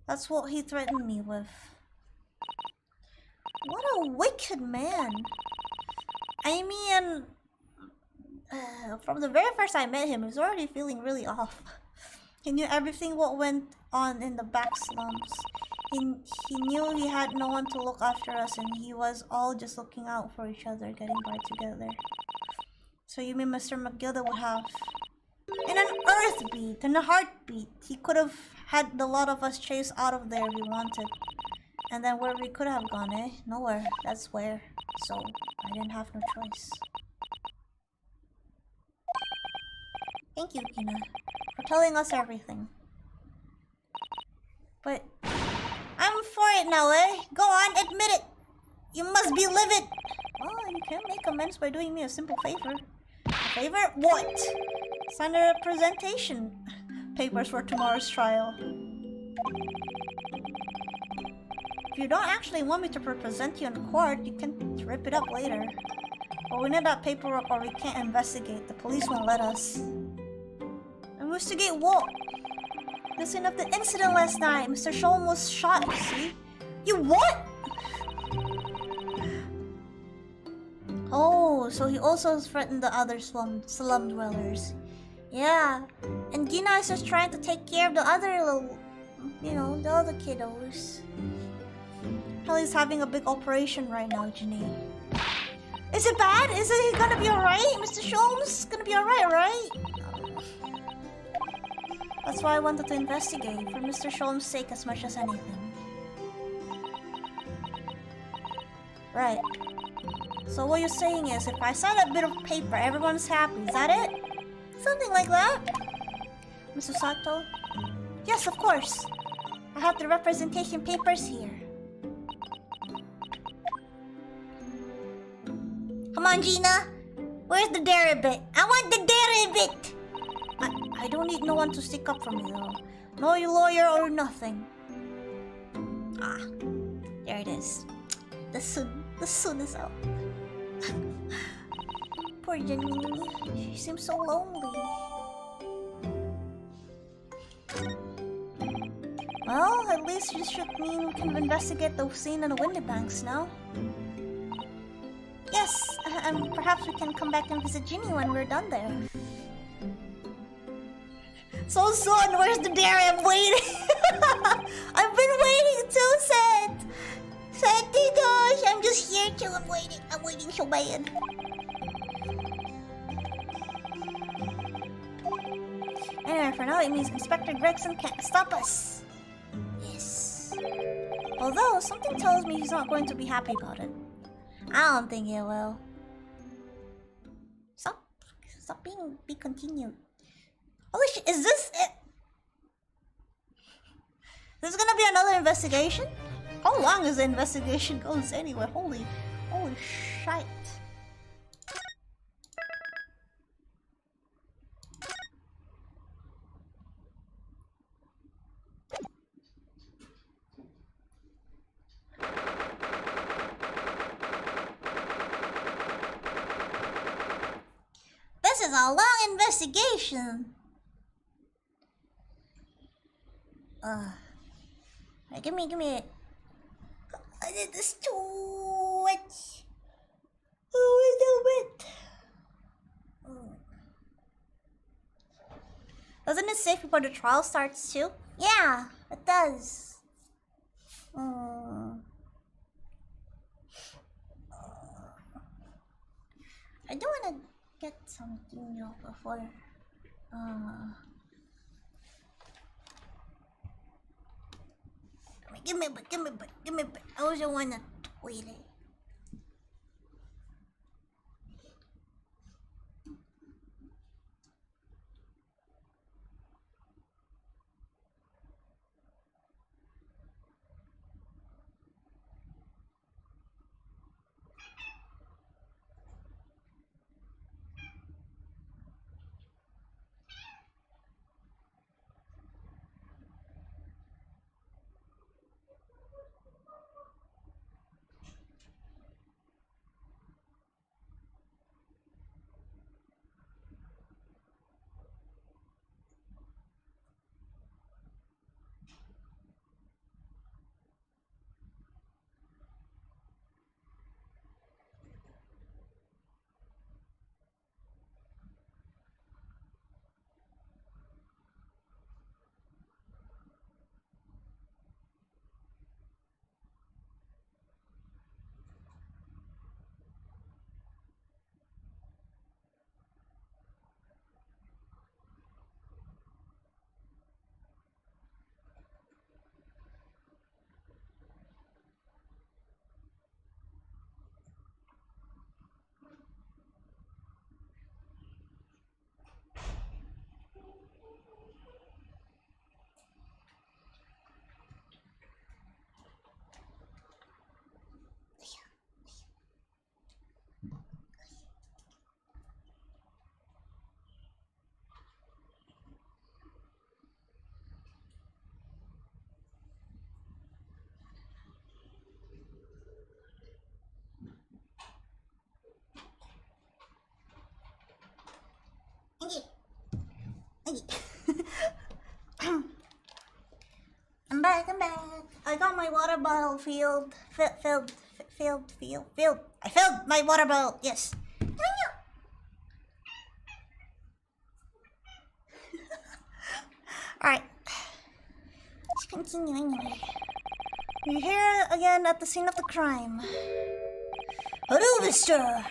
That's what he threatened me with. What a wicked man. I mean, from the very first I met him, he was already feeling really off. He knew everything what went on in the back slums. He knew he had no one to look after us, and he was all just looking out for each other, getting by together. So you mean Mr. McGilded would have, in an earthbeat, in a heartbeat, he could have had the lot of us chased out of there if he wanted. And then where we could have gone, eh? Nowhere. That's where. So I didn't have no choice. Thank you, Kina, for telling us everything. But I'm for it now, eh? Go on, admit it. You must be livid. Well, you can make amends by doing me a simple favor. A favor? What? Sign the representation papers for tomorrow's trial. If you don't actually want me to represent you in court, you can rip it up later. But we need that paperwork or we can't investigate. The police won't let us. Investigate what? The scene of the incident last night. Mr. Sholm was shot, you see? You what? Oh, so he also threatened the other slum dwellers. Yeah. And Gina is just trying to take care of the other little, you know, the other kiddos. Hell, he's having a big operation right now, Ginny. Is it bad? Is he gonna be alright? Mr. Sholm's gonna be alright, right? That's why I wanted to investigate, for Mr. Sholm's sake as much as anything. Right. So what you're saying is, if I sign that bit of paper, everyone's happy. Is that it? Something like that? Mr. Sato? Yes, of course. I have the representation papers here. Come on, Gina. Where's the dairy bit? I want the dairy bit! I don't need no one to stick up for me, though. No lawyer or nothing. Ah, there it is. The sun is out. Poor Jenny. She seems so lonely. Well, at least this should mean we can investigate the scene in the Windy Banks now. Yes, and perhaps we can come back and visit Ginny when we're done there. So soon, where's the dairy? I'm waiting. I've been waiting too, Seth. Gosh, I'm just here too. I'm waiting so bad. Anyway, for now it means Inspector Gregson can't stop us. Yes. Although, something tells me he's not going to be happy about it. I don't think he will. Stop being be continued. Holy shit, is this it? There's gonna be another investigation? How long is the investigation goes anyway? Holy shite. This is a long investigation. Give me it. I did this too much. Oh, a little bit. Doesn't it say before the trial starts too? Yeah, it does. I do want to get something new before. Give me a bit. I also want a toilet. my water bottle filled. Filled. I filled my water bottle. Yes. Alright. Let's continue anyway. We're here again at the scene of the crime. Hello, mister!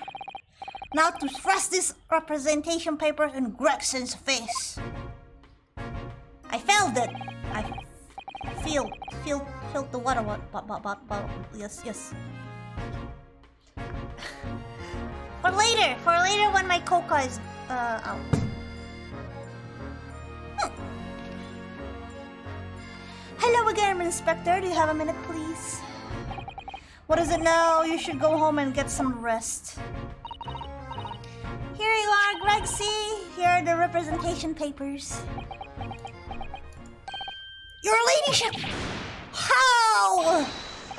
Now to thrust this representation paper in Gregson's face. I failed it. I filled the water bottle. Yes. For later when my coca is out. Hello again, Inspector. Do you have a minute, please? What is it now? You should go home and get some rest. Here you are, Gregsy. Here are the representation papers. Your ladyship! How?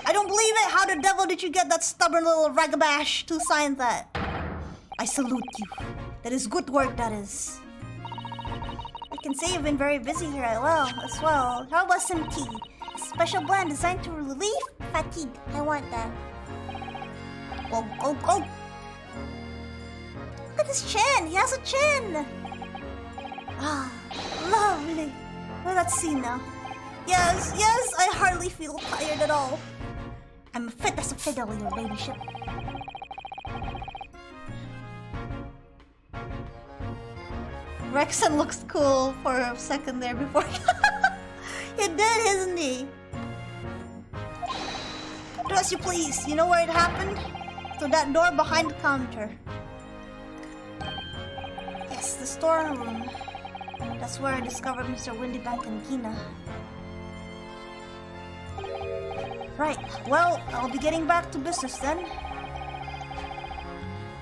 I don't believe it. How the devil did you get that stubborn little ragabash to sign that? I salute you. That is good work, that is. I can see you've been very busy here as well. How about some tea? A special blend designed to relieve fatigue. I want that. Go. Look at his chin. He has a chin. Ah, lovely. Well, let's see now. Yes, I hardly feel tired at all. I'm fit as a fiddle, your ladyship. Rexon looks cool for a second there before. He did, isn't he? Do as you please. You know where it happened? To that door behind the counter. Yes, the storeroom. That's where I discovered Mr. Windybank and Gina. Right, well, I'll be getting back to business then.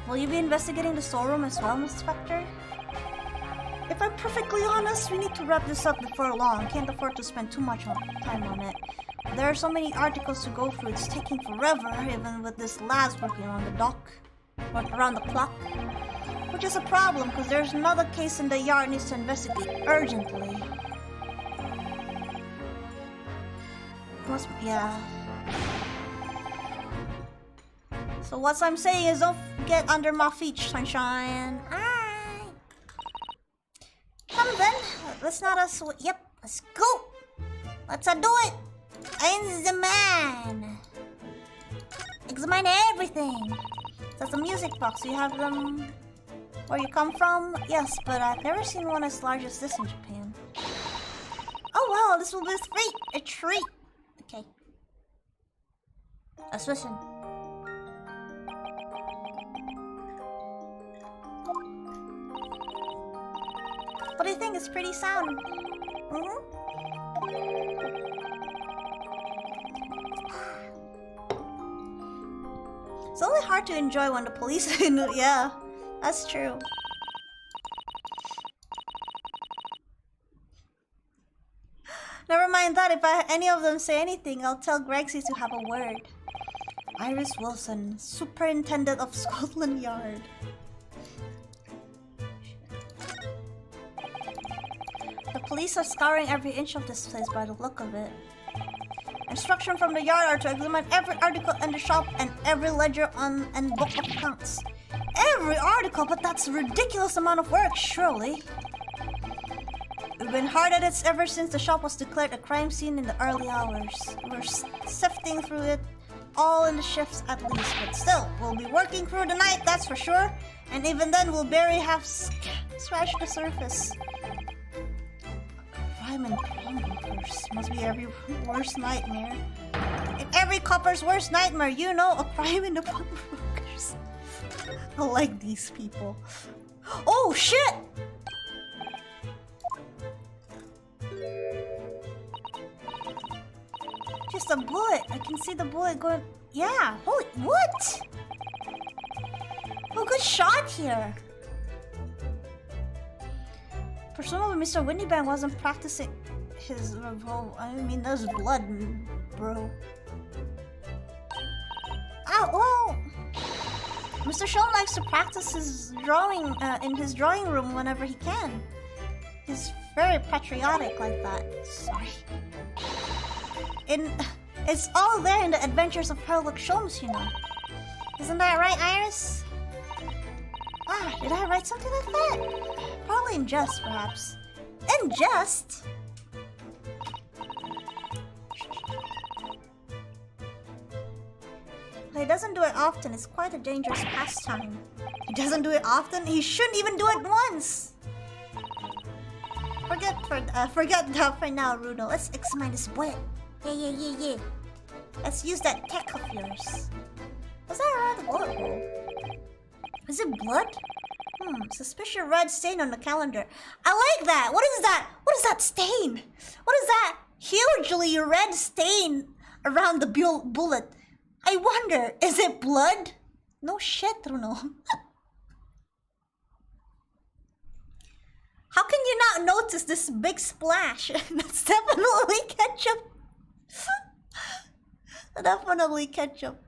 Will you be investigating the storeroom as well, Inspector? If I'm perfectly honest, we need to wrap this up before long. Can't afford to spend too much time on it. There are so many articles to go through, it's taking forever, even with this lads working on the dock. Or around the clock. Which is a problem, because there's another case in the yard needs to investigate urgently. Yeah. So what I'm saying is don't get under my feet, sunshine. Alright. Come then. Let's not yep, let's go. Let's do it. I'm the man. Examine everything. That's a music box. You have them where you come from? Yes, but I've never seen one as large as this in Japan. Oh wow, this will be a treat. Okay. Let's listen. What do you think? It's pretty sound. It's only hard to enjoy when the police yeah, that's true. Never mind that, if any of them say anything, I'll tell Gregsy to have a word. Iris Wilson, Superintendent of Scotland Yard. The police are scouring every inch of this place by the look of it. Instruction from the yard are to examine every article in the shop and every ledger and book of accounts. Every article? But that's a ridiculous amount of work, surely. We've been hard at it ever since the shop was declared a crime scene in the early hours. We're sifting through it all in the shifts at least, but still, we'll be working through the night, that's for sure. And even then, we'll barely have scratched the surface. Crime and pawnbrokers must be every worst nightmare. In every copper's worst nightmare, you know, a crime in the pawnbrokers. I like these people. Oh shit! Just a bullet. I can see the bullet going. Yeah. Holy. What? Oh, good shot here. Presumably, Mr. Windybank wasn't practicing his revolt. I mean, there's blood, bro. Oh, well. Mr. Sean likes to practice his drawing in his drawing room whenever he can. He's very patriotic like that. Sorry. In It's all there in the Adventures of Sherlock Holmes, you know. Isn't that right, Iris? Ah, did I write something like that? Probably in jest, perhaps. In jest? He doesn't do it often. It's quite a dangerous pastime. He doesn't do it often. He shouldn't even do it once. Forget that for now, Runo. Let's examine this bullet. Yeah. Let's use that tech of yours. Was that around the bullet hole? Is it blood? Suspicious red stain on the calendar. I like that. What is that? What is that stain? What is that hugely red stain around the bullet? I wonder, is it blood? No shit, Runo. How can you not notice this big splash? That's definitely ketchup. Definitely ketchup.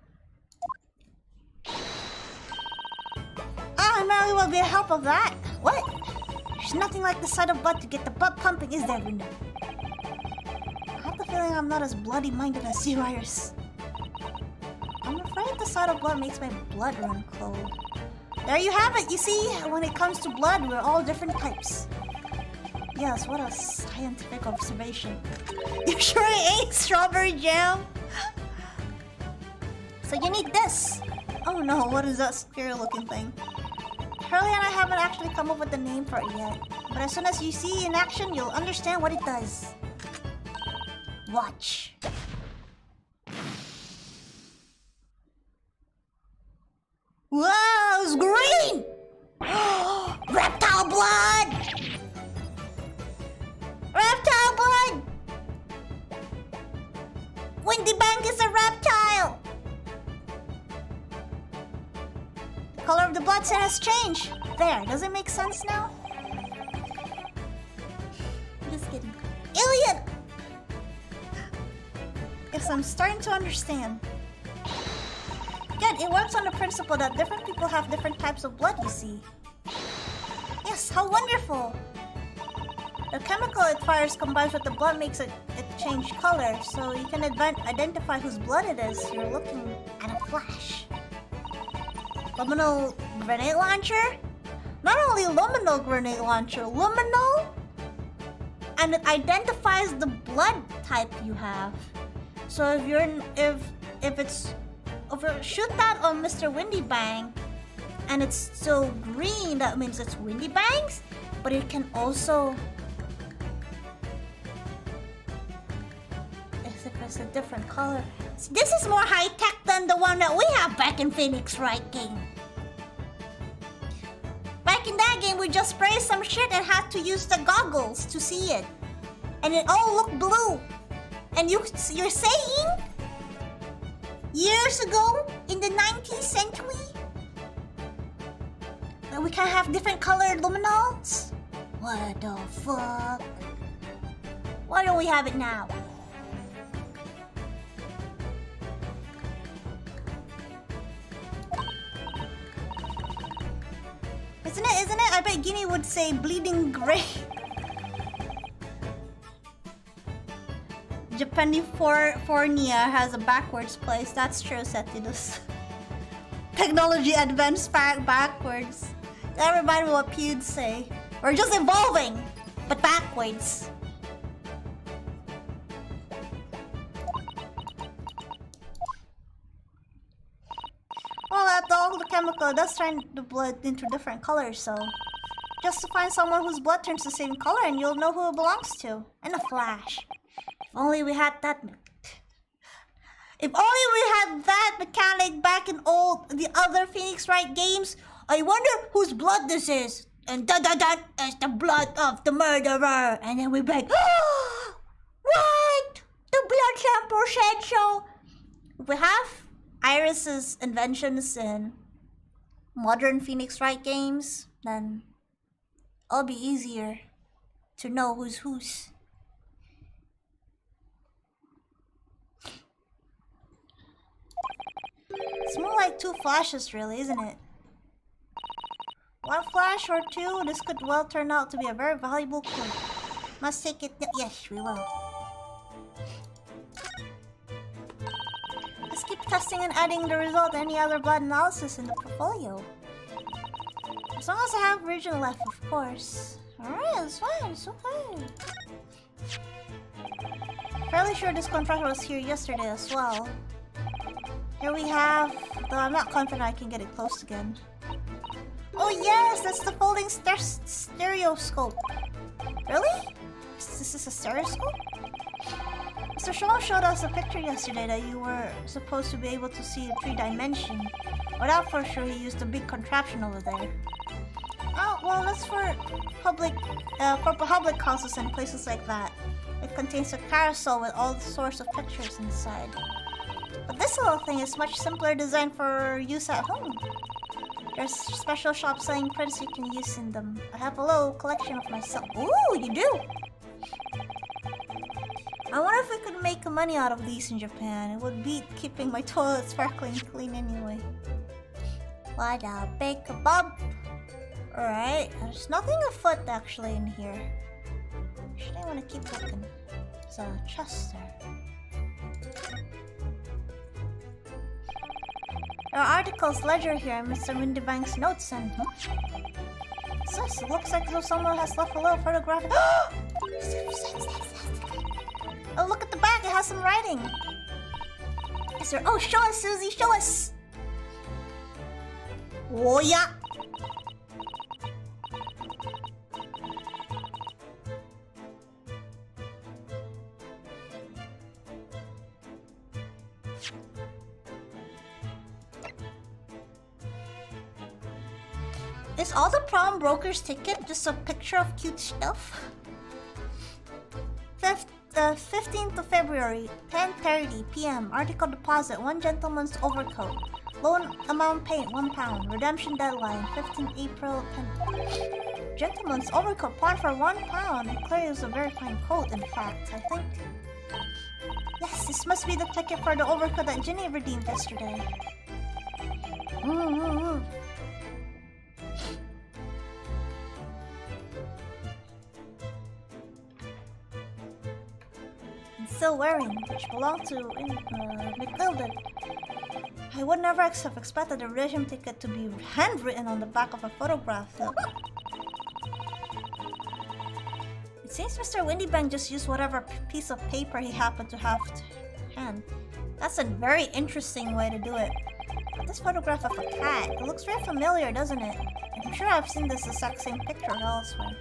Ah, Mary will be a help of that. What? There's nothing like the sight of blood to get the blood pumping, is there, Runo? I have the feeling I'm not as bloody-minded as you, Iris. I'm afraid the sight of blood makes my blood run cold. There you have it, you see? When it comes to blood, we're all different types. Yes, what a scientific observation. You sure it ain't strawberry jam? So you need this. Oh no, what is that scary looking thing? Hurley and I haven't actually come up with a name for it yet. But as soon as you see it in action, you'll understand what it does. Watch. Wow, it's green! Reptile blood! Reptile blood! Windy Bank is a reptile! The color of the blood cell has changed. There, does it make sense now? Just kidding. Alien! Yes, I'm starting to understand. Good, it works on the principle that different people have different types of blood, you see. Yes, how wonderful! The chemical it fires combines with the blood makes it change color, so you can identify whose blood it is. You're looking at a flash. Luminal grenade launcher? Not only luminal grenade launcher, luminal? And it identifies the blood type you have. So if you're shoot that on Mr. Windy Bang and it's still green, that means it's Windy Bangs, but it can also, if it's a different color. See, this is more high-tech than the one that we have back in Phoenix Wright game. Back in that game, we just sprayed some shit and had to use the goggles to see it. And it all looked blue. And you're saying years ago in the 19th century that we can have different colored luminals? What the fuck? Why don't we have it now? Isn't it? I bet Guinea would say bleeding gray. Japanifornia has a backwards place. That's true, Setidus. Technology advanced backwards. That reminds me of what Pew'd say. We're just evolving, but backwards. Well, after all the chemical does turn the blood into different colors, so just to find someone whose blood turns the same color and you'll know who it belongs to. In a flash. If only we had that. If only we had that mechanic back in the other Phoenix Wright games. I wonder whose blood this is. And da-da-da, it's the blood of the murderer. And then we'd be like, oh, right! The blood sample said so. If we have Iris's inventions in modern Phoenix Wright games, then it'll be easier to know who's whose. It's more like two flashes, really, isn't it? One flash or two, this could well turn out to be a very valuable clue. Must take it. Yes, we will. testing and adding the result to any other blood analysis in the portfolio. As long as I have regional left, of course. Alright, it's fine, it's okay. Fairly sure this contractor was here yesterday as well. Here we have, though I'm not confident I can get it closed again. Oh yes, that's the folding stereoscope. Really? Is this a stereoscope? Mr. Shaw showed us a picture yesterday that you were supposed to be able to see in 3 dimensions. Without for sure he used a big contraption over there. Oh, well that's for public houses and places like that. It contains a carousel with all sorts of pictures inside. But this little thing is much simpler designed for use at home. There's special shops selling prints you can use in them. I have a little collection of myself. Ooh, you do? I wonder if we could make money out of these in Japan. It would beat keeping my toilet sparkling clean anyway. What a big bump! Alright, there's nothing afoot actually in here. Should I want to keep looking? There's a chest there. There are articles, ledger here, and Mr. Windybank's notes and... Sus, it looks like though someone has left a little photograph. Oh, look at the back, it has some writing. Is there... Oh, show us, Susie, show us! Oh, yeah! Is all the prom broker's ticket just a picture of cute stuff? 15th of February, 10:30 p.m. Article deposit, 1 gentleman's overcoat. Loan amount paid, £1. Redemption deadline, 15 April, 10. Gentleman's overcoat, pawned for £1. It clearly was a very fine coat, in fact, I think. Yes, this must be the ticket for the overcoat that Ginny redeemed yesterday. Still wearing, which belonged to McGilded. I would never have expected the redemption ticket to be handwritten on the back of a photograph, though. It seems Mr. Windybank just used whatever piece of paper he happened to have to hand. That's a very interesting way to do it. But this photograph of a cat, it looks very familiar, doesn't it? I'm sure I've seen this exact same picture elsewhere.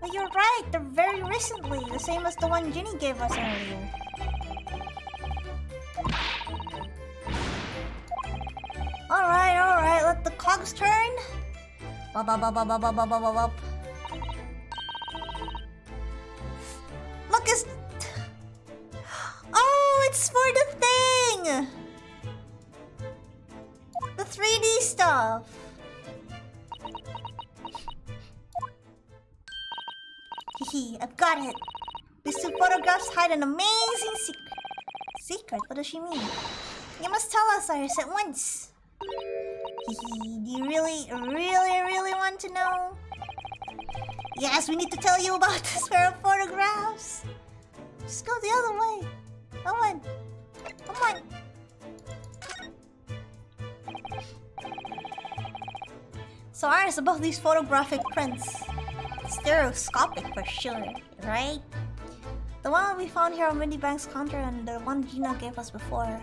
But you're right, they're very recently, the same as the one Ginny gave us earlier. Alright, let the cogs turn. Look, it's... Oh, it's for the thing! The 3D stuff. Hehe, I've got it. These 2 photographs hide an amazing secret. Secret? What does she mean? You must tell us, Iris, at once. Hehe, do you really want to know? Yes, we need to tell you about this pair of photographs. Just go the other way. Come on. Come on. So Iris, about these photographic prints. Stereoscopic for sure, right? The one we found here on Windybank's counter and the one Gina gave us before.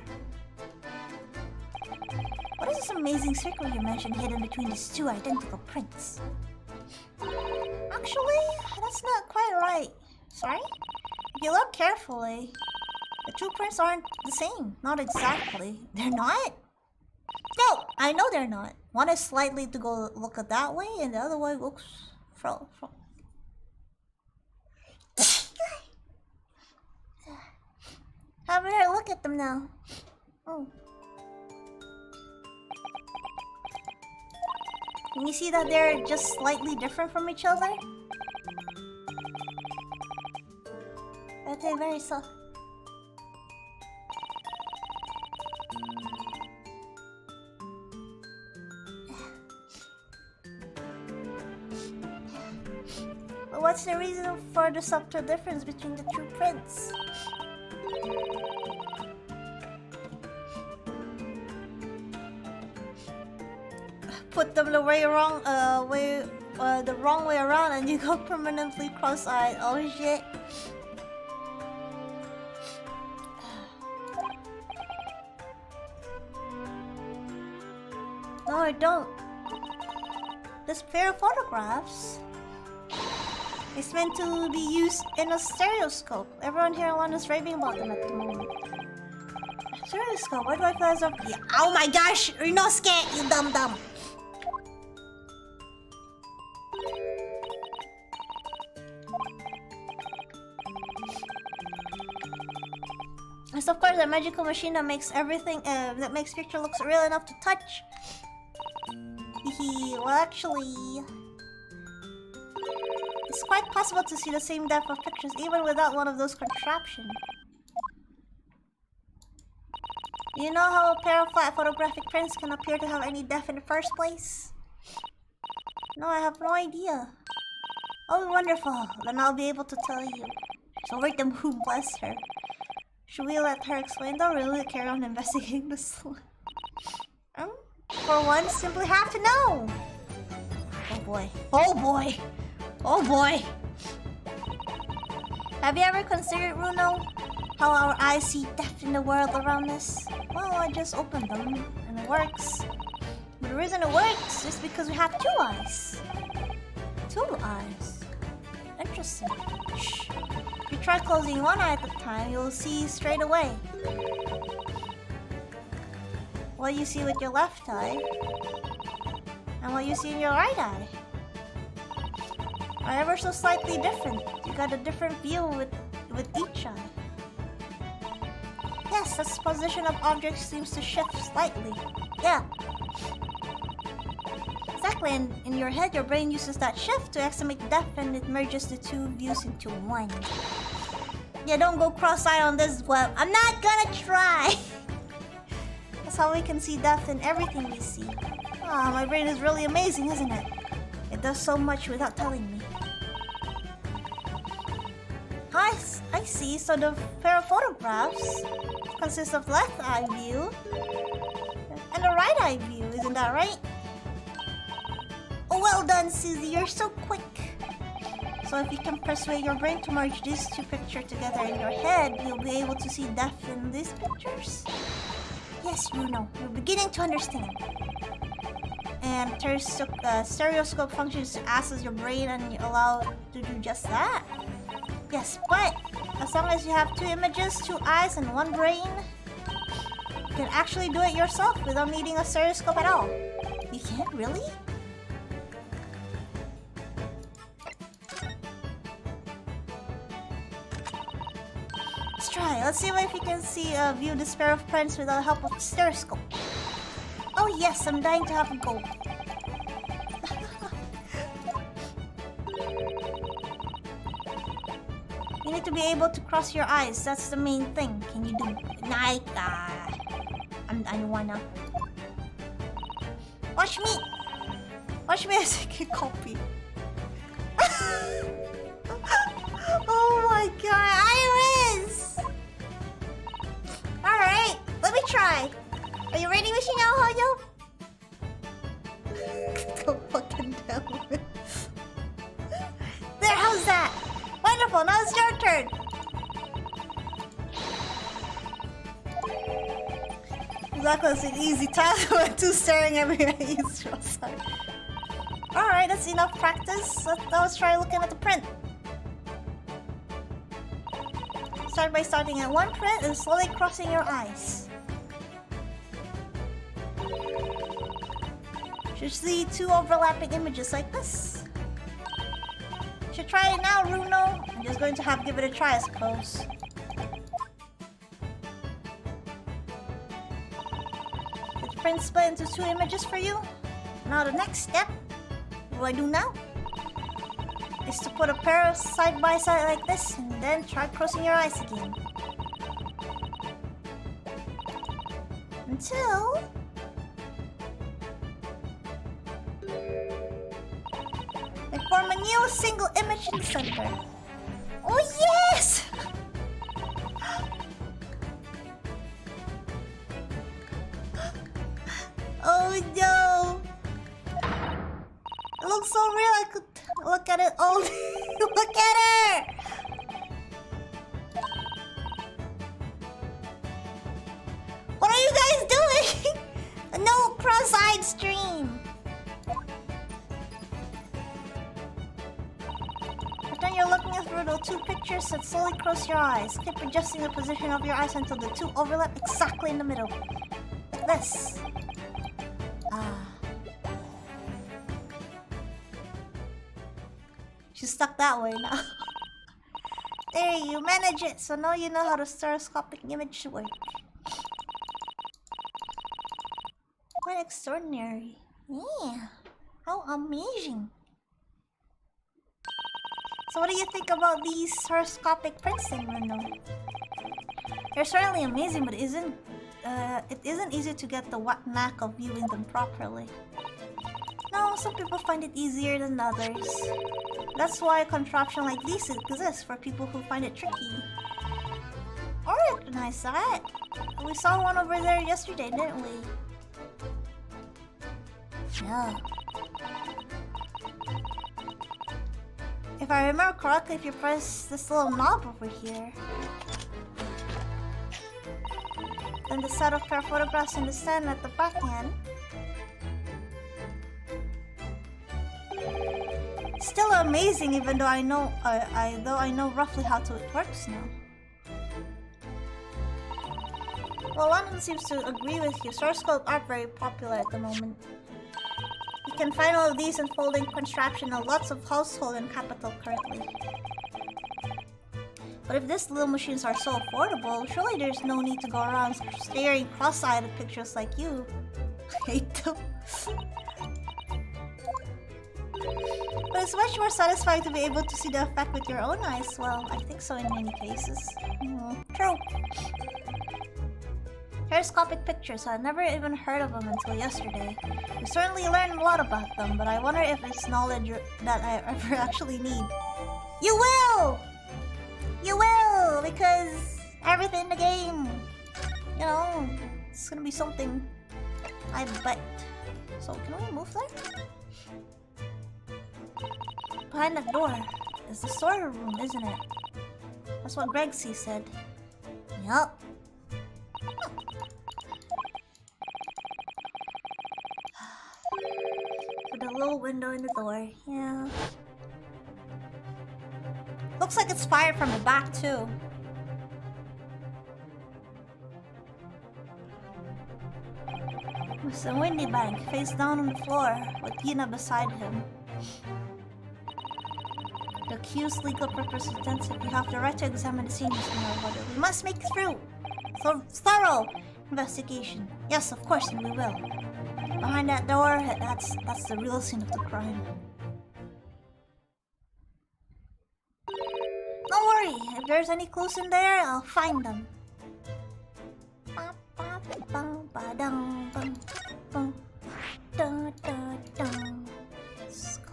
What is this amazing circle you mentioned hidden between these 2 identical prints? Actually, that's not quite right. Sorry? If you look carefully, the 2 prints aren't the same. Not exactly. They're not? No, I know they're not. One is slightly to go look at that way and the other way looks from. Have a look at them now. Oh. Can you see that they're just slightly different from each other? Okay, very soft. But what's the reason for the subtle difference between the 2 prints? put them the wrong way around and you go permanently cross-eyed. Oh shit. No, I don't. This pair of photographs is meant to be used in a stereoscope. Everyone here on is raving about them at the moment. Stereoscope, why do I feel as if... Yeah. Oh my gosh! Rinosuke, you dumb. It's of course a magical machine that makes everything, that makes picture looks real enough to touch. Well, actually, it's quite possible to see the same depth of pictures even without one of those contraptions. You know how a pair of flat photographic prints can appear to have any depth in the first place? No, I have no idea. Oh, wonderful. Then I'll be able to tell you. She's over the moon, bless her. Should we let her explain? Don't really carry on investigating this one. For one, simply have to know. Oh boy. Oh boy. Oh boy. Have you ever considered, Runo, how our eyes see depth in the world around us? Well, I just opened them and it works. But the reason it works is because we have two eyes. Two eyes. Interesting. Shh. If you try closing one eye at a time, you'll see straight away what you see with your left eye and what you see in your right eye are ever so slightly different. You got a different view with each eye. Yes, the position of objects seems to shift slightly. Yeah. Exactly, and in your head, your brain uses that shift to estimate depth and it merges the two views into one. Yeah, don't go cross-eyed on this web. I'm not gonna try! That's how we can see depth in everything we see. Ah, my brain is really amazing, isn't it? It does so much without telling me. I see, so the pair of photographs consists of left eye view and the right eye view, isn't that right? Oh, well done, Susie, you're so quick. So if you can persuade your brain to merge these two pictures together in your head, you'll be able to see depth in these pictures? Yes, Bruno, you're beginning to understand. And stereoscope functions to access your brain and you're allowed to do just that. Yes, but as long as you have two images, two eyes, and one brain, you can actually do it yourself without needing a stereoscope at all. You can't, really? Let's try. Let's see if we can view this pair of prints without the help of the stereoscope. Oh yes, I'm dying to have a go. You need to be able to cross your eyes. That's the main thing. Can you do it? Like, I wanna. Watch me. Watch me as I can copy. Oh my god, Iris! Alright, let me try. Are you ready, Wishing Out Hoyo? Don't fucking tell me. There, how's that? Wonderful, now it's your turn. Exactly, it's an easy task when two staring at me at each side. Alright, that's enough practice. Let's try looking at the print. Start by starting at one print and slowly crossing your eyes. Should see two overlapping images like this. You should try it now, Runo. I'm just going to give it a try, I suppose. Did the print split into two images for you? Now the next step, what do I do now? Is to put a pair side by side like this and then try crossing your eyes again. Until... they form a new single image in the center. Oh yes! Oh no! looks so real. I could look at it all day. Look at her! What are you guys doing? No cross-eyed stream. Pretend you're looking through the two pictures and slowly close your eyes. Keep adjusting the position of your eyes until the two overlap exactly in the middle. Like this. She's stuck that way now. There, you manage it, so now you know how the stereoscopic image works. Quite extraordinary. Yeah, how amazing. So what do you think about these stereoscopic prints in Reno? They're certainly amazing, but it isn't easy to get the knack of viewing them properly. No, some people find it easier than others. That's why a contraption like these exists for people who find it tricky. I recognize that. We saw one over there yesterday, didn't we? Yeah. If I remember correctly, if you press this little knob over here, then the set of pair photographs in the stand at the back end. Still amazing, even though I know I know roughly how it works now. Well, London seems to agree with you. Stereoscope aren't very popular at the moment. You can find all of these in folding contraption in lots of household and capital currently. But if these little machines are so affordable, surely there's no need to go around staring cross-eyed at pictures like you. I hate them. But it's much more satisfying to be able to see the effect with your own eyes. Well, I think so in many cases. True. Stereoscopic pictures, I never even heard of them until yesterday. We certainly learned a lot about them, but I wonder if it's knowledge that I ever actually need. You will! You will! Because everything in the game, you know, it's gonna be something. I bet. So, can we move there? Behind that door is the storeroom, isn't it? That's what Greg C said. Yup. With a little window in the door, yeah. Looks like it's fired from the back too. Mr. Windybank, face down on the floor, with Yuna beside him. The accused legal representative, you have the right to examine the scene, Mr. Merriweather. We must make through thorough investigation. Yes, of course, and we will. Behind that door, that's the real scene of the crime. Don't worry, if there's any clues in there, I'll find them. Let's go.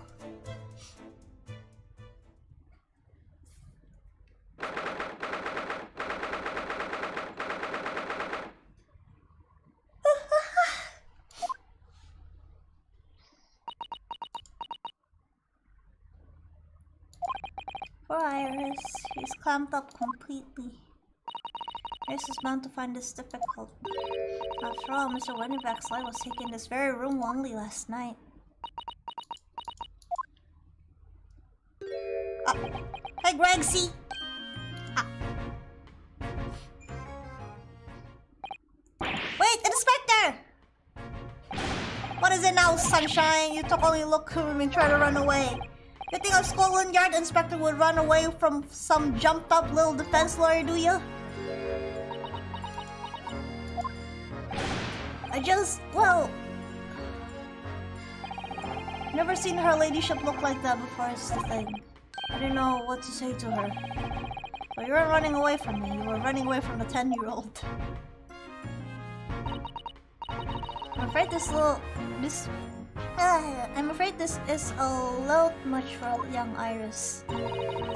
Poor Iris, he's clamped up completely. Iris is bound to find this difficult. After all, Mr. Windyback's life was taken in this very room only last night. Hey, Greg C. Wait, Inspector! What is it now, Sunshine? You took only look at him and try to run away. You think a Scotland Yard inspector would run away from some jumped-up little defense lawyer, do you? Well... Never seen her ladyship look like that before, is the thing. I didn't know what to say to her. But you weren't running away from me, you were running away from the 10-year-old. I'm afraid this is a little much for young Iris.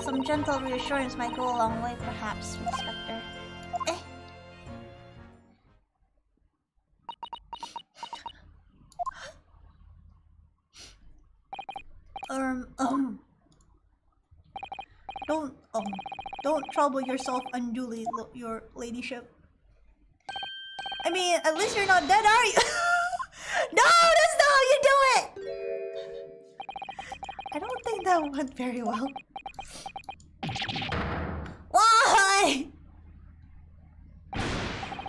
Some gentle reassurance might go a long way, perhaps, Inspector. Don't trouble yourself unduly, your ladyship. I mean, at least you're not dead, are you? No, that's not how you do it! I don't think that went very well. Why?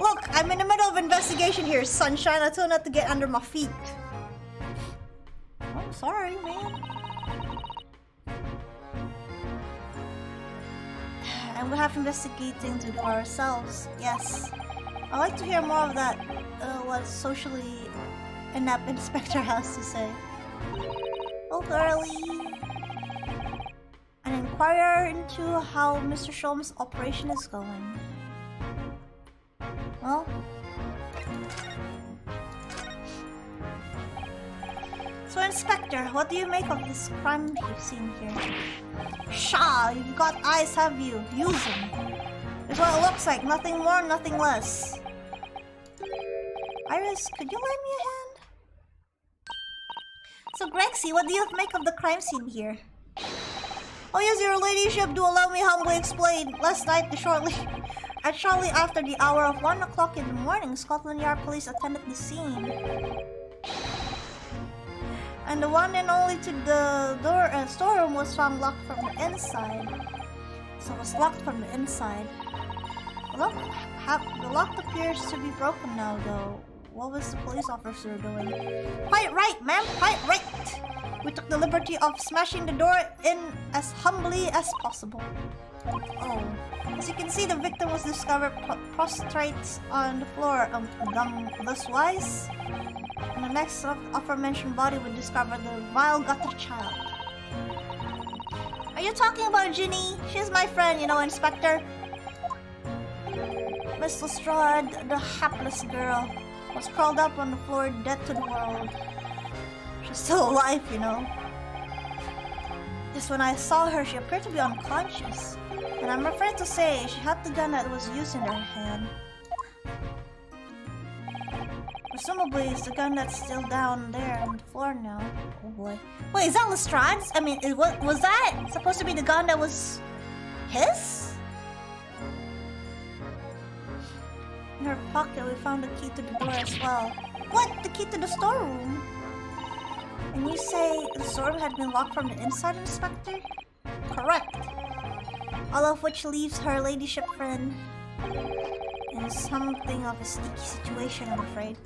Look, I'm in the middle of investigation here, sunshine. I told you not to get under my feet. Oh, sorry, man. And we have investigating to do ourselves. Yes. I'd like to hear more of that. What socially inept inspector has to say. Oh, girly. And inquire into how Mr. Sholm's operation is going. Well. So, Inspector, what do you make of this crime you've seen here? Shaw, you've got eyes, have you? Use them. It's what it looks like. Nothing more, nothing less. Iris, could you lend me a hand? So, Grexy, what do you make of the crime scene here? Oh yes, your ladyship, do allow me humbly explain. Last night, shortly after the hour of 1 o'clock in the morning, Scotland Yard police attended the scene. And the one and only to the storeroom was found locked from the inside. So it was locked from the inside. The lock appears to be broken now, though. What was the police officer doing? Quite right, ma'am, quite right! We took the liberty of smashing the door in as humbly as possible. Oh. As you can see, the victim was discovered prostrate on the floor, thus wise. And the next aforementioned body would discover the vile gutter child. Are you talking about Ginny? She's my friend, you know, Inspector. Miss Lestrade, the hapless girl, was curled up on the floor, dead to the world. She's still alive, you know. Just when I saw her, she appeared to be unconscious. And I'm afraid to say, she had the gun that was used in her hand. Presumably, it's the gun that's still down there on the floor now. Oh boy. Wait, is that Lestrade's? I mean, was that supposed to be the gun that was his? In her pocket, we found the key to the door as well. What? The key to the storeroom? And you say the storeroom had been locked from the inside, Inspector? Correct. All of which leaves her ladyship friend in something of a sticky situation, I'm afraid.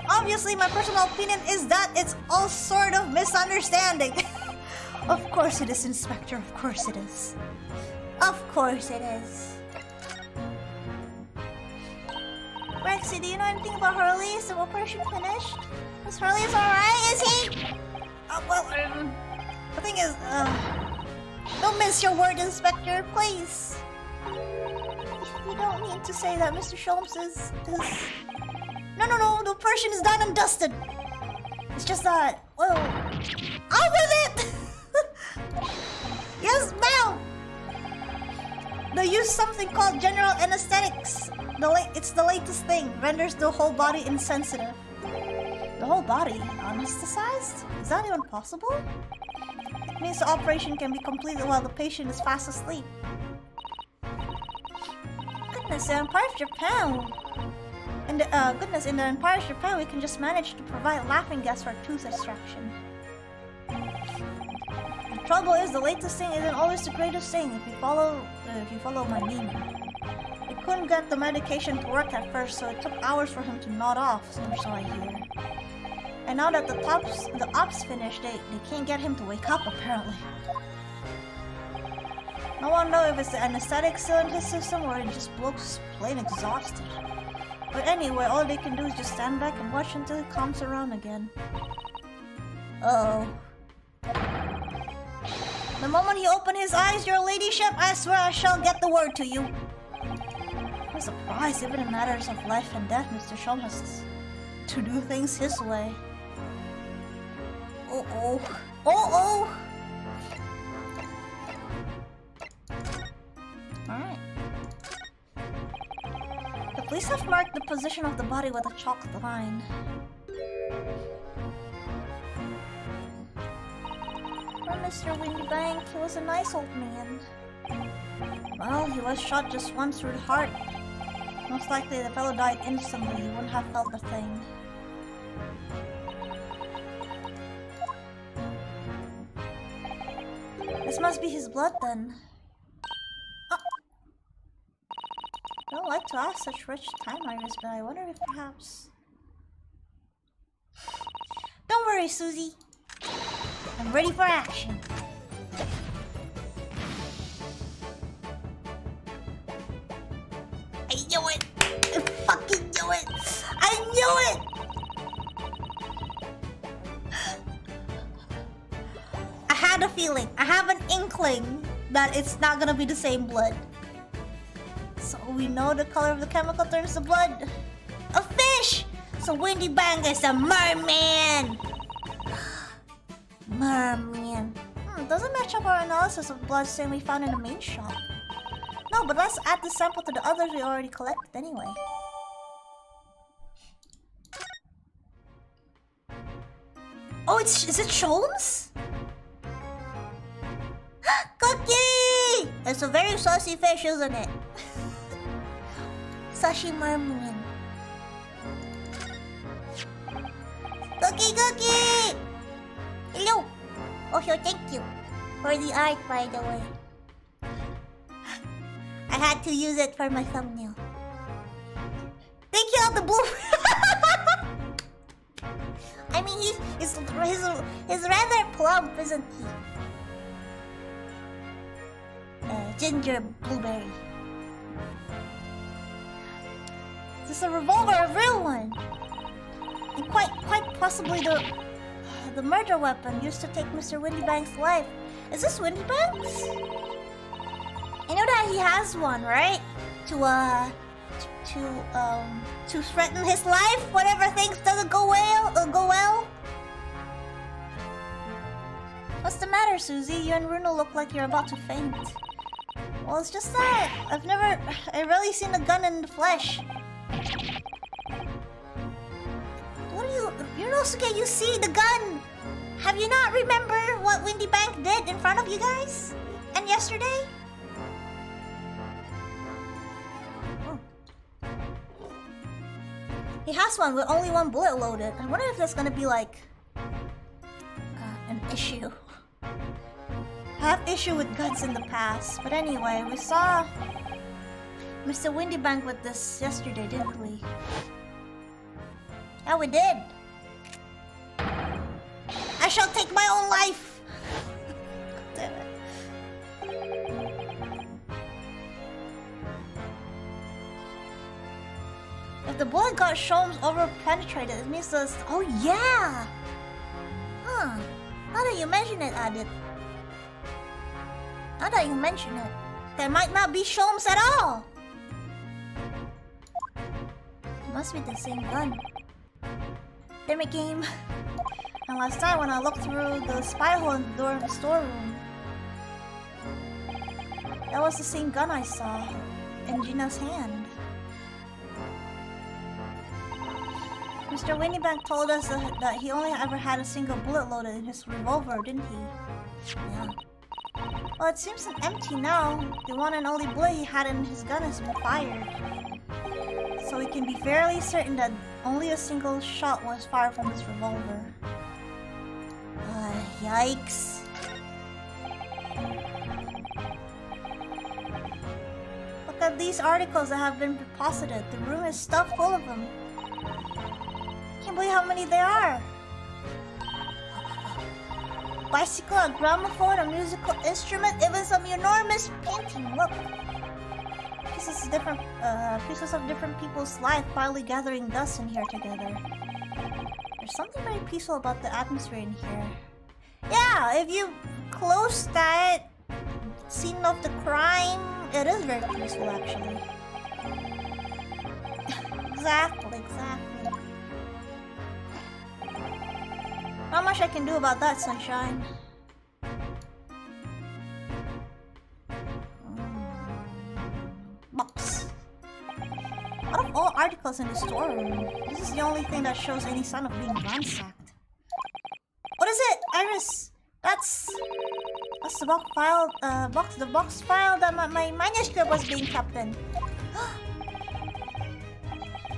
Obviously, my personal opinion is that it's all sort of misunderstanding. Of course it is, Inspector. Of course it is. Of course it is. Rexy, do you know anything about Hurley? Is the operation finished? Is Hurley alright? Is he? Well, the thing is, don't miss your word, Inspector, please. You don't mean to say that Mr. Sholmes is... No, the operation is done and dusted. It's just that, well... Out with it! Yes, ma'am! They use something called general anesthetics. It's the latest thing. Renders the whole body insensitive. The whole body anesthetized? Is that even possible? It means the operation can be completed while the patient is fast asleep. Goodness, the Empire of Japan. In the Empire of Japan, we can just manage to provide laughing gas for tooth extraction. The trouble is, the latest thing isn't always the greatest thing. If you follow my meaning. We couldn't get the medication to work at first, so it took hours for him to nod off, so I hear. And now that the ops finished, they can't get him to wake up, apparently. No one knows if it's the anesthetic still in his system or it just looks plain exhausted. But anyway, all they can do is just stand back and watch until he calms around again. Uh-oh. The moment he opens his eyes, your ladyship, I swear I shall get the word to you. I'm surprised, even in matters of life and death, Mr. Sholmes has to do things his way. Uh-oh. Uh-oh! Alright. The police have marked the position of the body with a chalk line. Mr. Windybank. He was a nice old man. Well, he was shot just once through the heart. Most likely the fellow died instantly. He wouldn't have felt a thing. This must be his blood then. Oh. I don't like to ask such rich time-irish, but I wonder if perhaps... Don't worry, Susie. I'm ready for action. I knew it! I fucking knew it! I knew it! I had a feeling. I have an inkling that it's not gonna be the same blood. So we know the color of the chemical turns to blood. A fish! So Windybank is a merman! Merman. Doesn't match up our analysis of blood stain we found in the main shop. No, but let's add the sample to the others we already collected anyway. Oh, is it Sholmes? Kukkkie! It's a very saucy fish, isn't it? Sushi merman. Kukkkie! Hello! Also, thank you for the art, by the way. I had to use it for my thumbnail. Thank you, all the blue. I mean, he's rather plump, isn't he? Ginger blueberry. Is this a revolver, a real one? And quite possibly the murder weapon used to take Mr. Windybank's life. Is this Windybank's? I know that he has one, right? To threaten his life whenever things doesn't go well. What's the matter, Susie? You and Bruno look like you're about to faint. Well, it's just that I've rarely seen a gun in the flesh. What are you, Yunosuke, you see the gun! Have you not remember what Windybank did in front of you guys? And yesterday? Oh. He has one with only one bullet loaded. I wonder if that's gonna be like... an issue. I have issue with guns in the past. But anyway, we saw Mr. Windybank with this yesterday, didn't we? Yeah, we did. I shall take my own life. Damn it. If the bullet got Sholmes over-penetrated, it means the... Oh, yeah! Huh. Now that you mention it, Adit. Now that you mention it, there might not be Sholmes at all. It must be the same gun. Damn it, game. And last night when I looked through the spy hole in the door of the storeroom, that was the same gun I saw in Gina's hand. Mr. Windybank told us that he only ever had a single bullet loaded in his revolver, didn't he? Yeah. Well, it seems empty now. The one and only bullet he had in his gun has been fired. So we can be fairly certain that only a single shot was fired from this revolver. Yikes. Look at these articles that have been deposited. The room is stuffed full of them. Can't believe how many there are. Bicycle, a gramophone, a musical instrument, even some enormous painting. Look. Pieces of different people's life quietly gathering dust in here together. There's something very peaceful about the atmosphere in here. Yeah, if you close that scene of the crime, it is very peaceful actually. Exactly. Not much I can do about that, sunshine. Box. Out of all articles in the storeroom, this is the only thing that shows any sign of being ransacked. What is it, Iris? That's That's the box file. The box file that my manuscript was being kept in.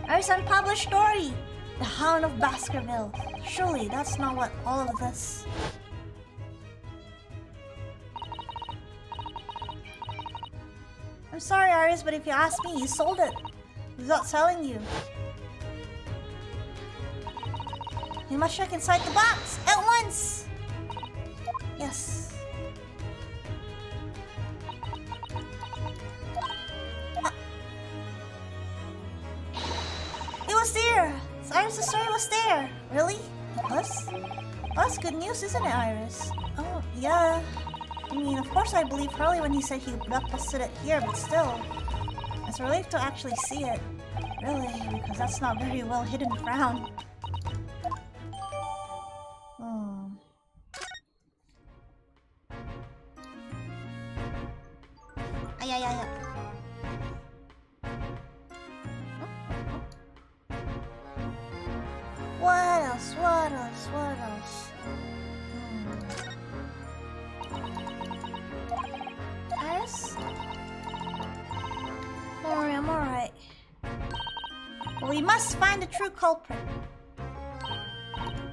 There's an unpublished story. The Hound of Baskerville. Surely that's not what all of this. I'm sorry, Iris, but if you ask me, you sold it. Without telling you. You must check inside the box at once. Yes. It was there. Iris' story was there. Really? It was? Well, that's good news, isn't it, Iris? Oh, yeah. I mean, of course I believe Hurley when he said he deposited it here, but still. It's a relief to actually see it. Really, because that's not very well hidden around. Ay. What else? Iris? Don't worry, I'm alright. But we must find the true culprit.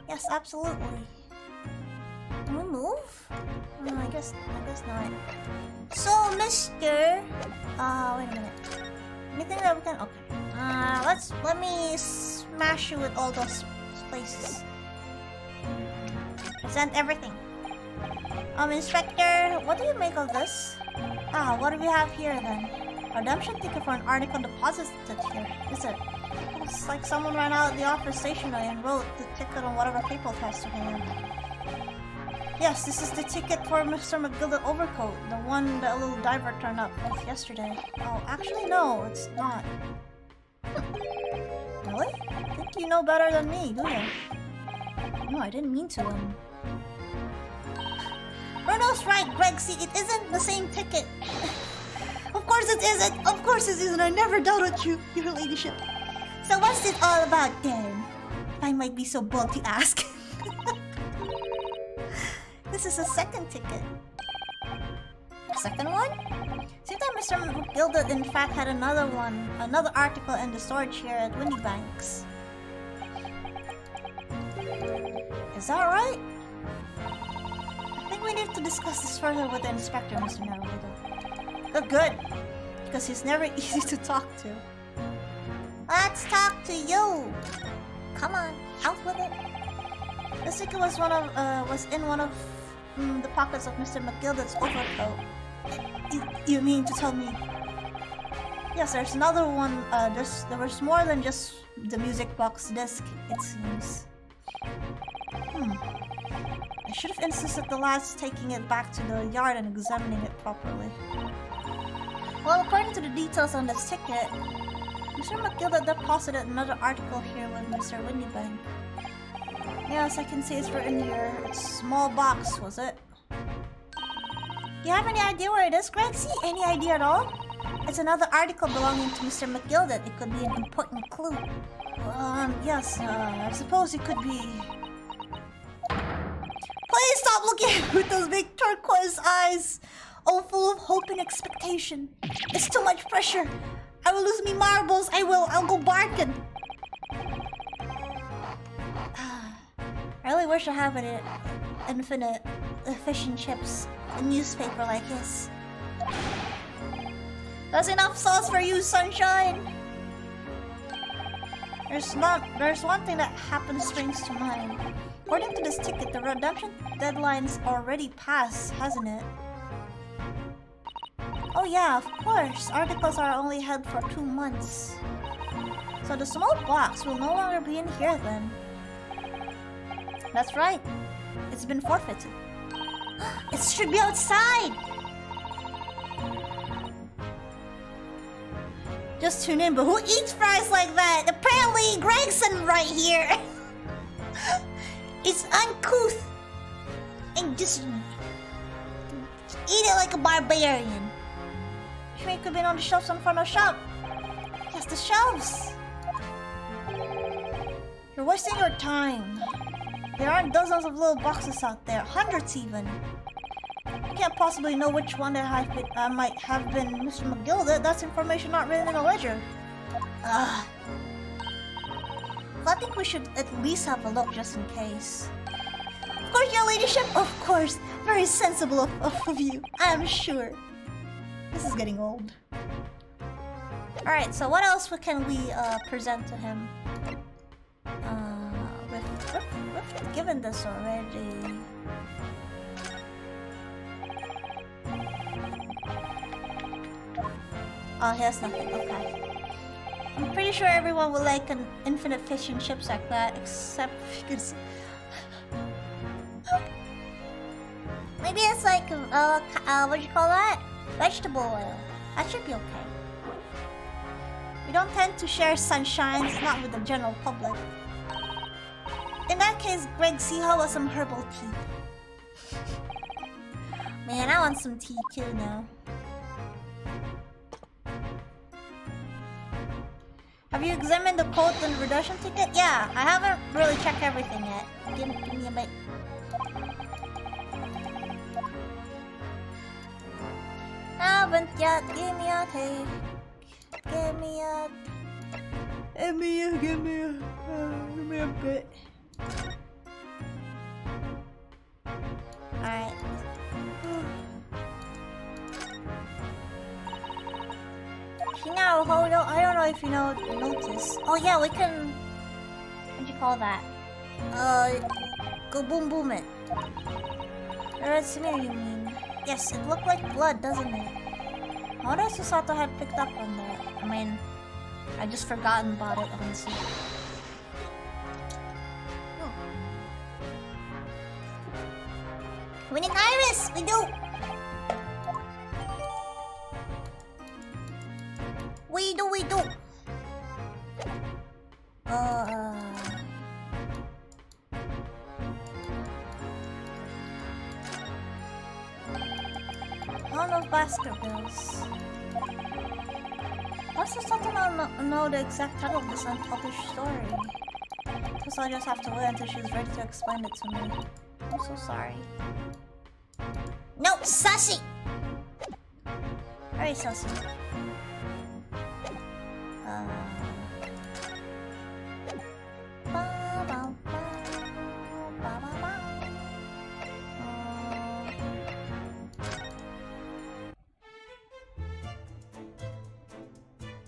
Yes, absolutely. Can we move? No, I guess not. So, Mr. Wait a minute. Anything that we can? Okay. Let me smash you with all those places. Present everything. Inspector, what do you make of this? What do we have here then? Redemption ticket for an article deposited here. Is it? It's like someone ran out of the office stationery and wrote the ticket on whatever paper test to hand. Yes, this is the ticket for Mr. McGilded overcoat, the one that little diver turned up with yesterday. Oh, actually no, it's not. Really? I think you know better than me, do you? No, I didn't mean to. Bruno's right, Greg. See, it isn't the same ticket. Of course it isn't. Of course it isn't. I never doubted you, your ladyship. So what's it all about then? If I might be so bold to ask. This is a second ticket. Second one? Seems that Mr. McGilded in fact had another article in the storage here at Windybanks. Is that right? I think we need to discuss this further with the inspector, Mr. Naruto. Oh, good. Because he's never easy to talk to. Let's talk to you. Come on, out with it. This ticket was in one of the pockets of Mr. McGilded's overcoat. You mean to tell me? Yes, there's another one. There was more than just the music box disc, it seems. I should have insisted the lads taking it back to the yard and examining it properly. Well, according to the details on this ticket, Mr. McGilded deposited another article here with Mr. Windybank. Yes, I can see it's written here. It's a small box, was it? Do you have any idea where it is, Greg? See, any idea at all? It's another article belonging to Mr. McGilded. It could be an important clue. Yes, I suppose it could be... Please stop looking at me with those big turquoise eyes! All full of hope and expectation. It's too much pressure. I will lose me marbles. I'll go barking. I really wish I had an infinite fish and chips, a newspaper like this. That's enough sauce for you, sunshine. There's one thing that happens springs to mind. According to this ticket, the redemption deadline's already passed, hasn't it? Oh yeah, of course. Articles are only held for 2 months. So the small box will no longer be in here then. That's right. It's been forfeited. It should be outside! Just tune in, but who eats fries like that? Apparently Gregson right here! It's uncouth! And just eat it like a barbarian. Sure, it could be on the shelves in front of the shop. Yes, the shelves! You're wasting your time. There aren't dozens of little boxes out there, hundreds even. You can't can't possibly know which one that might have been Mr. McGilded. That's information not written in a ledger. Ugh. I think we should at least have a look just in case. Of course, your ladyship. Of course. Very sensible of you. I'm sure. This is getting old. Alright, so what else can we present to him? We've given this already. Oh, he has nothing. Okay. I'm pretty sure everyone will like an infinite fish and chips like that, except because maybe it's like what do you call that? Vegetable oil. That should be okay. We don't tend to share sunshines, not with the general public. In that case, Greg, see how about some herbal tea? Man, I want some tea too now. Have you examined the quote and reduction ticket? Yeah, I haven't really checked everything yet. Give me a bit. Haven't yet. Give me a take. Give me a bit. Alright. Now, hold on. I don't know if you notice. Oh yeah, we can. What do you call that? Go boom boom it. Red smear, you mean? Yes, it looked like blood, doesn't it? I wonder if Susato had picked up on that. I mean, I just forgotten about it, honestly. Winning Iris, we do. We do. One of basketballs. What's the something I know the exact title of this unpublished story? Guess I'll just have to wait until she's ready to explain it to me. I'm so sorry. No, Sussy! Alright, Sussy.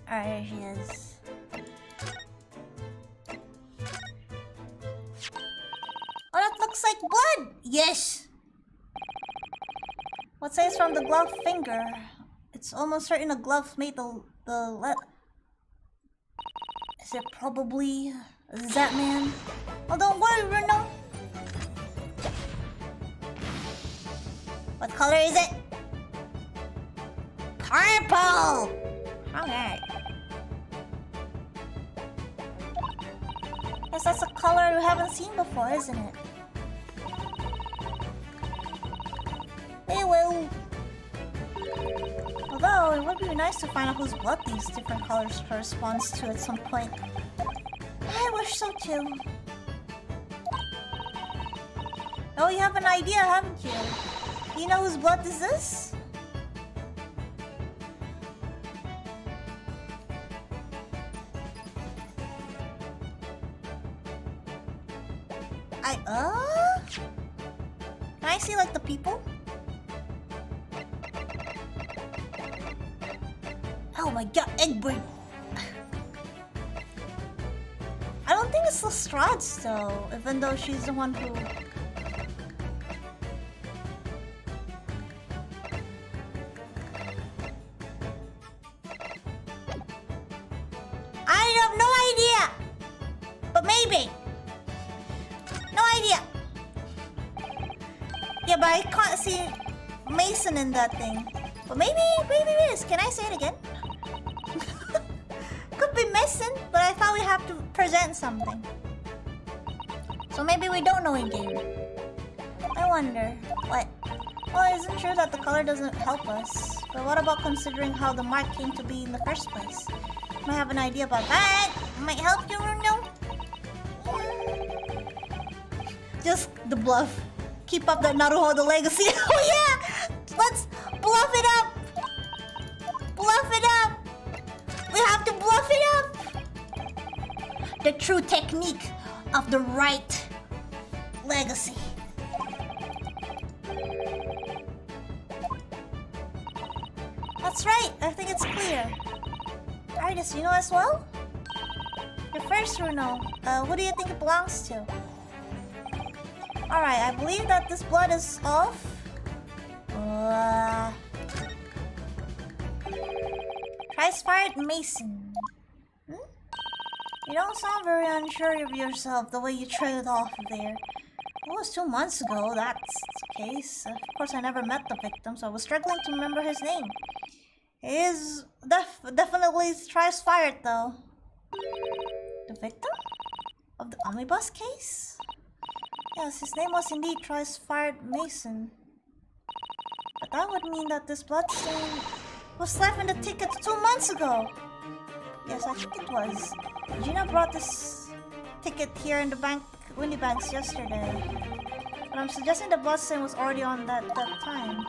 Alright, here she is. Oh, that looks like blood! Yes! What says from the gloved finger? It's almost certain a glove made Is it probably that man? Oh, don't worry, Bruno. What color is it? Purple! Okay. Guess that's a color we haven't seen before, isn't it? Hey, well. Although, it would be nice to find out whose blood these different colors corresponds to at some point. I wish so too. Oh, you have an idea, haven't you? Do you know whose blood this is? Can I see like the people? Oh my god, Egbert! I don't think it's Lestrade's though, even though she's the one who... I have no idea! But maybe! No idea! Yeah, but I can't see Mason in that thing. But maybe it is. Can I say it again? Could be Mason, but I thought we have to present something. So maybe we don't know in game. I wonder. What? Well, isn't true that the color doesn't help us. But what about considering how the mark came to be in the first place? Might have an idea about that. Might help you, Runo. Just the bluff. Keep up that Naruhodo legacy. Oh yeah! Let's bluff it up. Bluff it up. We have to bluff it up. The true technique of the right legacy. That's right. I think it's clear. Artist, you know as well? Your first Runo. Who do you think it belongs to? Alright, I believe that this blood is of... Trice-fired Mason. Hmm? You don't sound very unsure of yourself the way you trailed off there. It was 2 months ago, that's the case. Of course, I never met the victim, so I was struggling to remember his name. He is definitely Trice-fired, though. The victim? Of the omnibus case? Yes, his name was indeed Trice-fired Mason. But that would mean that this bloodstain was left in the ticket 2 months ago. Yes, I think it was. Gina brought this ticket here in the bank, Winnie Banks, yesterday. But I'm suggesting the bloodstain was already on that time.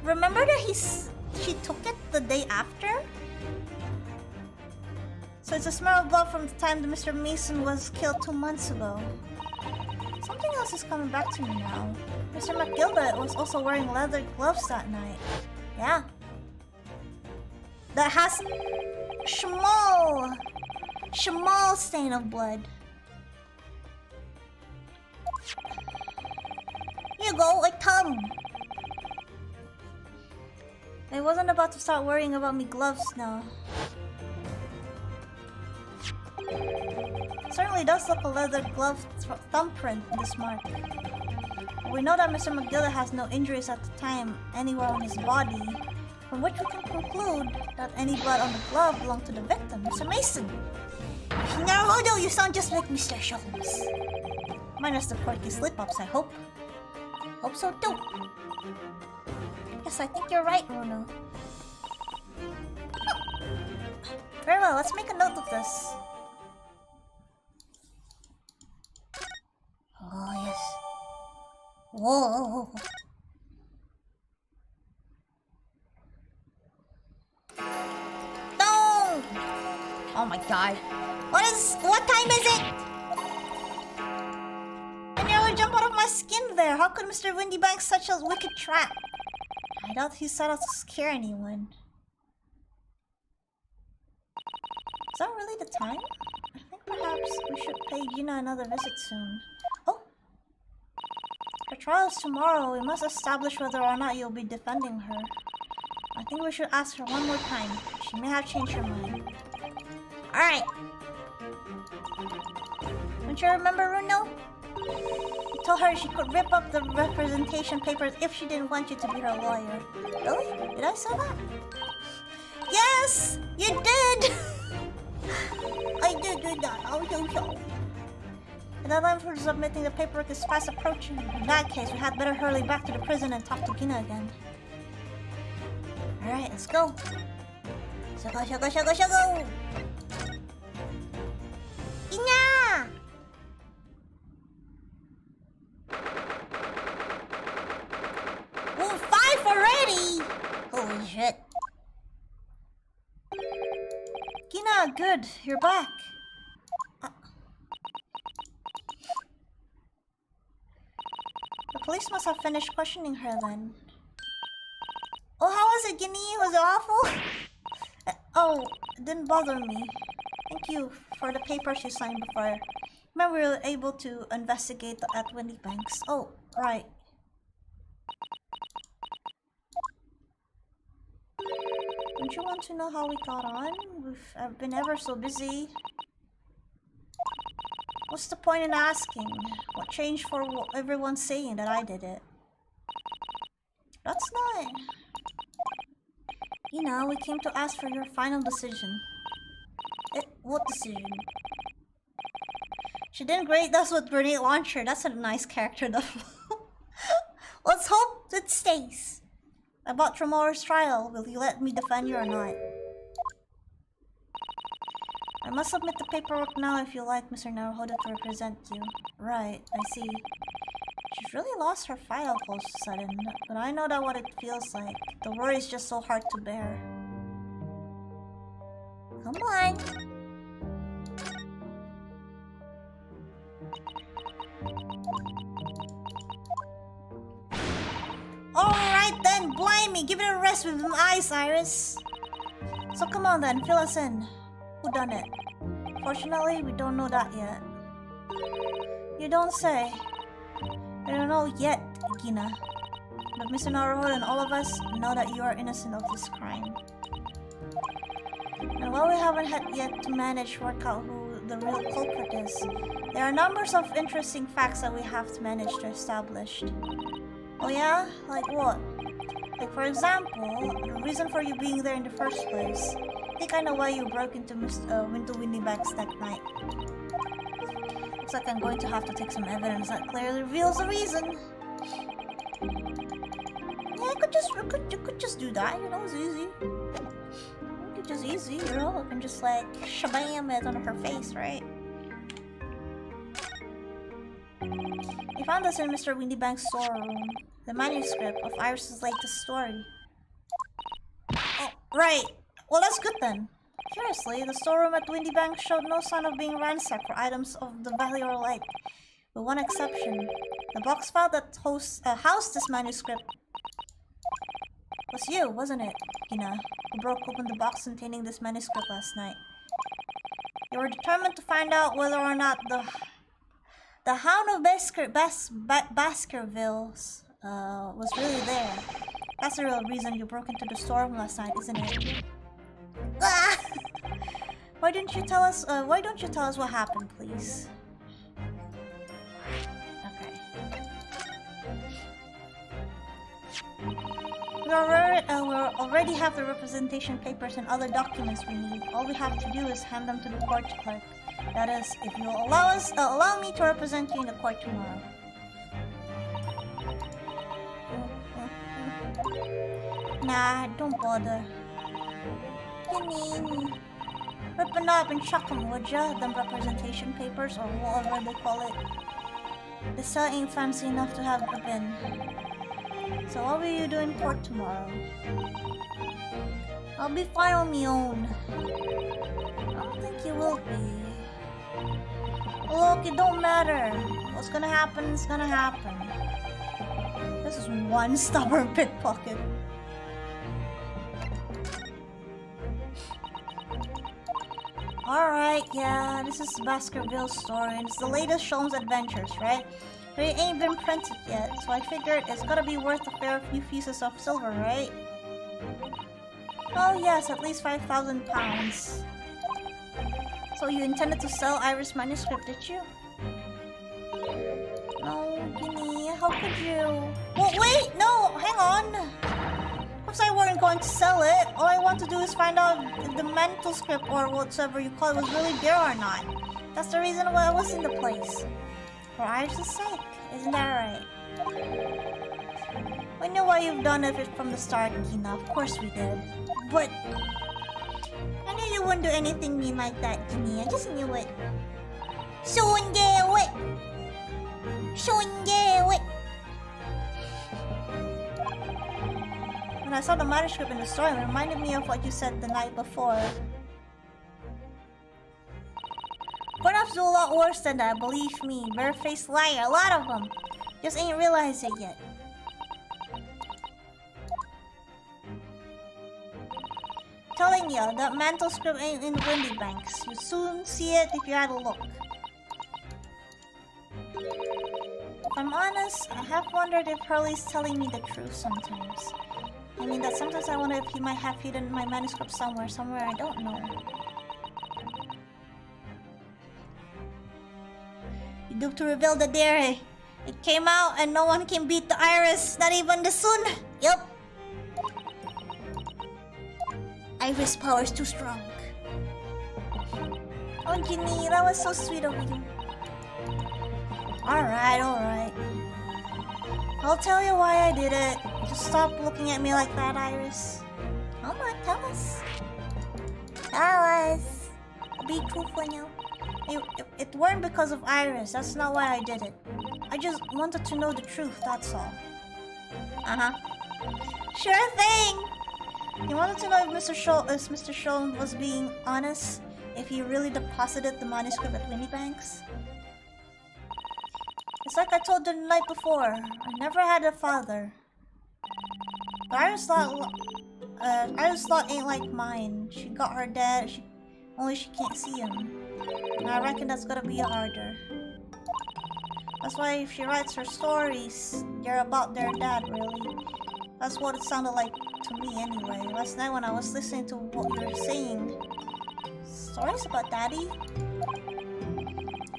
Remember that she took it the day after? So it's a smell of blood from the time that Mr. Mason was killed 2 months ago. Something else is coming back to me now. Mr. McGilded was also wearing leather gloves that night. Yeah. That has small stain of blood. Here you go, a thumb. I wasn't about to start worrying about me gloves now. Certainly does look a leather glove thumbprint in this mark. We know that Mr. McGilded has no injuries at the time anywhere on his body, from which we can conclude that any blood on the glove belonged to the victim, Mr. Mason. Naruhodo, you sound just like Mr. Holmes. Minus the quirky slip-ups, I hope. Hope so too. Yes, I think you're right, Runo. Very well, let's make a note of this. Oh, yes. Whoa. No! Oh my god. What time is it? I nearly jumped out of my skin there. How could Mr. Windy Banks such a wicked trap? I doubt he set out to scare anyone. Is that really the time? I think perhaps we should pay Gina another visit soon. Oh! Her trial is tomorrow. We must establish whether or not you'll be defending her. I think we should ask her one more time. She may have changed her mind. Alright. Don't you remember, Runo? You told her she could rip up the representation papers if she didn't want you to be her lawyer. Really? Did I say that? Yes! You did! I did do that. Oh, yo. The deadline for submitting the paperwork is fast approaching. In that case, we had better hurry back to the prison and talk to Gina again. Alright, let's go. Shago! Gina! Ooh, 5 already! Holy shit. Gina, good. You're back. The police must have finished questioning her then. Oh, how was it, Guinea? Was it awful? Oh, it didn't bother me. Thank you for the papers you signed before. Remember, we were able to investigate at Windy Banks. Oh, right. Don't you want to know how we got on? I've been ever so busy. What's the point in asking? What changed for everyone saying that I did it? That's not... You know, we came to ask for your final decision. What decision? She did great, that's what grenade launcher. That's a nice character though. Let's hope it stays. About tomorrow's trial, will you let me defend you or not? I must submit the paperwork now if you like Mr. Naruhodo to represent you. Right, I see. She's really lost her file all of a sudden, but I know that what it feels like. The worry is just so hard to bear. Come on. Alright then, blimey, give it a rest with them eyes, Iris. So come on then, fill us in. Who done it? Fortunately, we don't know that yet. You don't say. I don't know yet, Gina. But Mr. Naruhodo and all of us know that you are innocent of this crime. And while we haven't had yet to work out who the real culprit is, there are numbers of interesting facts that we have to manage to establish. Oh yeah? Like what? Like for example, the reason for you being there in the first place. I think I know why you broke into Windybank's that night. Looks like I'm going to have to take some evidence that clearly reveals the reason. Yeah, you could just do that, you know, it's easy. Just easy, you know, I can just like shabam it on her face, right? We found this in Mr. Windybank's storeroom, the manuscript of Iris's latest story. Oh, right. Well, that's good then. Curiously, the storeroom at Windybank showed no sign of being ransacked for items of the value or like, with one exception. The box file that housed this manuscript was you, wasn't it, Gina, who broke open the box containing this manuscript last night. You were determined to find out whether or not the Hound of Baskervilles was really there. That's the real reason you broke into the storeroom last night, isn't it? Ah! Why don't you tell us what happened, please? We already have the representation papers and other documents we need. All we have to do is hand them to the court clerk. That is, if you will allow me to represent you in the court tomorrow. Nah, don't bother. You mean ripping up and chucking, would ya? Them representation papers or whatever they call it. The cell ain't fancy enough to have a bin. So what will you do in court tomorrow? I'll be fine on my own. I don't think you will be. Look, it don't matter. What's gonna happen is gonna happen. This is one stubborn pickpocket. Alright, yeah, this is Baskerville's story, and it's the latest Sholmes adventures, right? But it ain't been printed yet, so I figured it's gotta be worth a fair few pieces of silver, right? Oh yes, at least 5,000 pounds. So you intended to sell Iris' manuscript, did you? No, Ginny, how could you? Well, wait, no, hang on. Of course I weren't going to sell it. All I want to do is find out if the manuscript or whatever you call it was really there or not. That's the reason why I was in the place. For Iris' sake, isn't that right? We knew why you've done it from the start, Gina. Of course we did. But I knew you wouldn't do anything mean like that, Gina. I just knew it. Shungewe! Shungewe! When I saw the manuscript in the story, it reminded me of what you said the night before. Grown-ups do a lot worse than that, believe me. Bare-faced liar, a lot of them. Just ain't realized it yet. Telling you, that manuscript ain't in Windybanks. You'd soon see it if you had a look. If I'm honest, I have wondered if Hurley's telling me the truth sometimes. I mean that sometimes I wonder if he might have hidden my manuscript somewhere I don't know. You duped to reveal the dare. It came out and no one can beat the Iris, not even the Sun. Yup. Iris power's too strong. Oh Ginny, that was so sweet of you. Alright. I'll tell you why I did it. Just stop looking at me like that, Iris. Come on, tell us. Tell us. Be truthful now. It weren't because of Iris. That's not why I did it. I just wanted to know the truth, that's all. Sure thing! You wanted to know if Mr. Schoen was being honest? If he really deposited the manuscript at Winniebank's? It's like I told you the night before. I never had a father. But Iris thought ain't like mine. She got her dad, only she can't see him. And I reckon that's gonna be harder. That's why if she writes her stories, they're about their dad, really. That's what it sounded like to me anyway. Last night when I was listening to what you were saying. Stories about daddy?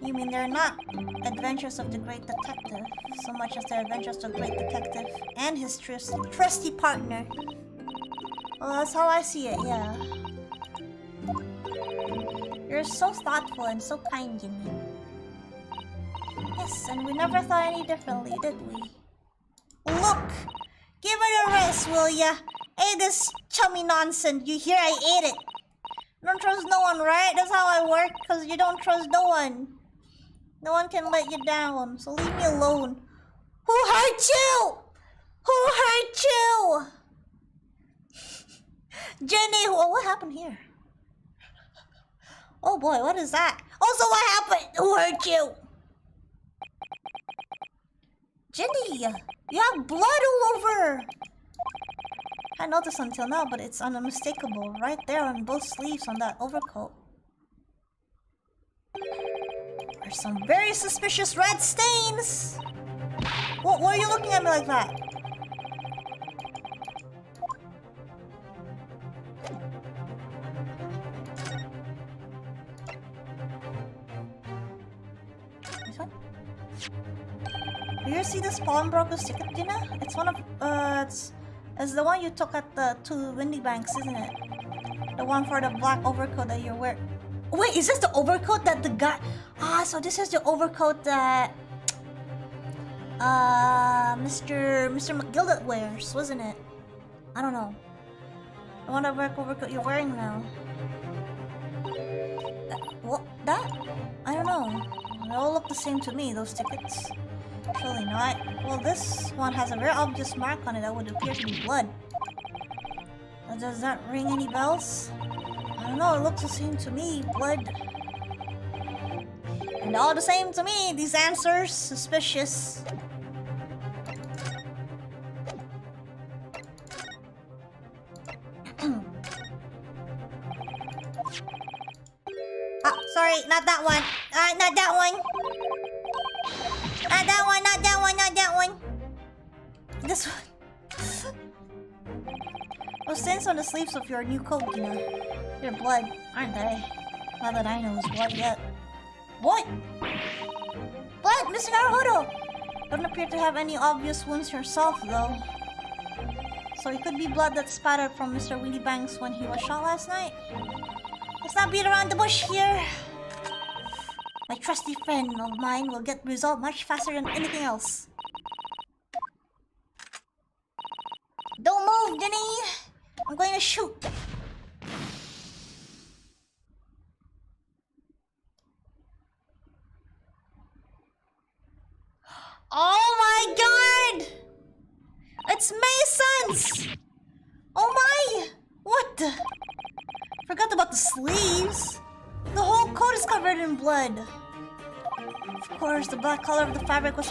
You mean they're not adventures of the great detective, so much as they're adventures of the great detective and his trusty partner. Well, that's how I see it, yeah. You're so thoughtful and so kind, Jimmy. Yes, and we never thought any differently, did we? Look! Give it a rest, will ya? Hey, this chummy nonsense. You hear I ate it. You don't trust no one, right? That's how I work, because you don't trust no one. No one can let you down, so leave me alone. Who hurt you? Who hurt you? Jenny, what happened here? Oh boy, what is that? Also, what happened? Who hurt you? Jenny, you have blood all over. I noticed until now, but it's unmistakable. Right there on both sleeves on that overcoat. There's some very suspicious red stains. What are you looking at me like that? This one? Do you see this pawnbroker's ticket, Gina? It's one of it's the one you took at the two Windy Banks, isn't it? The one for the black overcoat that you're wearing. Wait, is this the overcoat that the guy? So this is the overcoat that Mr. McGilded wears, wasn't it? I don't know. The one overcoat you're wearing now. What? That? I don't know. They all look the same to me, those tickets. Surely not. Well, this one has a very obvious mark on it that would appear to be blood. Does that ring any bells? I don't know, it looks the same to me. Blood. And all the same to me, these answers, suspicious. Sorry, not that one. Not that one. Not that one, not that one, not that one. This one. Those stains on the sleeves of your new coat, you know. They're blood, aren't they? Not that I know is blood yet. What? Blood, Mr. Naruhodo! Don't appear to have any obvious wounds yourself, though. So it could be blood that spattered from Mr. Winnie Banks when he was shot last night. Let's not beat around the bush here. My trusty friend of mine will get resolved much faster than anything else. Don't move, Jenny! I'm going to shoot. Oh my god! It's Mason's! Oh my! What the? Forgot about the sleeves. The whole coat is covered in blood. Of course, the black color of the fabric was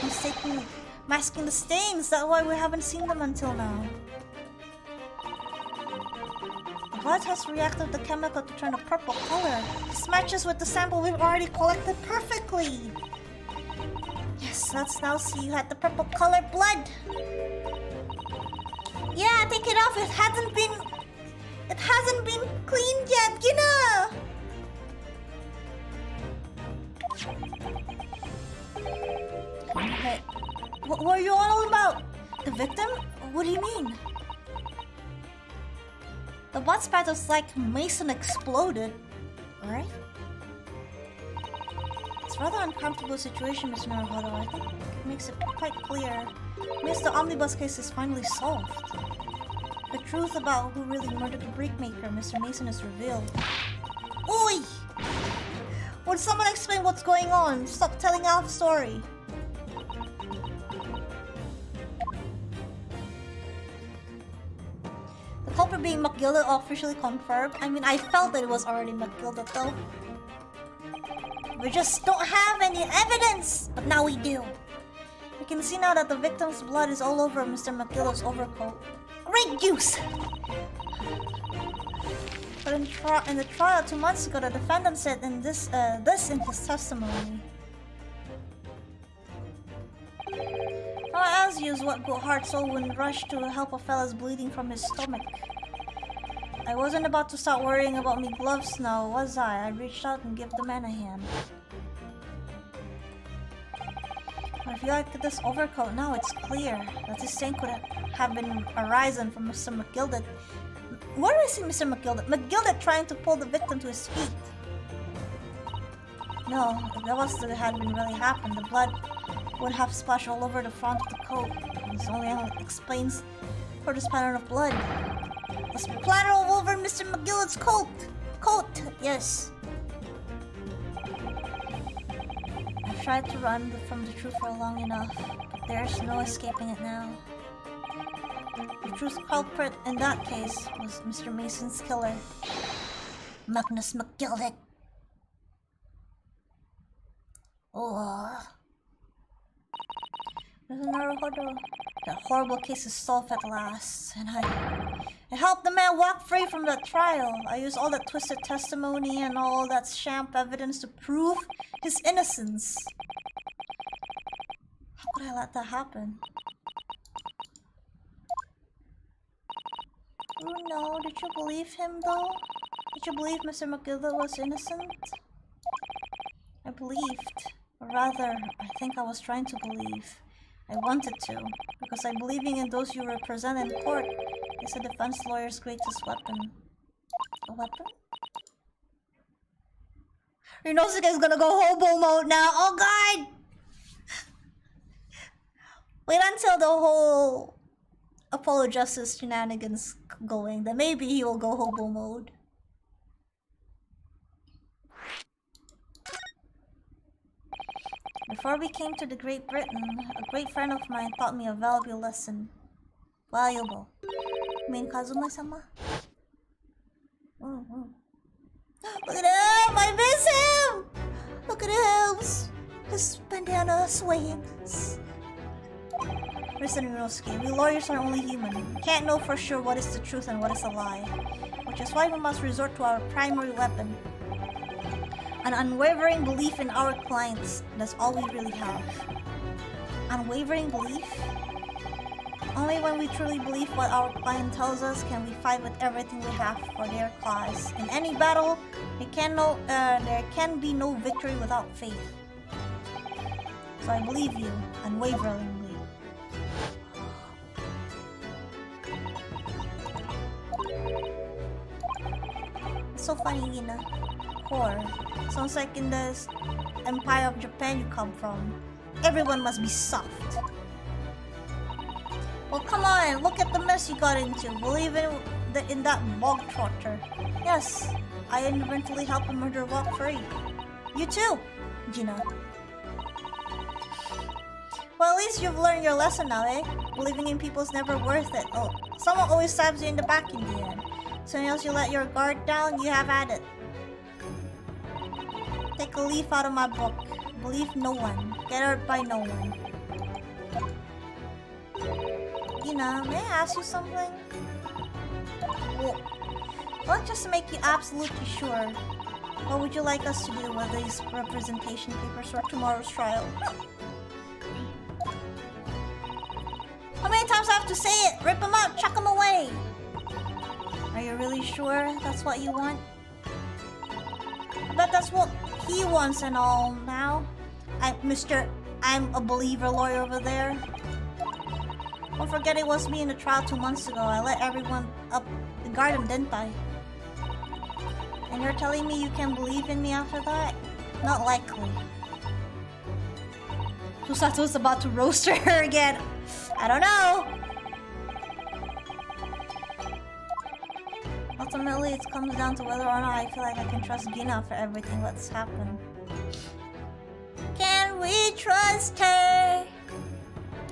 masking the stains. That's why we haven't seen them until now. The blood has reacted the chemical to turn a purple color. This matches with the sample we've already collected perfectly. Yes, let's now see you had the purple color blood. Yeah, take it off. It hasn't been cleaned yet, you know. Okay. What were you all about? The victim? What do you mean? The blood spatters like Mason exploded, right? It's a rather uncomfortable situation, Mr. Naruhodo. I think it makes it quite clear. It means the omnibus case is finally solved. The truth about who really murdered the brickmaker, Mr. Mason, is revealed. Oi! What Can someone explain what's going on? Stop telling half story. The culprit being McGilded officially confirmed. I mean, I felt that it was already McGilded though. We just don't have any evidence, but now we do. We can see now that the victim's blood is all over Mr. McGilded's overcoat. Great juice! But in the trial 2 months ago, the defendant said in this in his testimony. All I ask you is what good heart soul wouldn't rush to help a fella's bleeding from his stomach. I wasn't about to start worrying about me gloves now, was I? I reached out and gave the man a hand. But if you look at this overcoat now, it's clear that this stain could have been arisen from Mr. McGilded. Where do I see Mr. McGilded? McGilded trying to pull the victim to his feet. No, if that was to have been really happened, the blood would have splashed all over the front of the coat. This only explains for this pattern of blood. A splatter all over Mr. McGilded's coat! Yes. I've tried to run from the truth for long enough, but there's no escaping it now. The true culprit in that case was Mr. Mason's killer, Magnus McGilded. Oh. There's another horror. That horrible case is solved at last, and I helped the man walk free from that trial. I used all that twisted testimony and all that sham evidence to prove his innocence. How could I let that happen? Oh no, did you believe him though? Did you believe Mr. McGilded was innocent? I believed. Or rather, I think I was trying to believe. I wanted to, because I'm believing in those you represent in court is a defense lawyer's greatest weapon. A weapon? Rinosuke is gonna go hobo mode now. Oh god! Wait until the whole Apollo Justice shenanigans going, then maybe he will go hobo mode. Before we came to the Great Britain, a great friend of mine taught me a valuable lesson. Valuable. You mean Kazuma-sama? Look at him! I miss him! Look at him! His bandana swaying. Listen, Rinosuke, we lawyers are only human. We can't know for sure what is the truth and what is a lie. Which is why we must resort to our primary weapon. An unwavering belief in our clients. That's all we really have. Unwavering belief? Only when we truly believe what our client tells us can we fight with everything we have for their cause. In any battle, there can be no victory without faith. So I believe you, unwaveringly. It's so funny, Gina. Core. Sounds like in the Empire of Japan you come from. Everyone must be soft. Well, come on, look at the mess you got into. Believe in that bog trotter. Yes, I eventually helped a murderer walk free. You too, Gina. Well, at least you've learned your lesson now, eh? Believing in people is never worth it. Oh, someone always stabs you in the back in the end. Soon as you let your guard down, you have at it. Take a leaf out of my book. Believe no one. Get hurt by no one. Gina, may I ask you something? Well, just to make you absolutely sure, what would you like us to do with these representation papers for tomorrow's trial? How many times do I have to say it? Rip them out, chuck them away! Are you really sure that's what you want? I bet that's what he wants and all now. I'm a believer lawyer over there. Don't forget it was me in the trial 2 months ago. I let everyone up the garden, didn't I? And you're telling me you can believe in me after that? Not likely. Kusato's about to roast her again. I don't know. Ultimately, it comes down to whether or not I feel like I can trust Gina for everything that's happened. trust her?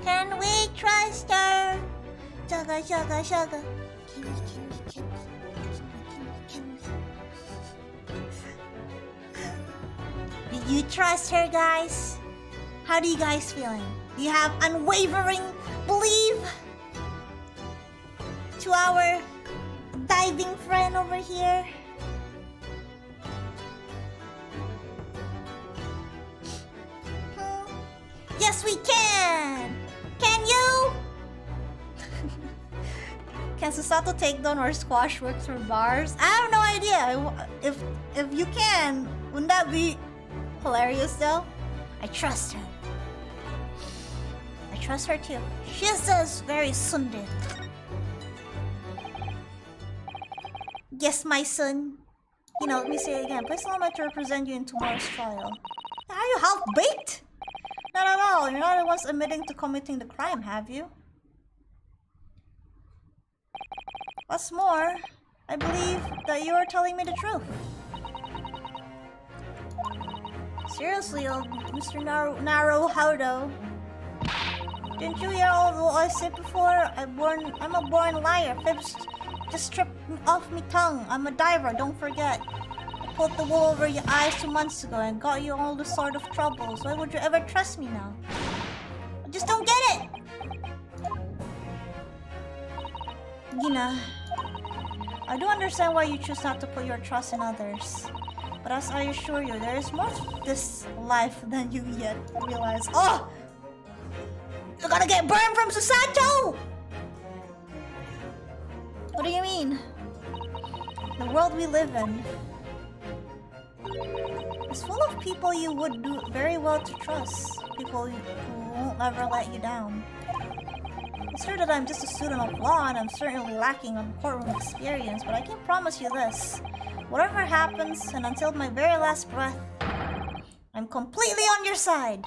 Can we trust her? Sugar, sugar, sugar. Can we? Do you trust her, guys? How do you guys feeling? Do you have unwavering belief to our diving friend over here? Yes, we can! Can you? Can Susato take down or squash work through bars? I have no idea. If you can, wouldn't that be hilarious though? I trust her. I trust her too. She's just very tsundere. Yes, my son. You know, let me say it again. Please allow me to represent you in tomorrow's trial. Are you half-baked? Not at all. You're not the ones admitting to committing the crime, have you? What's more, I believe that you are telling me the truth. Seriously, old Mr. Naruhodo. Didn't you hear all I said before? I'm a born liar. Fibs just stripped off me tongue. I'm a diver, don't forget. I pulled the wool over your eyes 2 months ago and got you all this sort of troubles. Why would you ever trust me now? I just don't get it! Gina, I do understand why you choose not to put your trust in others. But as I assure you, there is more to this life than you yet realize. Oh! You're gonna get burned from Susato! What do you mean? The world we live in is full of people you would do very well to trust. People who won't ever let you down. It's true that I'm just a student of law and I'm certainly lacking on courtroom experience, but I can promise you this. Whatever happens, and until my very last breath, I'm completely on your side.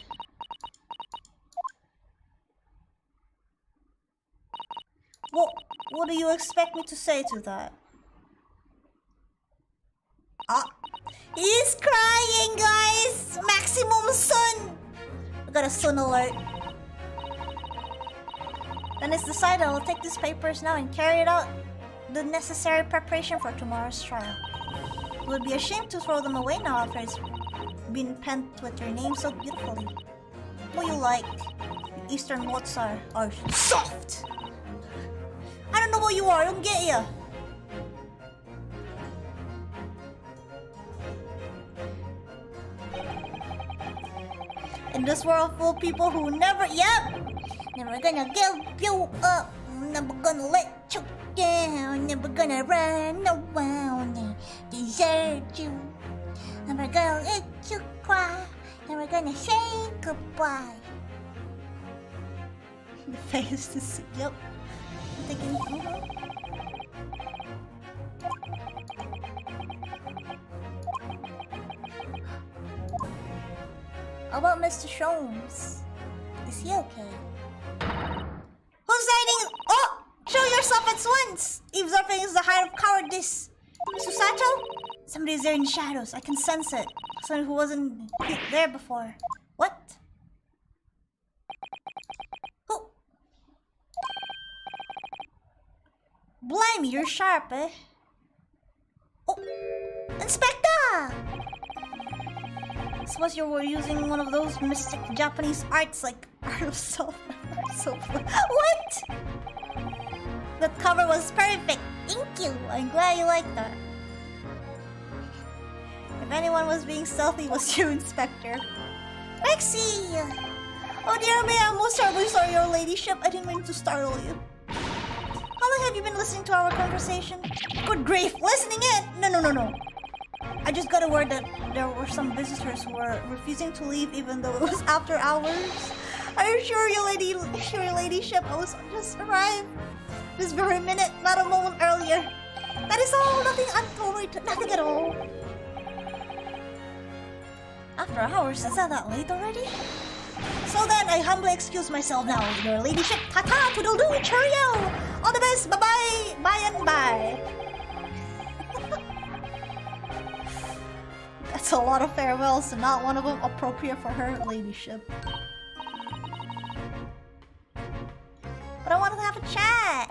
What do you expect me to say to that? Ah, he's crying, guys! Maximum sun! I got a sun alert. Then it's decided I'll take these papers now and carry it out the necessary preparation for tomorrow's trial. It would be a shame to throw them away now after it's been penned with your name so beautifully. What you like? You Eastern Wots are soft! I don't know what you are, I don't get ya! In this world full of people who never gonna give you up, never gonna let you down, never gonna run around and desert you, never gonna let you cry, never gonna say goodbye. The face to see, yep. I'm thinking, How about Mr. Sholmes? Is he okay? Who's hiding? Oh! Show yourself at once! Eavesdropping is the height of cowardice. Susato? Somebody's there in the shadows. I can sense it. Someone who wasn't there before. What? Who? Blimey, you're sharp, eh? Oh! Inspector! Suppose you were using one of those mystic Japanese arts like Art of Self. What? The cover was perfect. Thank you. I'm glad you like that. If anyone was being stealthy, it was you, Inspector. Lexi! Oh dear me, I'm most terribly sorry, your ladyship. I didn't mean to startle you. How long have you been listening to our conversation? Good grief, listening in? No. I just got a word that there were some visitors who were refusing to leave even though it was after hours. Are you sure, your ladyship? I was just arrived this very minute, not a moment earlier. That is all, nothing untoward, nothing at all. After hours, is that late already? So then, I humbly excuse myself now, your ladyship. Ta-ta, toodle-doo, cheerio! All the best, bye-bye, bye and bye. That's That's a lot of farewells and not one of them appropriate for her ladyship. But I wanted to have a chat!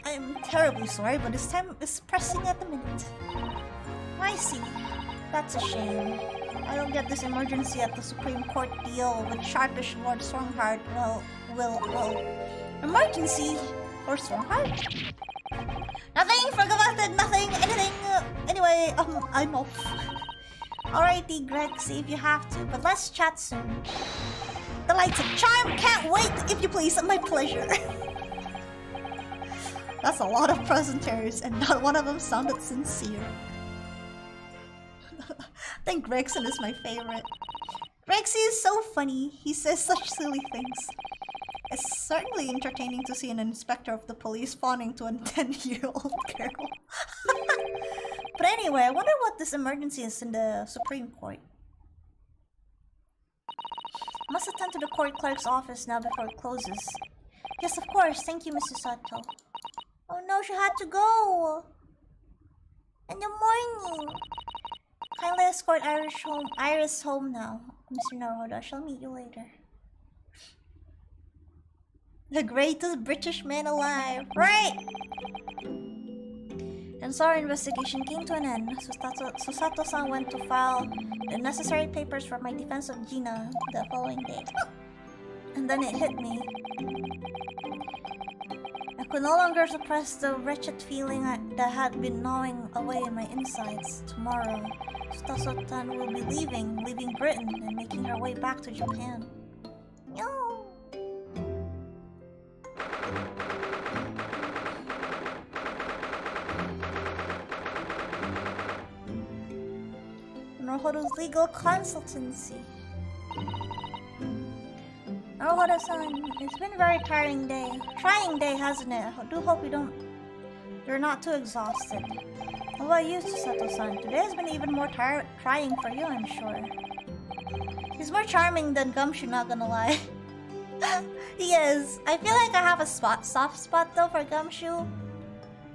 I'm terribly sorry, but this time is pressing at the minute. I see. That's a shame. I don't get this emergency at the Supreme Court deal with sharpish Lord Stormheart. Well... Emergency? Lord Stormheart? Nothing! Forgot about it! Nothing! Anything! Anyway, I'm off. Alrighty, Greg, see if you have to, but let's chat soon. Delighted charm! Can't wait! If you please, my pleasure. That's a lot of presenters, and not one of them sounded sincere. I think Gregson is my favorite. Grexy is so funny. He says such silly things. It's certainly entertaining to see an inspector of the police fawning to a 10-year-old girl. But anyway, I wonder what this emergency is in the Supreme Court. Must attend to the court clerk's office now before it closes. Yes, of course. Thank you, Mrs. Sato. Oh no, she had to go! In the morning! Kindly escort Iris home now. Mr. Naruhodo, I shall meet you later. The greatest British man alive! Right! And so our investigation came to an end. Susato-san went to file the necessary papers for my defense of Gina the following day. And then it hit me. I could no longer suppress the wretched feeling that had been gnawing away in my insides. Tomorrow, Susato-san will be leaving Britain and making her way back to Japan. No. Naruhodo's legal consultancy. Naruhodo-san, it's been a very trying day, hasn't it? I do hope you're not too exhausted. What about you, Susato-san? Today has been even more trying for you, I'm sure. He's more charming than Gumshoe, not gonna lie. He is. I feel like I have a soft spot though for Gumshoe.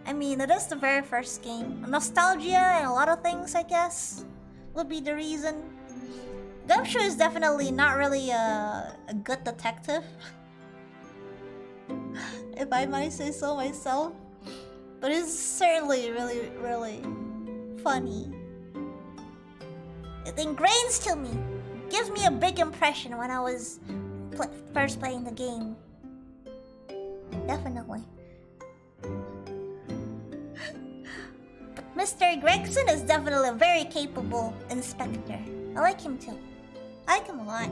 I mean, it is the very first game. Nostalgia and a lot of things, I guess, would be the reason. Gumshoe is definitely not really a good detective. If I might say so myself. But it's certainly really, really funny. It ingrains to me. It gives me a big impression when I was first playing the game. Definitely. Mr. Gregson is definitely a very capable inspector. I like him too. I like him a lot.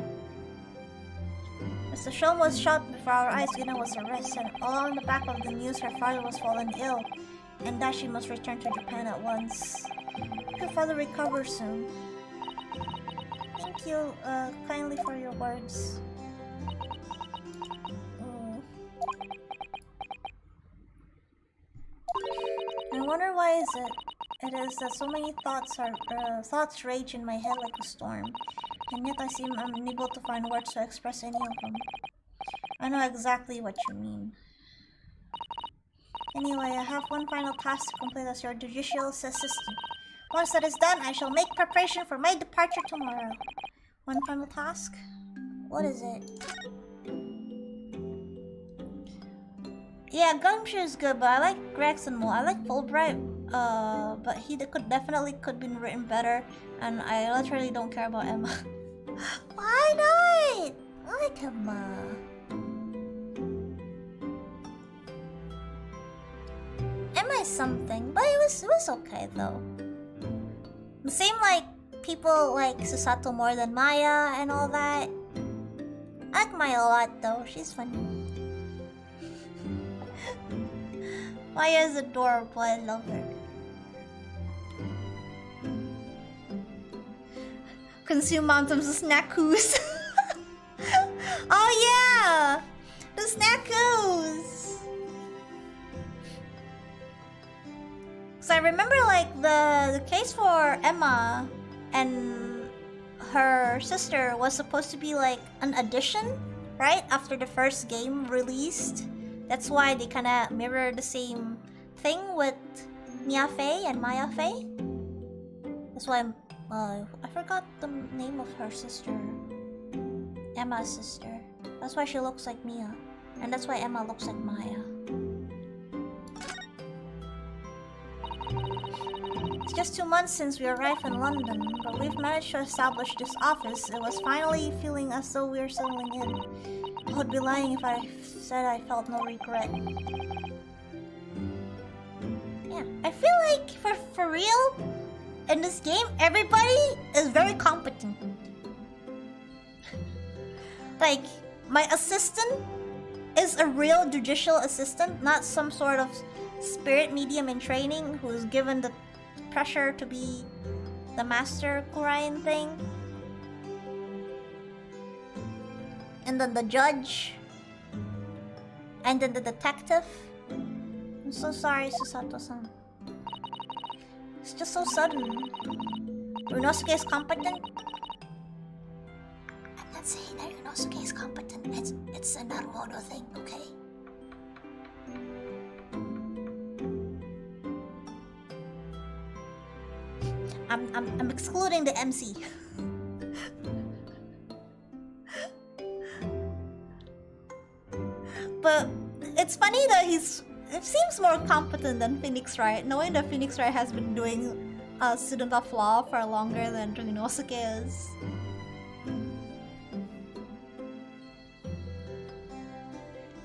Mr. Shom was shot before our eyes. Gina was arrested. All on the back of the news, her father was fallen ill, and that she must return to Japan at once. Her father recover soon. Thank you kindly for your words. I wonder why it is that so many thoughts rage in my head like a storm, and yet I seem unable to find words to express any of them. I know exactly what you mean. Anyway, I have one final task to complete as your judicial assistant. Once that is done, I shall make preparation for my departure tomorrow. One final task? What is it? Yeah, Gumshoe is good, but I like Gregson more. I like Fulbright, but he could been written better, and I literally don't care about Emma. Why not? I like Emma. Emma is something, but it was okay though. The same like people like Susato more than Maya and all that. I like Maya a lot though. She's funny. Maya is adorable. I love her. Consume mountains of snackoos. Oh yeah! The snackoos! So I remember like the case for Emma and her sister was supposed to be like an addition, right? After the first game released. That's why they kinda mirror the same thing with Mia Fey and Maya Fey. That's why I forgot the name of her sister. Emma's sister. That's why she looks like Mia. And that's why Emma looks like Maya. It's just 2 months since we arrived in London, but we've managed to establish this office. It was finally feeling as though we were settling in. I would be lying if I said I felt no regret. Yeah, I feel like for real, in this game, everybody is very competent. Like, my assistant is a real judicial assistant, not some sort of spirit medium in training who's given the pressure to be the master Korean thing. And then the judge. And then the detective. I'm so sorry, Susato-san. It's just so sudden. Ryunosuke is competent? I'm not saying that Ryunosuke is competent. It's a Naruhodo thing, okay? I'm excluding the MC. But it's funny that it seems more competent than Phoenix Wright, knowing that Phoenix Wright has been doing student of law for longer than Ryunosuke is.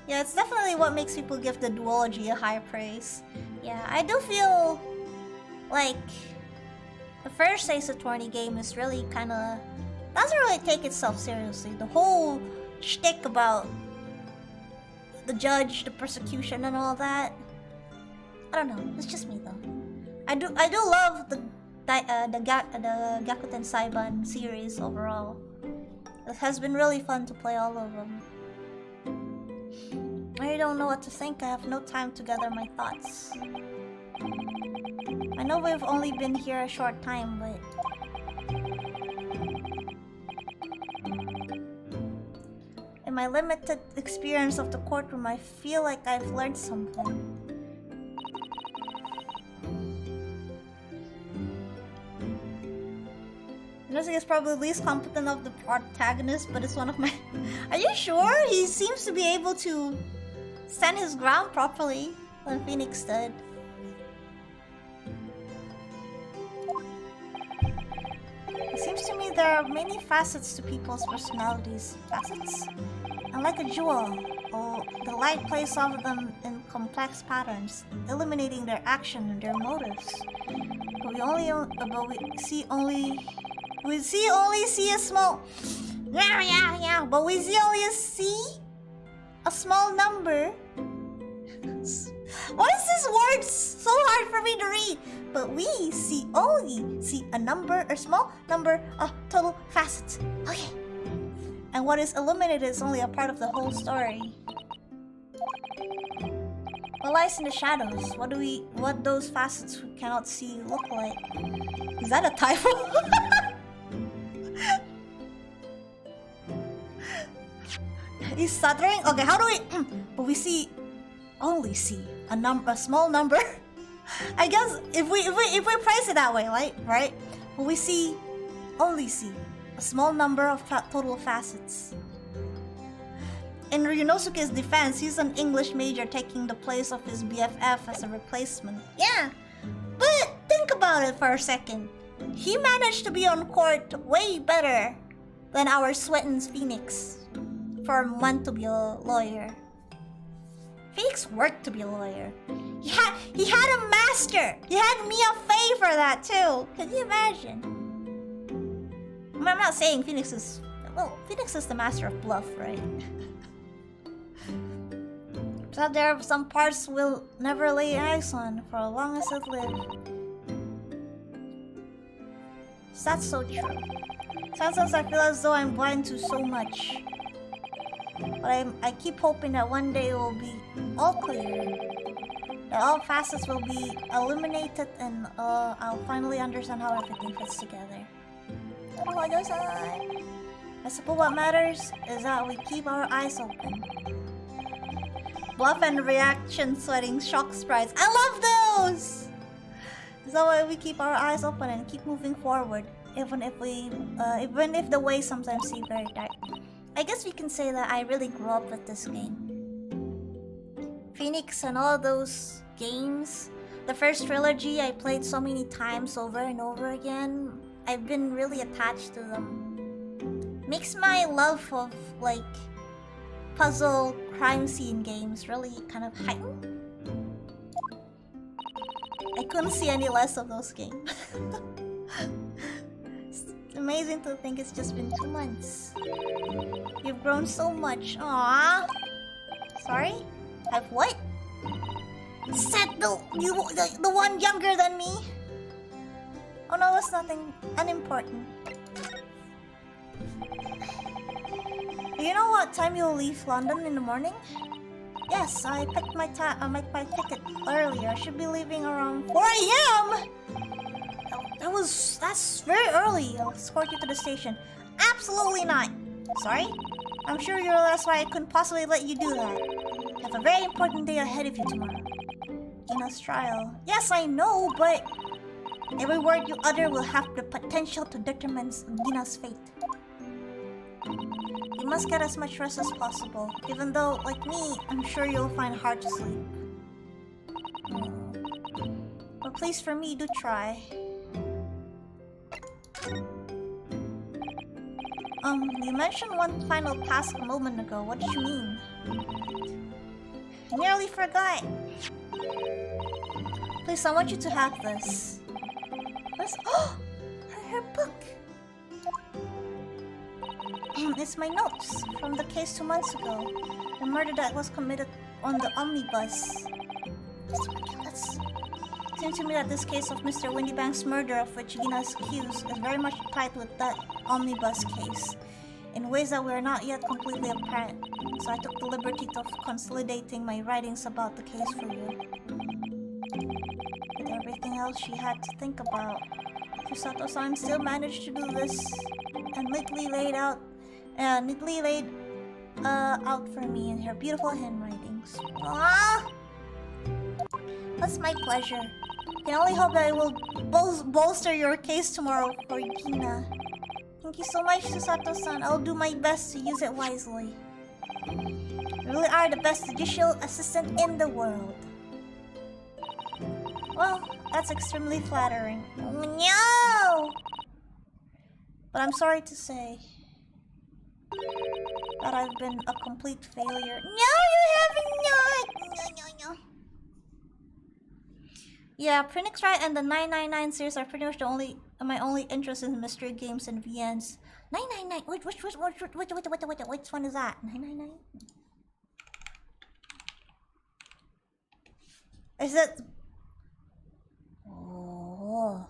Yeah, it's definitely what makes people give the duology a high praise. Yeah, I do feel like the first Ace Attorney game is really kinda... doesn't really take itself seriously. The whole shtick about the judge, the persecution, and all that. I don't know. It's just me though. I do love the Gakuten Saiban series overall. It has been really fun to play all of them. I don't know what to think. I have no time to gather my thoughts. I know we've only been here a short time, but in my limited experience of the courtroom, I feel like I've learned something. Ryunosuke is probably the least competent of the protagonists, but it's one of my... Are you sure? He seems to be able to stand his ground properly when Phoenix did. It seems to me there are many facets to people's personalities. Facets? And like a jewel, the light plays off them in complex patterns, illuminating their action and their motives. But we only see a small... But we only see a small number. Why is this word so hard for me to read? But we only see a small number of total facets. Okay. And what is illuminated is only a part of the whole story. What lies in the shadows? What those facets we cannot see look like? Is that a typo? He's stuttering? Okay, how do we... But we only see a small number. I guess if we price it that way, right? But we only see a small number of total facets. In Ryunosuke's defense, he's an English major taking the place of his BFF as a replacement. Yeah, but think about it for a second. He managed to be on court way better than our Sweatin's Phoenix for a month to be a lawyer. Phoenix worked to be a lawyer. He had a master. He had Mia Fey for that too. Can you imagine? I'm not saying Phoenix is... Well, Phoenix is the master of bluff, right? But there are some parts we'll never lay eyes on for as long as it lives. That's so true. Sometimes I feel as though I'm blind to so much. But I keep hoping that one day it will be all clear. That all facets will be illuminated and I'll finally understand how everything fits together. I suppose what matters is that we keep our eyes open. Bluff and reaction sweating shock sprites. I love those! So we keep our eyes open and keep moving forward. even if the ways sometimes seem very dark. I guess we can say that I really grew up with this game. Phoenix and all those games. The first trilogy I played so many times over and over again. I've been really attached to them. Makes my love of like puzzle crime scene games really kind of heightened. I couldn't see any less of those games. It's amazing to think it's just been 2 months. You've grown so much. Aww. Sorry? I've what? Said the one younger than me? Oh no, it's nothing unimportant. Do you know what time you'll leave London in the morning? Yes, I picked my ticket earlier. I should be leaving around 4 a.m. That's very early. I'll escort you to the station. Absolutely not. Sorry? I'm sure you realize why I couldn't possibly let you do that. You have a very important day ahead of you tomorrow. Gina's trial. Yes, I know, but every word you utter will have the potential to determine Gina's fate. You must get as much rest as possible, even though, like me, I'm sure you'll find it hard to sleep. But please, for me, do try. You mentioned one final task a moment ago. What did you mean? I nearly forgot. Please, I want you to have this. This? Oh! Her book! It's my notes from the case 2 months ago. The murder that was committed on the omnibus. It seems to me that this case of Mr. Windybank's murder, of which Gina is accused, is very much tied with that omnibus case, in ways that were not yet completely apparent. So I took the liberty of consolidating my writings about the case for you. With everything else she had to think about, Chisato-san still managed to do this and neatly laid out for me in her beautiful handwritings. Aww! That's my pleasure. I can only hope that it will bolster your case tomorrow for Gina. Thank you so much, Chisato-san. I'll do my best to use it wisely. You really are the best judicial assistant in the world. Well, that's extremely flattering. No! But I'm sorry to say that I've been a complete failure. No, you haven't not! No. Yeah, Phoenix Wright and the 999 series are pretty much my only interest in mystery games and VNs. 999. Which one is that? 999. Is it? Oh.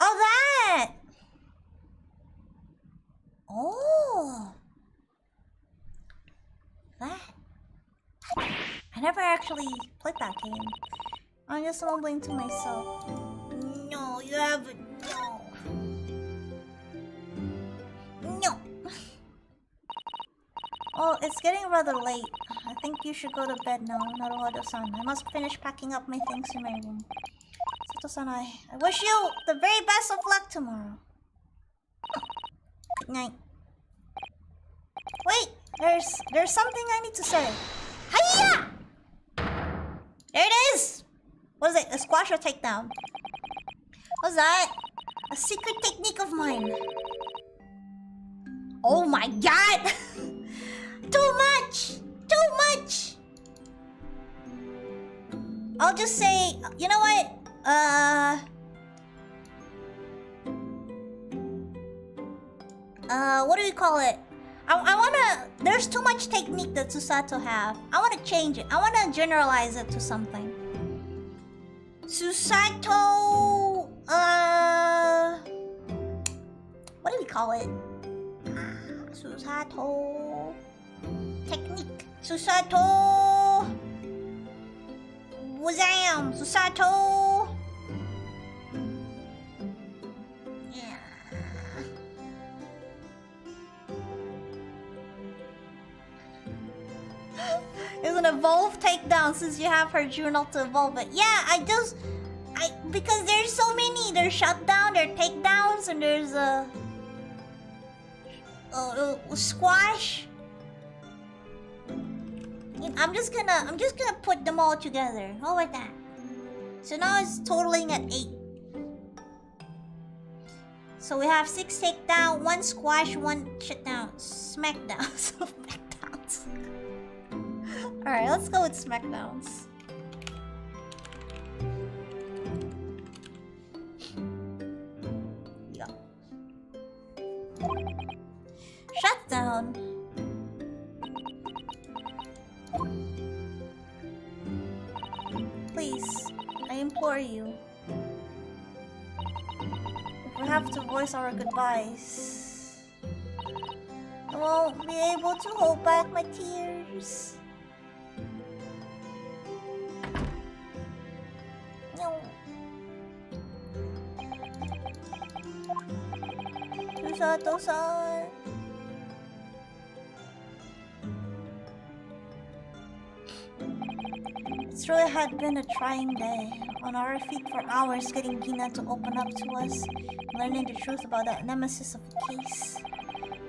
Oh, that! Oh. That. I never actually played that game. I'm just mumbling to myself. No, you haven't. No. Oh, it's getting rather late. I think you should go to bed now, Naruhodo-san. I must finish packing up my things in my room. Sato-san, I wish you the very best of luck tomorrow. Good night. Wait, there's something I need to say. Hiya! There it is! What is it? A squash or takedown? What's that? A secret technique of mine. Oh my god! Too much! Too much! I'll just say, you know what? What do we call it? I wanna... There's too much technique that Susato have. I wanna change it. I wanna generalize it to something. Susato... What do we call it? Susato... Technique. Susato... Wazam! Susato... Yeah. Isn't an evolve takedown since you have her journal to evolve it. Yeah, because there's so many. There's shutdown, there's takedowns, and there's squash. I'm just gonna put them all together. How about that? So now it's totaling at 8. So we have 6 takedown, 1 squash, 1 shutdown, smackdown. So smackdowns. All right, let's go with smackdowns. Yeah. Shutdown. Please, I implore you. If we have to voice our goodbyes, I won't be able to hold back my tears. No. Susato-san. It's really had been a trying day. On our feet for hours, getting Gina to open up to us, learning the truth about that nemesis of a case.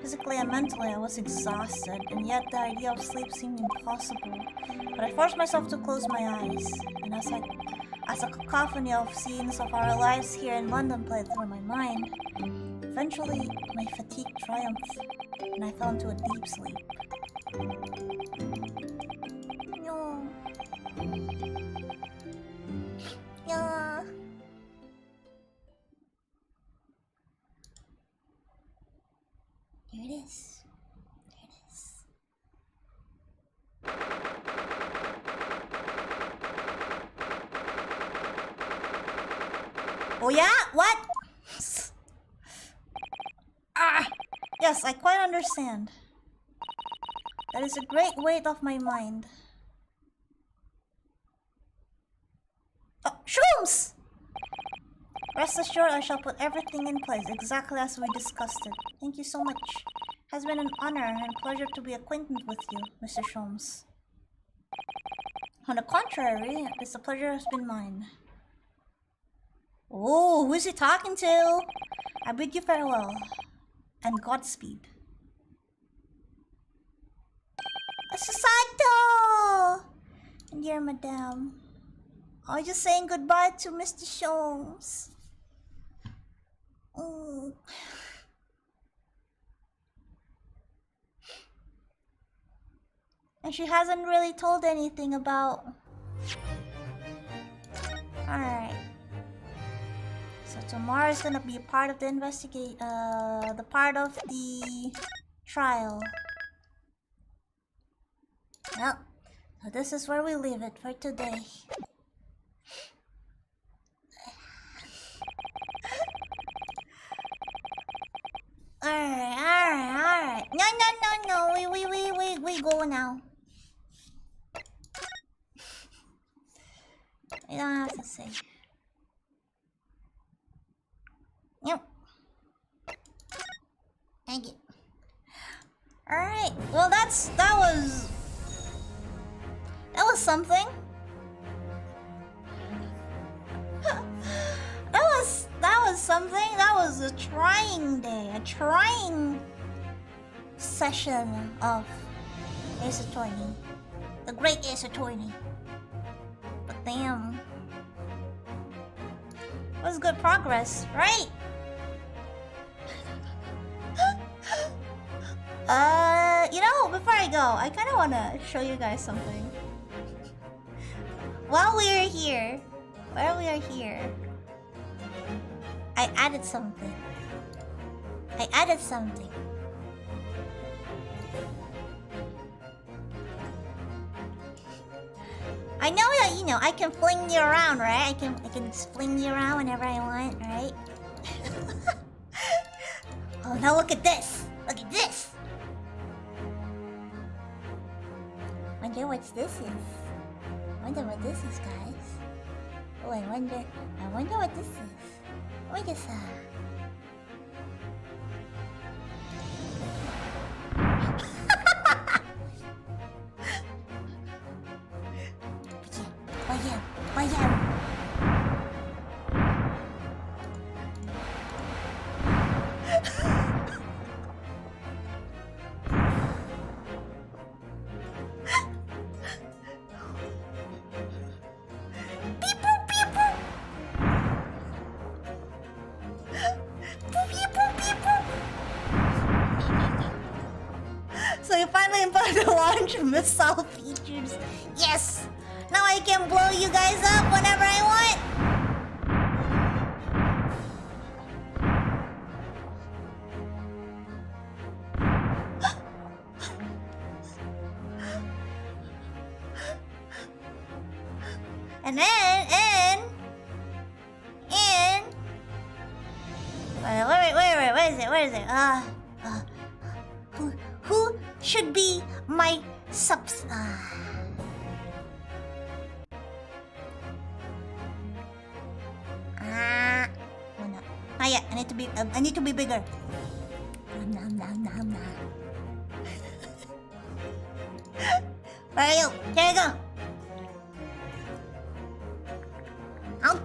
Physically and mentally, I was exhausted, and yet the idea of sleep seemed impossible. But I forced myself to close my eyes, and as a cacophony of scenes of our lives here in London played through my mind, eventually my fatigue triumphed, and I fell into a deep sleep. No. Yeah. Here it is. There it is. Oh yeah? What? Yes, I quite understand. That is a great weight off my mind. Oh, shrooms! Rest assured, I shall put everything in place exactly as we discussed it. Thank you so much. It has been an honor and pleasure to be acquainted with you, Mr. Sholmes. On the contrary, the pleasure has been mine. Oh, who's he talking to? I bid you farewell, and Godspeed. Susato! And dear Madame, I was just saying goodbye to Mr. Sholmes. Oh. And she hasn't really told anything about... Alright. So tomorrow is gonna be a part of the the part of the trial. Well, so this is where we leave it for today. Alright. No. We go now. You don't have to say. Yep. Thank you. Alright. Well, that was something. that was something. That was a trying day, a trying session of Ace Attorney, the great Ace Attorney. But damn, it was good progress, right? You know, before I go, I kind of want to show you guys something. While we are here, I added something. I know that, you know, I can fling you around, right? I can fling you around whenever I want, right? Oh, now look at this. Look at this. Wonder what this is. Wonder what this is, guys. Oh, I wonder what this is. What is that? about the launch missile features. Yes! Now I can blow you guys up whenever I want. And where is it? Who should be my subs? Oh no. Not yet. I need to be bigger. Where are you? Here you go. Out.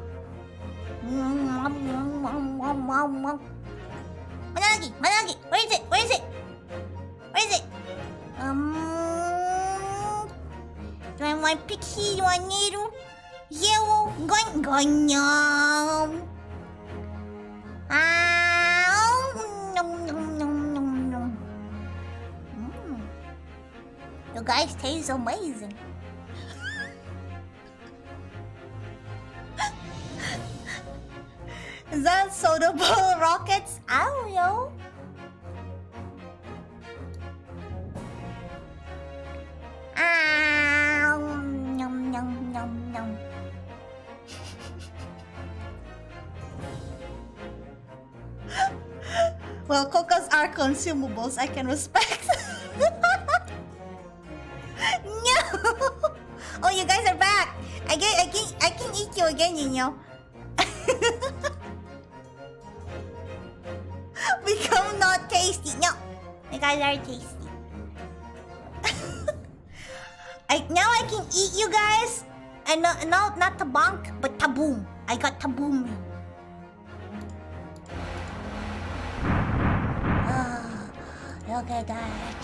Managi, where is it? Do I want pixie? Do I need yellow? Gonyam. Nom. You guys taste amazing. Is that soda ball rockets? I don't know. Nom. Well, cocos are consumables. I can respect. No. Oh, you guys are back. I can eat you again, you know. Become not tasty. No, you guys are tasty. Now I can eat you guys. And no, not tabonk, but taboom. I got taboom. Look at that.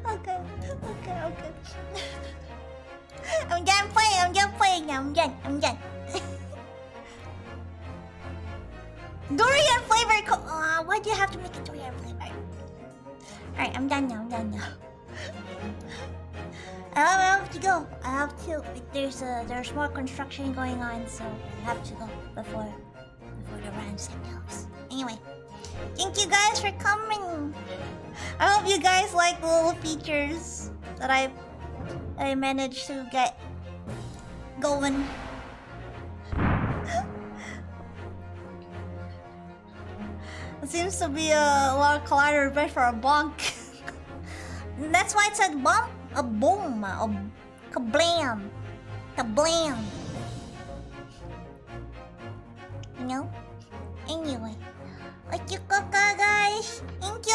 Okay. I'm done playing now. I'm done. Durian flavored why do you have to make it durian flavored? Alright, I'm done now. I have to go. There's more construction going on, so I have to go before the ransack house. Anyway, thank you guys for coming. I hope you guys like the little features that I managed to get going. It seems to be a lot of collider bed for a bonk. That's why it said bump, a boom, a kablam, kablam. You know? Anyway, what you cook, guys? Thank you.